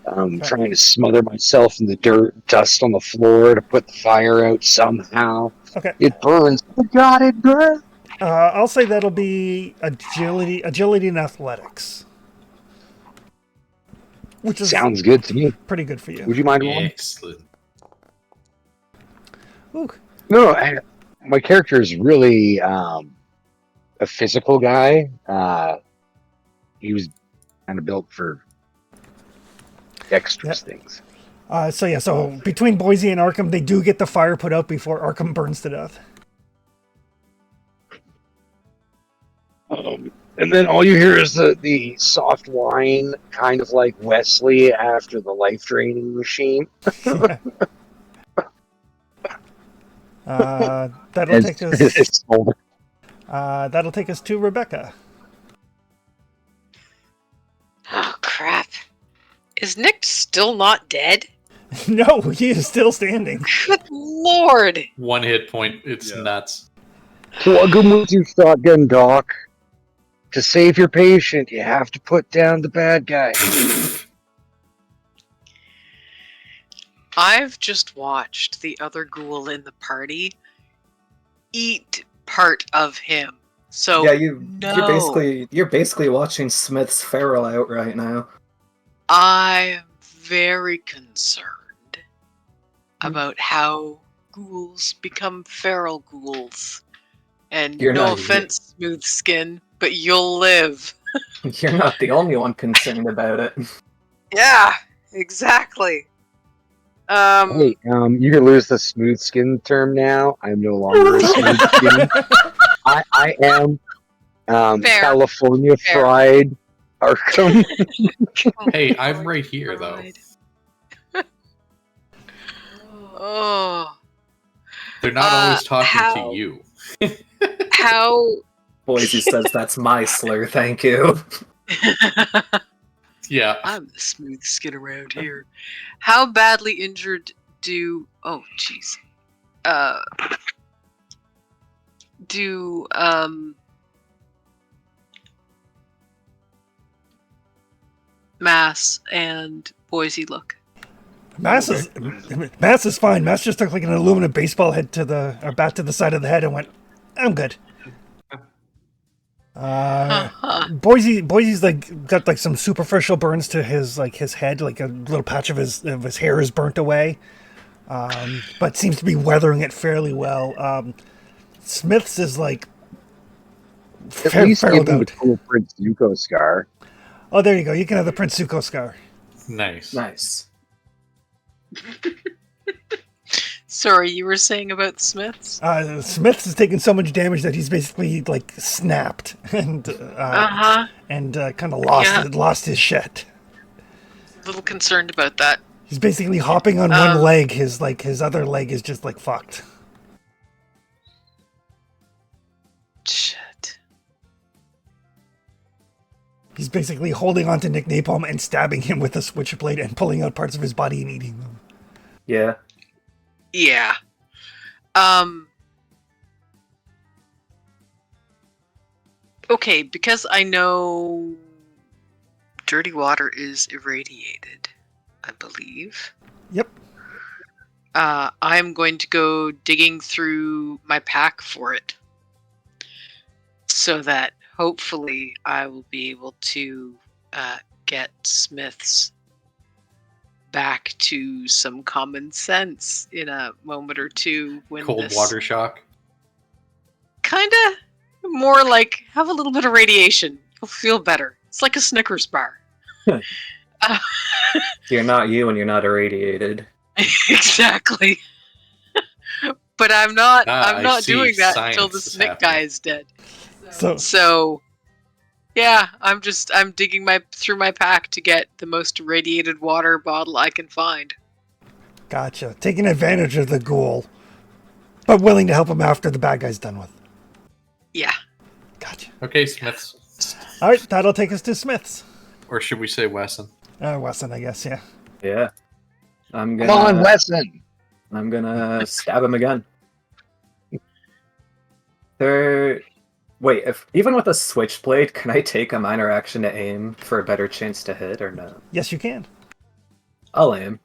Trying to smother myself in the dirt, dust on the floor to put the fire out somehow. Okay. It burns. Oh God, it burns. I'll say that'll be agility and athletics. Which is Sounds good to me. pretty good for you. Would you mind rolling? Excellent. Ooh. No, my character is really a physical guy. He was kind of built for dexterous things. So between Boise and Arkham, they do get the fire put out before Arkham burns to death. And then all you hear is the soft whine, kind of like Wesley after the life draining machine. That'll take us. That'll take us to Rebecca. Oh, crap. Is Nick still not dead? No, he is still standing. Good lord. 1 hit point. It's nuts. Plug him with your shotgun, Doc. To save your patient, you have to put down the bad guy. I've just watched the other ghoul in the party eat part of him. So Yeah, no. you're basically watching Smith's feral out right now. I'm very concerned about how ghouls become feral ghouls. And You're no not- offense, Smooth Skin, but you'll live. You're not the only one concerned about it. Yeah, exactly. Hey, you can lose the smooth skin term now. I'm no longer a smooth skin. I am Fair. California Fair. fried Arkham. Hey, I'm right here, though. Oh, They're not always talking how- to you. how Boise says that's my slur, thank you. Yeah. I'm the smooth skin around here. How badly injured do? Oh, jeez. Do Mass and Boise look? Mass is fine. Mass just took like an aluminum baseball bat to the side of the head and went, "I'm good." Boise's like got like some superficial burns to his head, like a little patch of his hair is burnt away, but seems to be weathering it fairly well. Smith's is like At least give him a cool Prince Zuko scar. Oh, there you go. You can have the Prince Zuko scar. Nice. Nice. Sorry, you were saying about the Smiths? Smith's has taken so much damage that he's basically like snapped and kind of lost his shit. A little concerned about that. He's basically hopping on one leg. His other leg is just like fucked. Shit. He's basically holding on to Nick Napalm and stabbing him with a switchblade and pulling out parts of his body and eating them. Yeah. Yeah. Okay, because I know dirty water is irradiated, I believe. Yep. I'm going to go digging through my pack for it. So that hopefully I will be able to get Smith's back to some common sense in a moment or two. When Cold water shock. Kinda more like have a little bit of radiation. You'll feel better. It's like a Snickers bar. You're not you and you're not irradiated. Exactly. But I'm not doing that until Science this is Nick happening. guy is dead. So Yeah, I'm digging through my pack to get the most irradiated water bottle I can find. Gotcha. Taking advantage of the ghoul, but willing to help him after the bad guy's done with. Yeah. Gotcha. Okay, Smiths. All right, that'll take us to Smith's. Or should we say Wesson? Wesson, I guess. Yeah. Yeah. Come on, Wesson. I'm gonna stab him again. Wait, even with a switchblade, can I take a minor action to aim for a better chance to hit, or no? Yes, you can. I'll aim.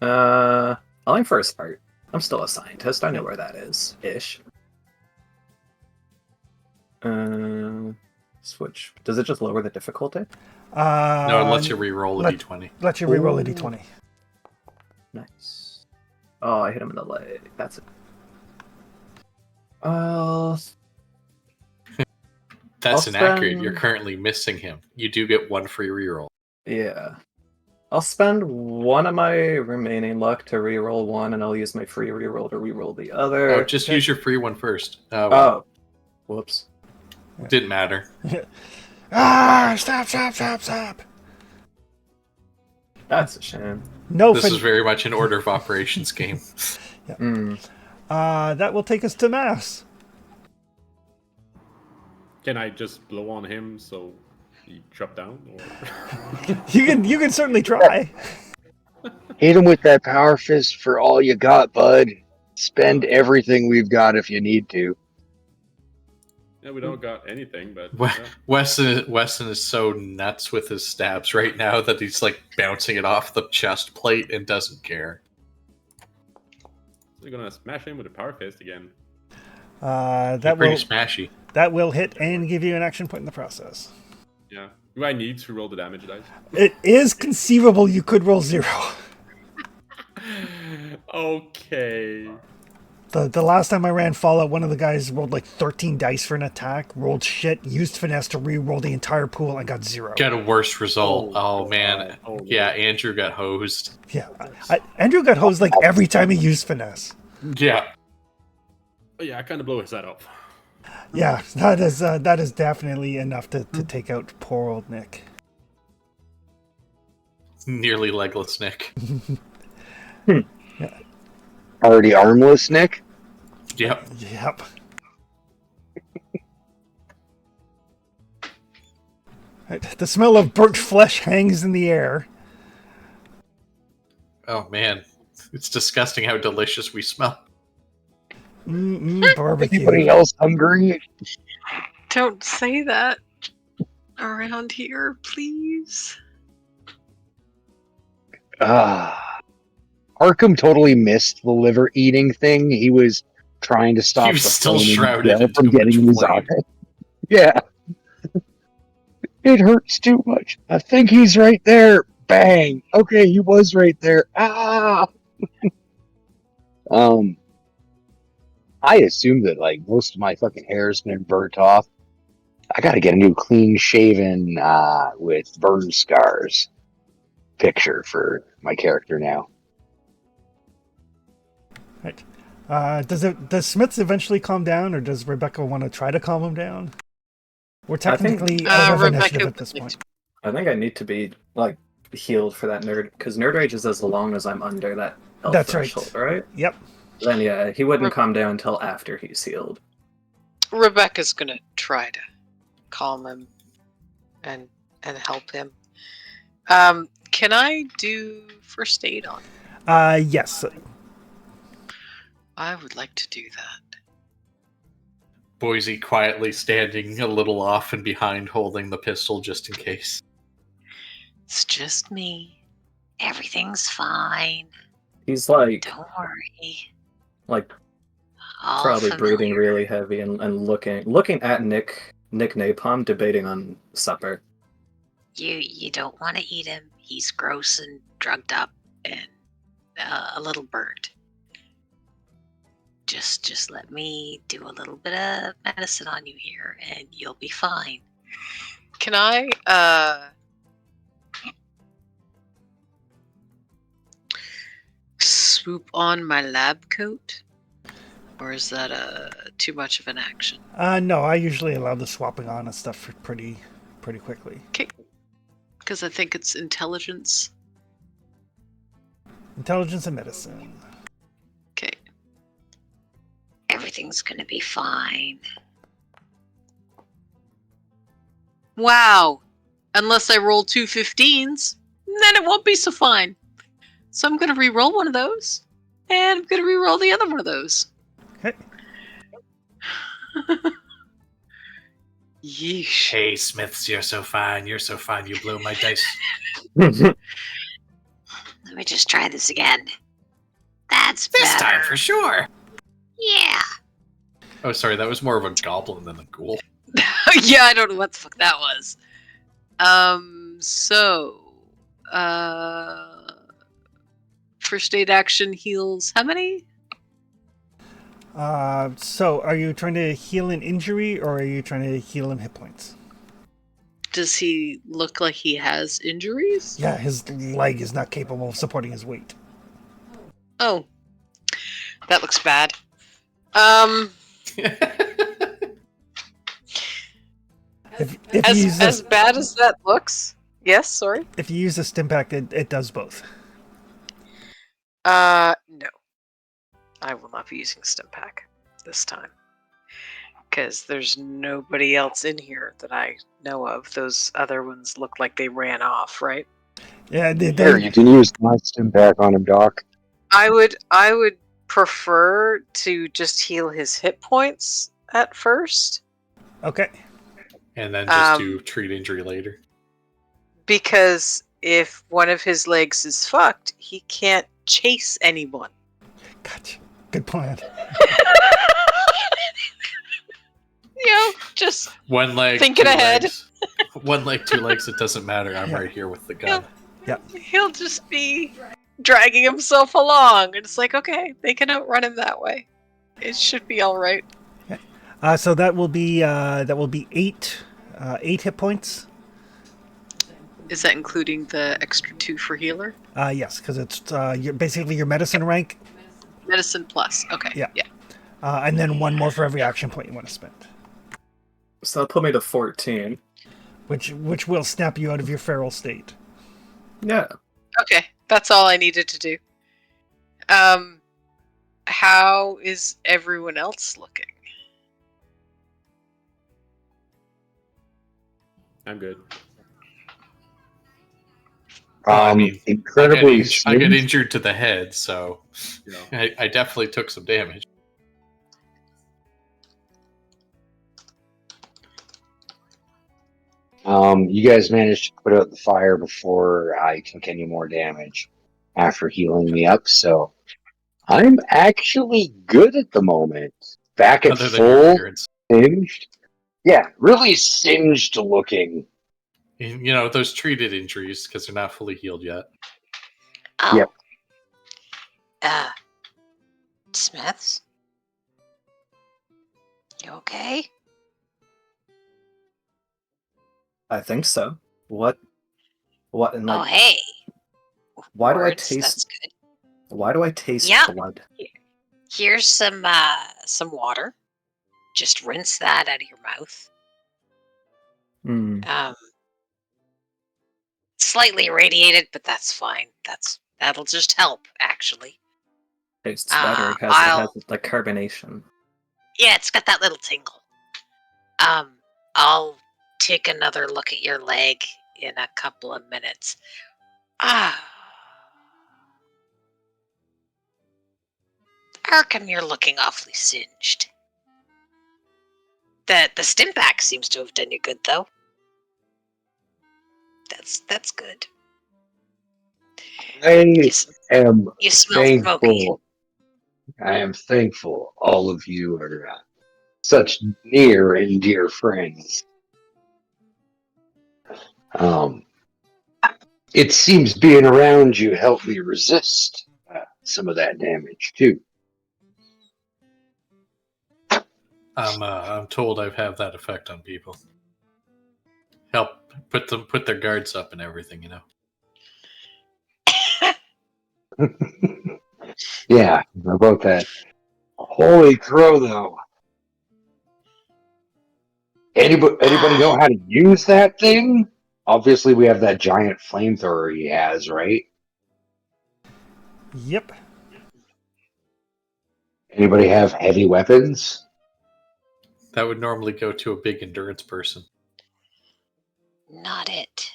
I'll aim for his heart. I'm still a scientist. I know where that is, ish. Switch. Does it just lower the difficulty? No, it lets you re-roll a d20. Let you re-roll a d20. Nice. Oh, I hit him in the leg. That's it. That's I'll inaccurate. spend- You're currently missing him. You do get one free reroll. Yeah. I'll spend one of my remaining luck to reroll one, and I'll use my free reroll to reroll the other. Oh, just use your free one first. Oh. Whoops. Didn't matter. Stop. That's a shame. No, This is very much an order of operations game. That will take us to Mass. Can I just blow on him so he drop down? Or You can certainly try. Hit him with that power fist for all you got, bud. Spend everything we've got if you need to. yeah, we don't got anything, but Wesson is so nuts with his stabs right now that he's like bouncing it off the chest plate and doesn't care. we're gonna smash him with a power fist again. Pretty smashy. That will hit and give you an action point in the process. Yeah. Do I need to roll the damage dice? It is conceivable you could roll 0. Okay. The last time I ran Fallout, one of the guys rolled like 13 dice for an attack, rolled shit, used finesse to re-roll the entire pool, and got 0. Got a worse result. Oh man. Oh, Yeah, Andrew got hosed. Yeah, Andrew got hosed like every time he used finesse. Yeah. Oh, yeah, I kind of blow his head off. Yeah, that is definitely enough to take out poor old Nick. Nearly legless Nick. Already armless, Nick? Yep. Right. The smell of burnt flesh hangs in the air. Oh man, it's disgusting how delicious we smell. Barbecue. Anybody else hungry? Don't say that around here, please. Arkham totally missed the liver eating thing. He was trying to stop He was the still flaming shrouded gel in from too getting in much his flame. eye. Yeah. It hurts too much. I think he's right there. Bang. Okay, he was right there. Ah. I assume that like most of my fucking hair's been burnt off. I gotta get a new clean shaven with burn scars picture for my character now. Right. Does Smiths eventually calm down, or does Rebecca want to try to calm him down? We're I think- technically out of Rebecca initiative at this would like point. I think I need to be like healed for that nerd because nerd rage is as long as I'm under that health That's right. threshold, right? Yep. Then yeah, he wouldn't Reb- calm down until after he's healed. Rebecca's gonna try to calm him and help him. Can I do first aid on him? Yes. I would like to do that. Boise quietly standing a little off and behind, holding the pistol just in case. It's just me. Everything's fine. He's like Don't worry. All probably breathing familiar. really heavy and looking at Nick Napalm debating on supper. You don't want to eat him. He's gross and drugged up and a little burnt. Just let me do a little bit of medicine on you here, and you'll be fine. Can I swoop on my lab coat? Or is that too much of an action? No, I usually allow the swapping on and stuff pretty quickly. Okay. Because I think it's intelligence. Intelligence and medicine. Okay. Everything's gonna be fine. Wow. Unless I roll 2 15s, then it won't be so fine. So I'm going to re-roll one of those. And I'm going to re-roll the other one of those. Okay. Yeesh. Hey, Smiths, you're so fine. You're so fine. You blew my dice. Let me just try this again. That's This better. time for sure. Yeah. Oh, sorry, that was more of a goblin than a ghoul. Yeah, I don't know what the fuck that was. First aid action heals how many? So are you trying to heal an injury, or are you trying to heal him hit points? Does he look like he has injuries? Yeah, his leg is not capable of supporting his weight. Oh. That looks bad. If you use As bad as that looks? Yes, sorry? if you use a stim pack, it does both. No. I will not be using stim pack this time. Because there's nobody else in here that I know of. Those other ones look like they ran off, right? Yeah, Here, you can use my stim pack on him, Doc. I would prefer to just heal his hit points at first. Okay. And then just do treat injury later. Because if one of his legs is fucked, he can't chase anyone. Gotcha. Good plan. Just One leg, thinking two ahead. legs. One leg, two legs, it doesn't matter. I'm right here with the gun. He'll just be dragging himself along. And it's like, okay, they can outrun him that way. It should be all right. So that will be 8 hit points. Is that including the extra 2 for healer? Yes, because it's basically your medicine rank, Medicine plus. Okay. Yeah. Yeah. and then 1 more for every action point you want to spend, So that'll put me to 14. which will snap you out of your feral state. Yeah. Okay. That's all I needed to do. How is everyone else looking? I'm good. Well, I mean, incredibly I got singed. injured to the head, so Yeah. I definitely took some damage. You guys managed to put out the fire before I took any more damage after healing me up, so I'm actually good at the moment. Back at Other than your full appearance. singed. Yeah, really singed looking. You know, those treated injuries, because they're not fully healed yet. Oh. Yep. Smiths? You okay? I think so. What? And Oh, like, hey. why do I Words, taste? That's good. Why do I taste Yeah. blood? Here's some water. Just rinse that out of your mouth. Hmm. Slightly irradiated, but that's fine. That'll just help, actually. Tastes better. It has like carbonation. Yeah, it's got that little tingle. I'll take another look at your leg in a couple of minutes. How come you're looking awfully singed? The Stimpack seems to have done you good, though. That's good. I am You smell smoky. thankful. I am thankful all of you are such near and dear friends. It seems being around you helped me resist some of that damage too. I'm told I've had that effect on people. Help put their guards up and everything, you know. Yeah, about that. Holy crow, though. Anybody know how to use that thing? Obviously, we have that giant flamethrower he has, right? Yep. Anybody have heavy weapons? That would normally go to a big endurance person. Not it.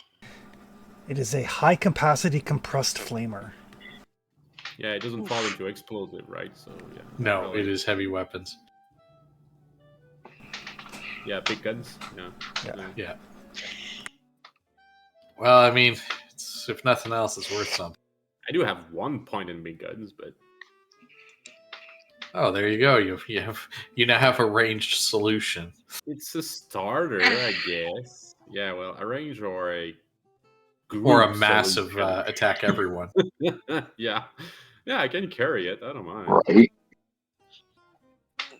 It is a high capacity compressed flamer. Yeah, it doesn't fall into explosive, right? So yeah. No, it is heavy weapons. Yeah, big guns. Yeah. Well, I mean, if nothing else, it's worth something. I do have 1 point in big guns, but oh, there you go. You now have a ranged solution. it's a starter, I guess. Yeah, well, a range or a group Or a massive solution. attack everyone. Yeah, I can carry it. I don't mind. Right.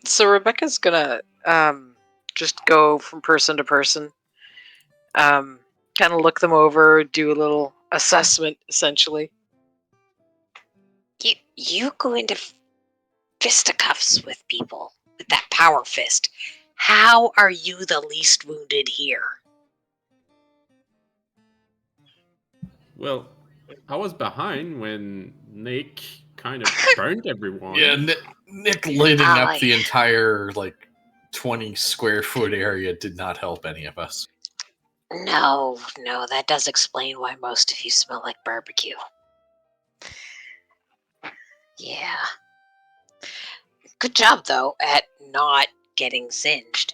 So Rebecca's gonna just go from person to person, kind of look them over, do a little assessment, essentially. You go into fisticuffs with people with that power fist. How are you the least wounded here? Well, I was behind when Nick kind of burned everyone. Yeah, Nick lighting up the entire 20 square foot area did not help any of us. No, that does explain why most of you smell like barbecue. Yeah. Good job, though, at not getting singed.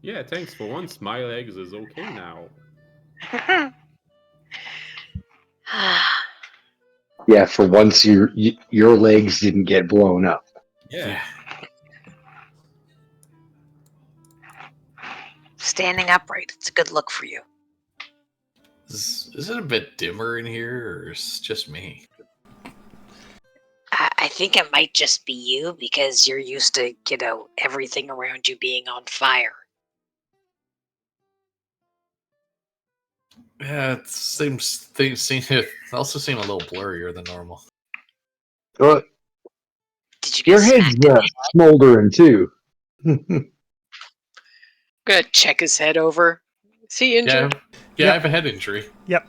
Yeah, thanks. For once, my legs is okay now. Yeah, for once your legs didn't get blown up. Yeah. Standing upright, it's a good look for you. Is it a bit dimmer in here, or is it just me? I think it might just be you because you're used to, everything around you being on fire. Yeah, it also seem a little blurrier than normal. Did you your head's smoldering too. Gonna check his head over. Is he injured? Yeah, I have a head injury. Yep.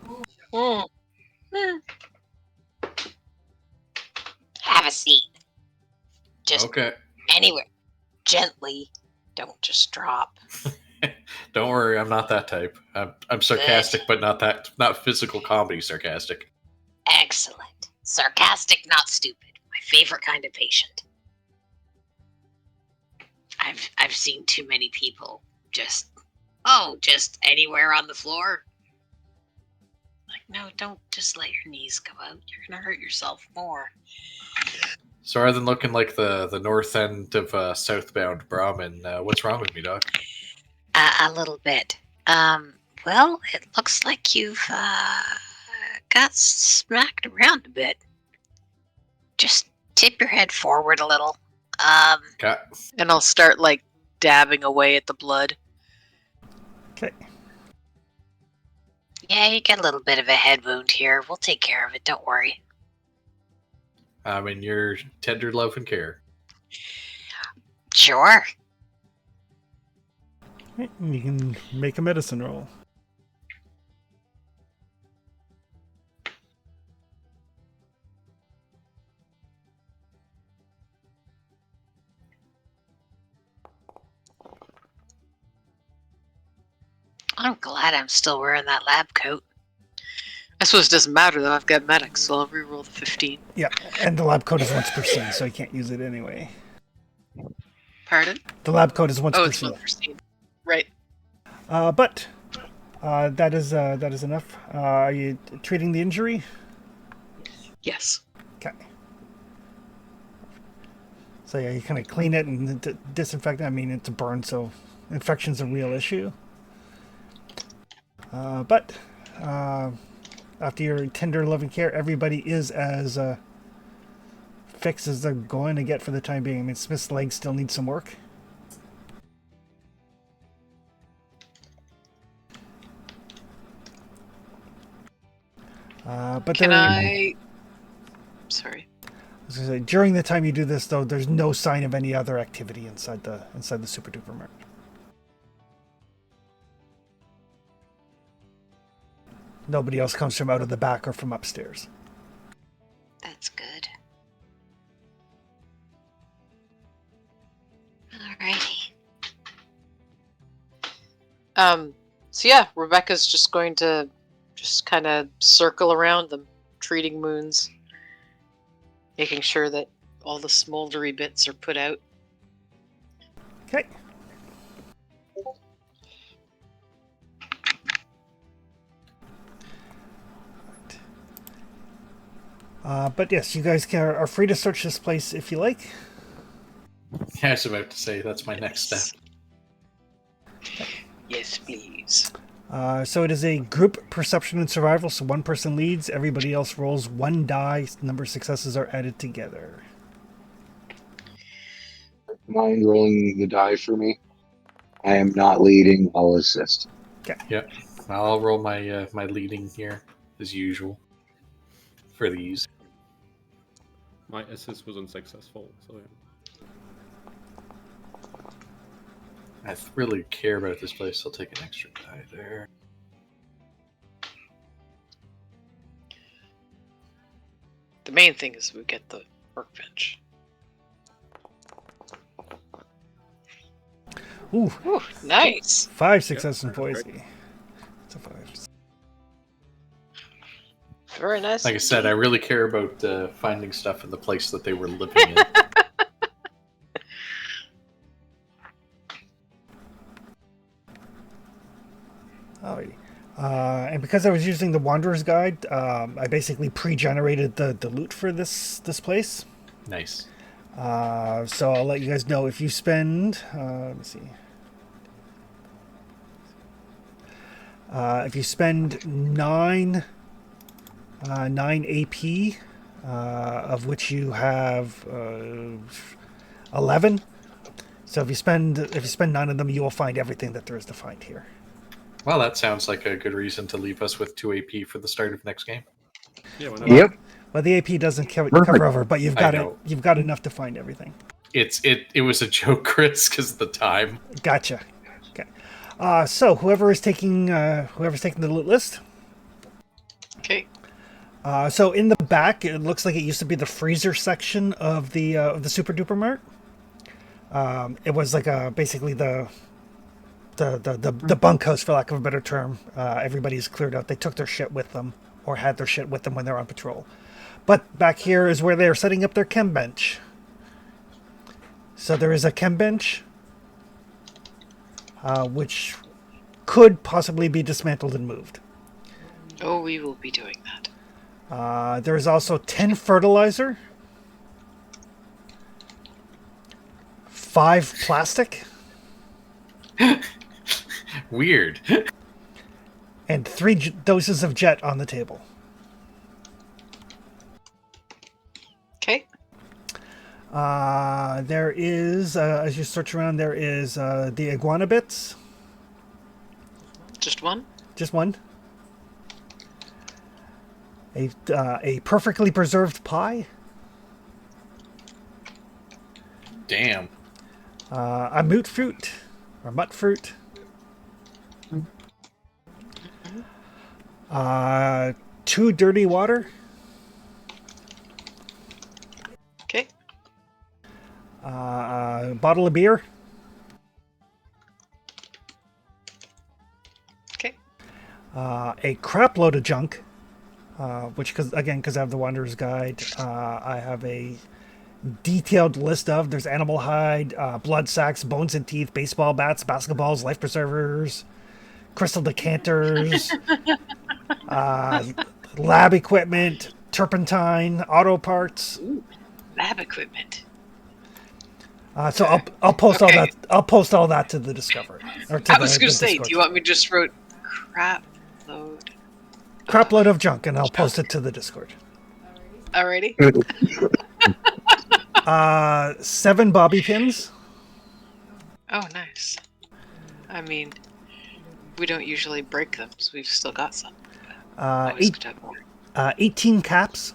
Have a seat. Just okay. Anywhere. Gently. Don't just drop. Don't worry, I'm not that type. I'm sarcastic, but not physical comedy sarcastic. Excellent. Sarcastic, not stupid. My favorite kind of patient. I've seen too many people just anywhere on the floor. Like, no, don't just let your knees go out. You're gonna hurt yourself more. So rather than looking like the north end of southbound Brahmin, what's wrong with me, Doc? A little bit. Well, it looks like you've got smacked around a bit. Just tip your head forward a little. Okay. And I'll start like dabbing away at the blood. Okay. Yeah, you get a little bit of a head wound here. We'll take care of it. Don't worry. I'm in your tender love and care. Sure. Okay, you can make a medicine roll. I'm glad I'm still wearing that lab coat. I suppose it doesn't matter though. I've got medics, so I'll reroll the 15. Yeah, and the lab coat is once per scene, so you can't use it anyway. Pardon? The lab coat is once Oh, per it's scene. 1 per scene. Right. But that is enough. Are you treating the injury? Yes. Okay. So yeah, you kind of clean it and disinfect it. I mean, it's a burn, so infection's a real issue. But after your tender loving care, everybody is as fixed as they're going to get for the time being. I mean, Smith's leg still needs some work. But Can there- I... Sorry. I was gonna say, during the time you do this, though, there's no sign of any other activity inside the Super Duper Mart. Nobody else comes from out of the back or from upstairs. That's good. Alrighty. So yeah, Rebecca's just going to just kind of circle around them, treating wounds, making sure that all the smoldery bits are put out. Okay. But yes, you guys are free to search this place if you like. I was about to say that's my next step. Yes, please. So it is a group perception and survival, so one person leads, everybody else rolls one die, number of successes are added together. Mind rolling the die for me? I am not leading. I'll assist. Yep. I'll roll my my leading here as usual for these. My assist was unsuccessful, so yeah. I really care about this place. I'll take an extra die there. The main thing is we get the workbench. Ooh, Ooh, nice. 5 successes in Yep. Boise. It's a 5. Very nice. Like I said, I really care about finding stuff in the place that they were living in. Alrighty. And because I was using the Wanderer's Guide, I basically pre-generated the loot for this place. Nice. So I'll let you guys know if you spend. Let me see. If you spend 9 AP, of which you have 11. So if you spend 9 of them, you will find everything that there is to find here. Well, that sounds like a good reason to leave us with 2 AP for the start of next game. Yeah, why not? Yep. Well, the AP doesn't cover Perfect. over, but you've I got know. You've got enough to find everything. It was a joke, Chris, because of the time. Gotcha. Okay. So whoever's taking the loot list. Okay. So in the back, it looks like it used to be the freezer section of the Super Duper Mart. It was like basically the the bunkhouse, for lack of a better term. Everybody's cleared out. They took their shit with them, or had their shit with them when they're on patrol. But back here is where they're setting up their chem bench. So there is a chem bench, which could possibly be dismantled and moved. Oh, we will be doing that. There is also 10 fertilizer, 5 plastic, Weird. and 3 doses of jet on the table. Okay. There is, as you search around, there is the iguana bits. Just one? Just one. A perfectly preserved pie. Damn. A moot fruit, or mutt fruit. 2 dirty water. Okay. A bottle of beer. Okay. A crap load of junk. Which, because I have the Wanderer's Guide, I have a detailed list of. There's animal hide, blood sacks, bones and teeth, baseball bats, basketballs, life preservers, crystal decanters, lab equipment, turpentine, auto parts. Ooh, lab equipment. So I'll post all that. I'll post all that to the Discover. Or to I was going the to say, Discord. do you want me to just wrote crap load? Crap load of junk, and I'll post it to the Discord. Alrighty. 7 bobby pins. Oh, nice. I mean, we don't usually break them, so we've still got some. Always good to have more. 18 caps.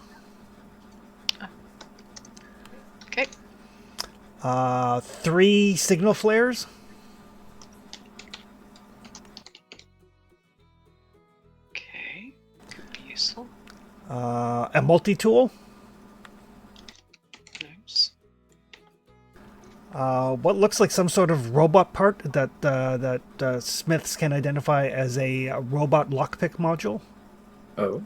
Okay. 3 signal flares. Okay. Could be useful. A multi-tool. Nice. What looks like some sort of robot part that Smiths can identify as a robot lockpick module. Oh.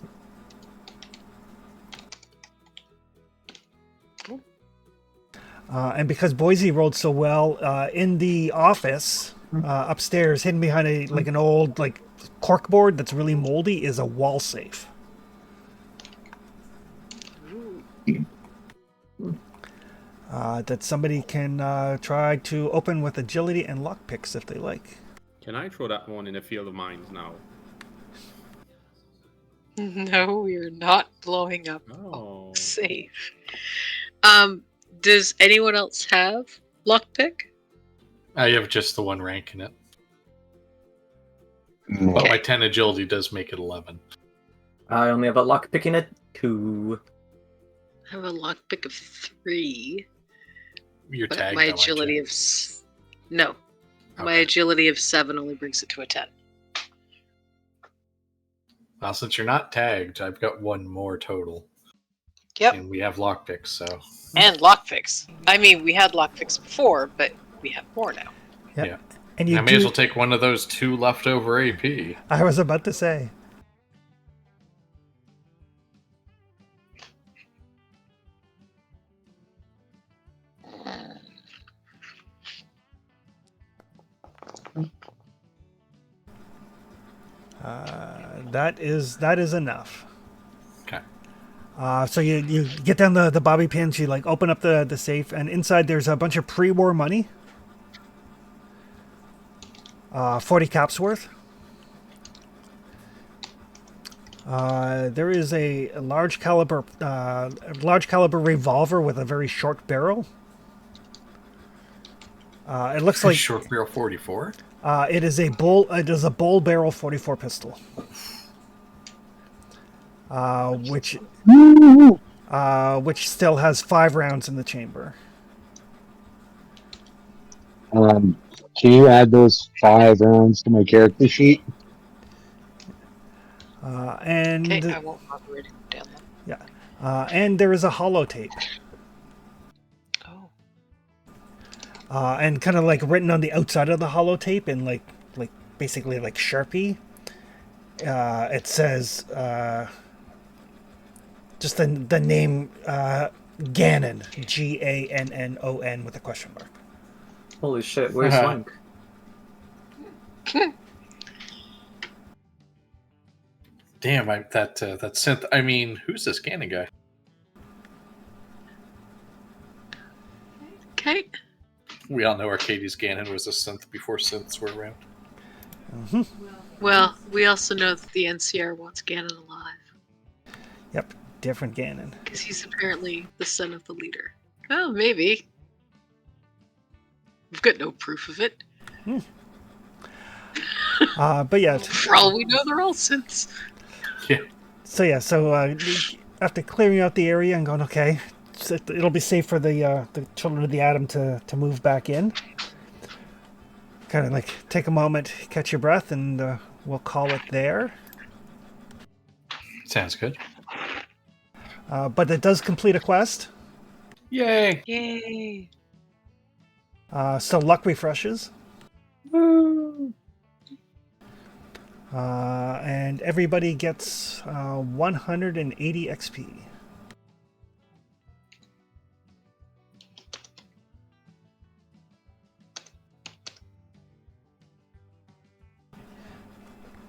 And because Boise rolled so well, in the office upstairs, hidden behind an old cork board that's really moldy, is a wall safe. That somebody can try to open with agility and lockpicks if they like. Can I throw that one in the field of mines now? No, we're not blowing up. Oh. Safe. Does anyone else have lockpick? I have just the one rank in it. But my 10 agility does make it 11. I only have a lockpick in it. 2. I have a lockpick of 3. You're But tagged. my though, aren't agility you? of no. My Okay. agility of 7 only brings it to a 10. Well, since you're not tagged, I've got 1 more total. Yep. And we have lockpicks, so. And lockpicks. I mean, we had lockpicks before, but we have more now. Yep. Yeah. And you I may as well take one of those 2 leftover AP. I was about to say. That is enough. Okay. So you get down the bobby pins, you open up the safe, and inside there's a bunch of pre-war money. 40 caps worth. There is a large caliber revolver with a very short barrel. It looks like Short barrel 44. it is a bull barrel 44 pistol. Which still has 5 rounds in the chamber. Can you add those 5 rounds to my character sheet? And Okay, I won't bother writing them down then. yeah, and there is a holotape. Oh. And kind of written on the outside of the holotape in like basically like Sharpie. It says just the name Ganon, Gannon with a question mark. Holy shit, where's Link? Damn, that synth. I mean, who's this Ganon guy? Okay. We all know Arcades Ganon was a synth before synths were around. Mm-hmm. Well, we also know that the NCR wants Ganon alive. Yep, different Ganon. Because he's apparently the son of the leader. Well, maybe. We've got no proof of it. But yeah. For all we know, they're all synths. Yeah. So after clearing out the area and going, okay, so it'll be safe for the children of the atom to move back in. Kind of like take a moment, catch your breath, and we'll call it there. Sounds good. But it does complete a quest. Yay! Yay! So luck refreshes. And everybody gets 180 XP.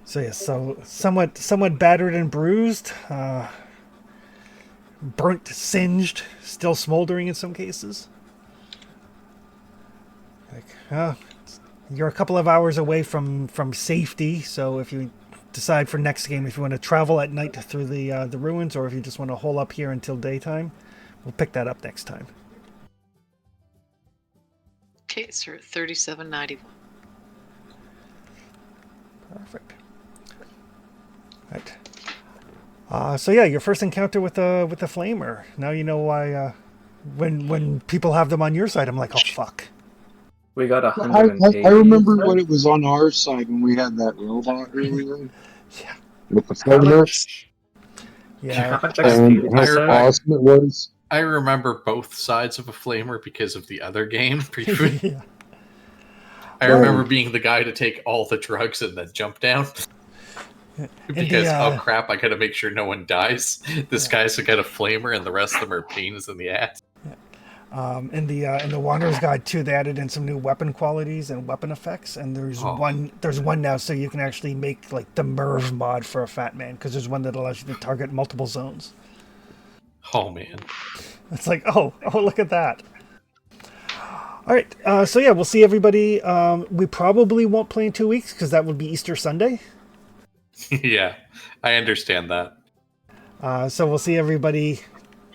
So yes, so somewhat battered and bruised, burnt, singed, still smoldering in some cases. Like, you're a couple of hours away from safety, so if you decide for next game if you want to travel at night through the ruins, or if you just want to hole up here until daytime, we'll pick that up next time. Okay, so we're at 3791. Perfect. Right. So yeah, your first encounter with the flamer. Now you know why. When people have them on your side, I'm like, oh fuck. We got I 180. remember when it was on our side when we had that robot earlier. Yeah. With the How flamer. much, Yeah. how much And XP did how you say? awesome it was. I remember both sides of a flamer because of the other game. Yeah. I remember being the guy to take all the drugs and then jump down. Because, oh crap, I gotta make sure no one dies. This guy's got a flamer and the rest of them are pains in the ass. In the Wanderer's Guide too, they added in some new weapon qualities and weapon effects, and there's one now, so you can actually make like the Merv mod for a fat man, because there's one that allows you to target multiple zones. Oh man. It's like, oh, look at that. All right, so yeah, we'll see everybody. We probably won't play in 2 weeks because that would be Easter Sunday. Yeah, I understand that. So we'll see everybody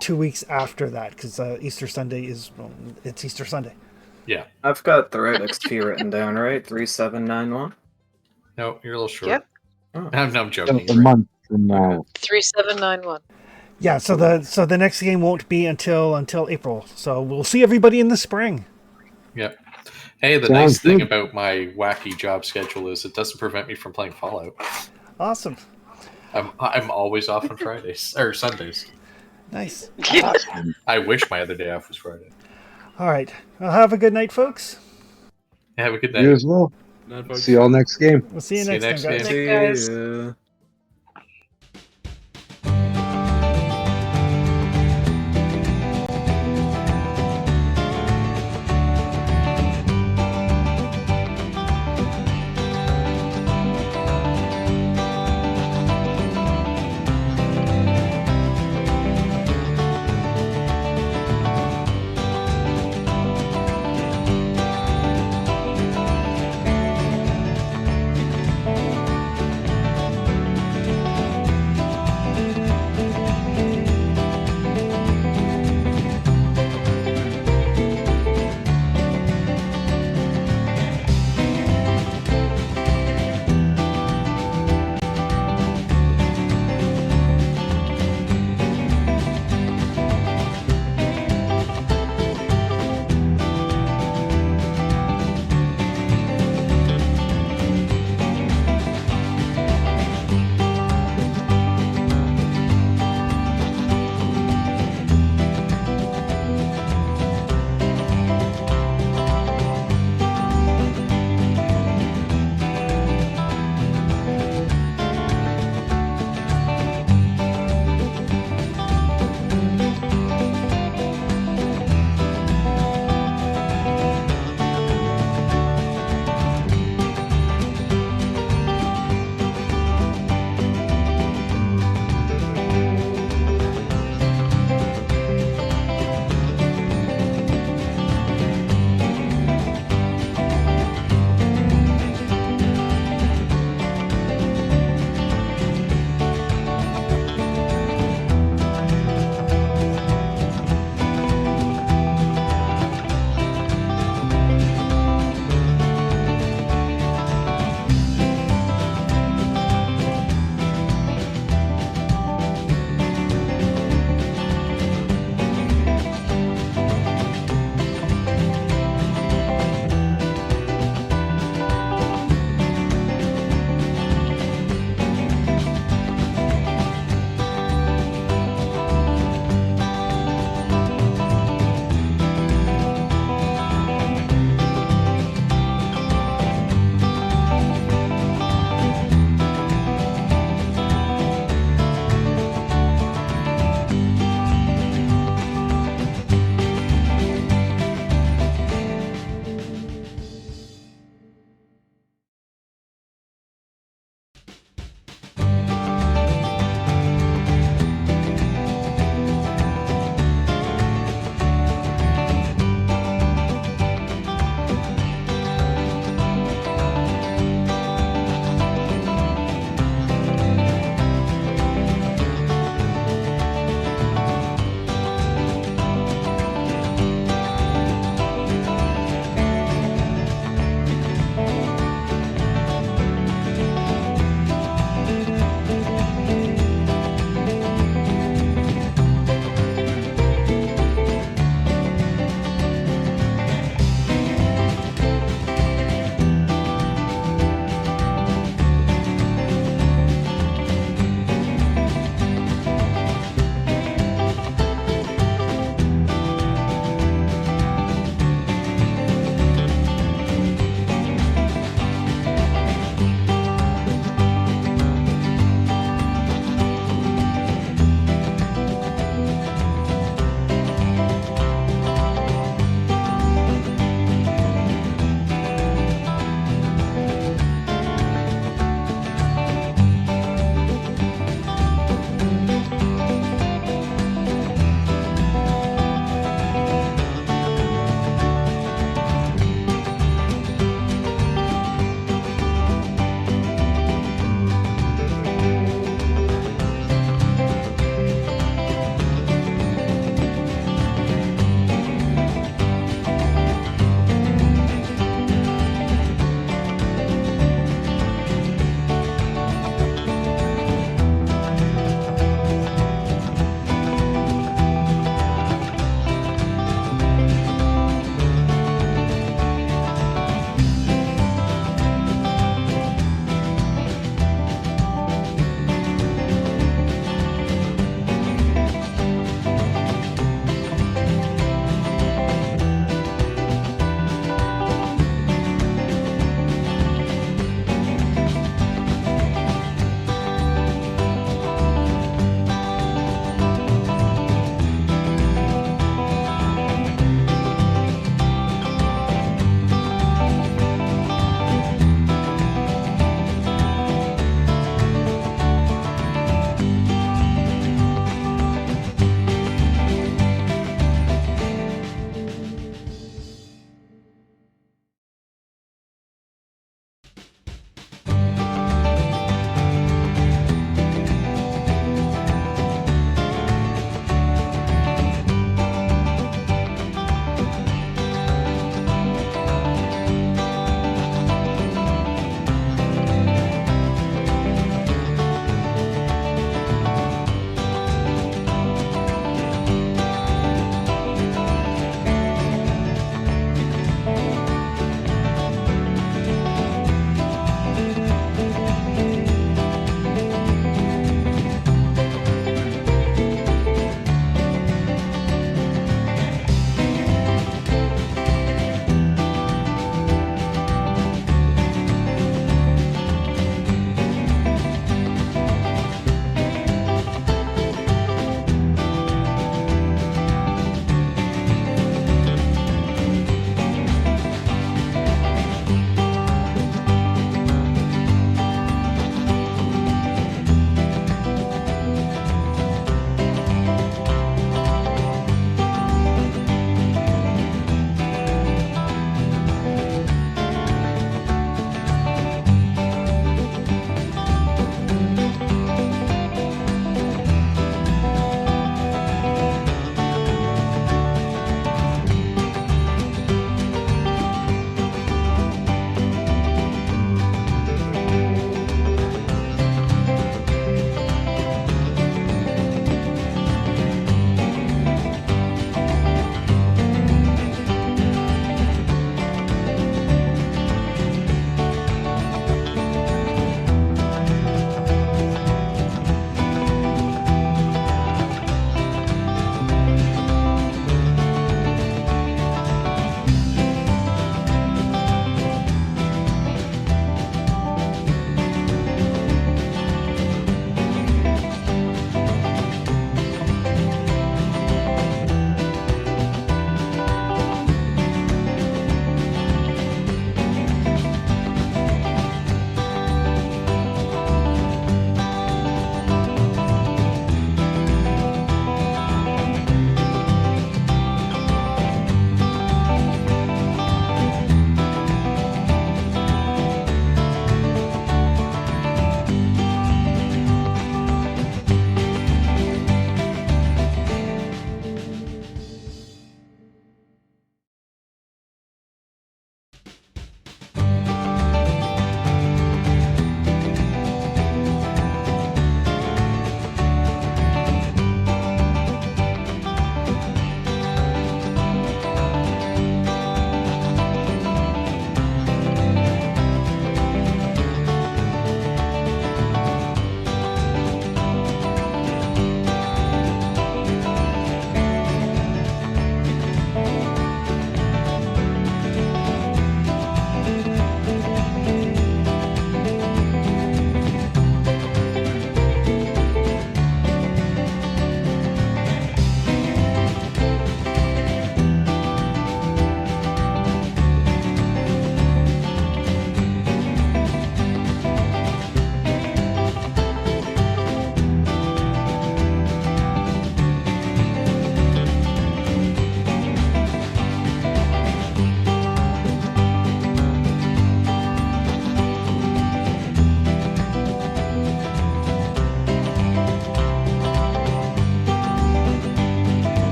2 weeks after that, because Easter Sunday it's Easter Sunday. Yeah. I've got the right XP written down, right? 3791. No, you're a little short. Yep. Oh. I'm joking. A month from now. 3791. Yeah, so the next game won't be until April. So we'll see everybody in the spring. Yep. Hey, the nice thing about my wacky job schedule is it doesn't prevent me from playing Fallout. Awesome. I'm always off on Fridays or Sundays. Nice. I wish my other day off was Friday. All right. Well, have a good night, folks. Have a good night. You as well. See y'all next game. We'll see you next time, guys. game. See ya.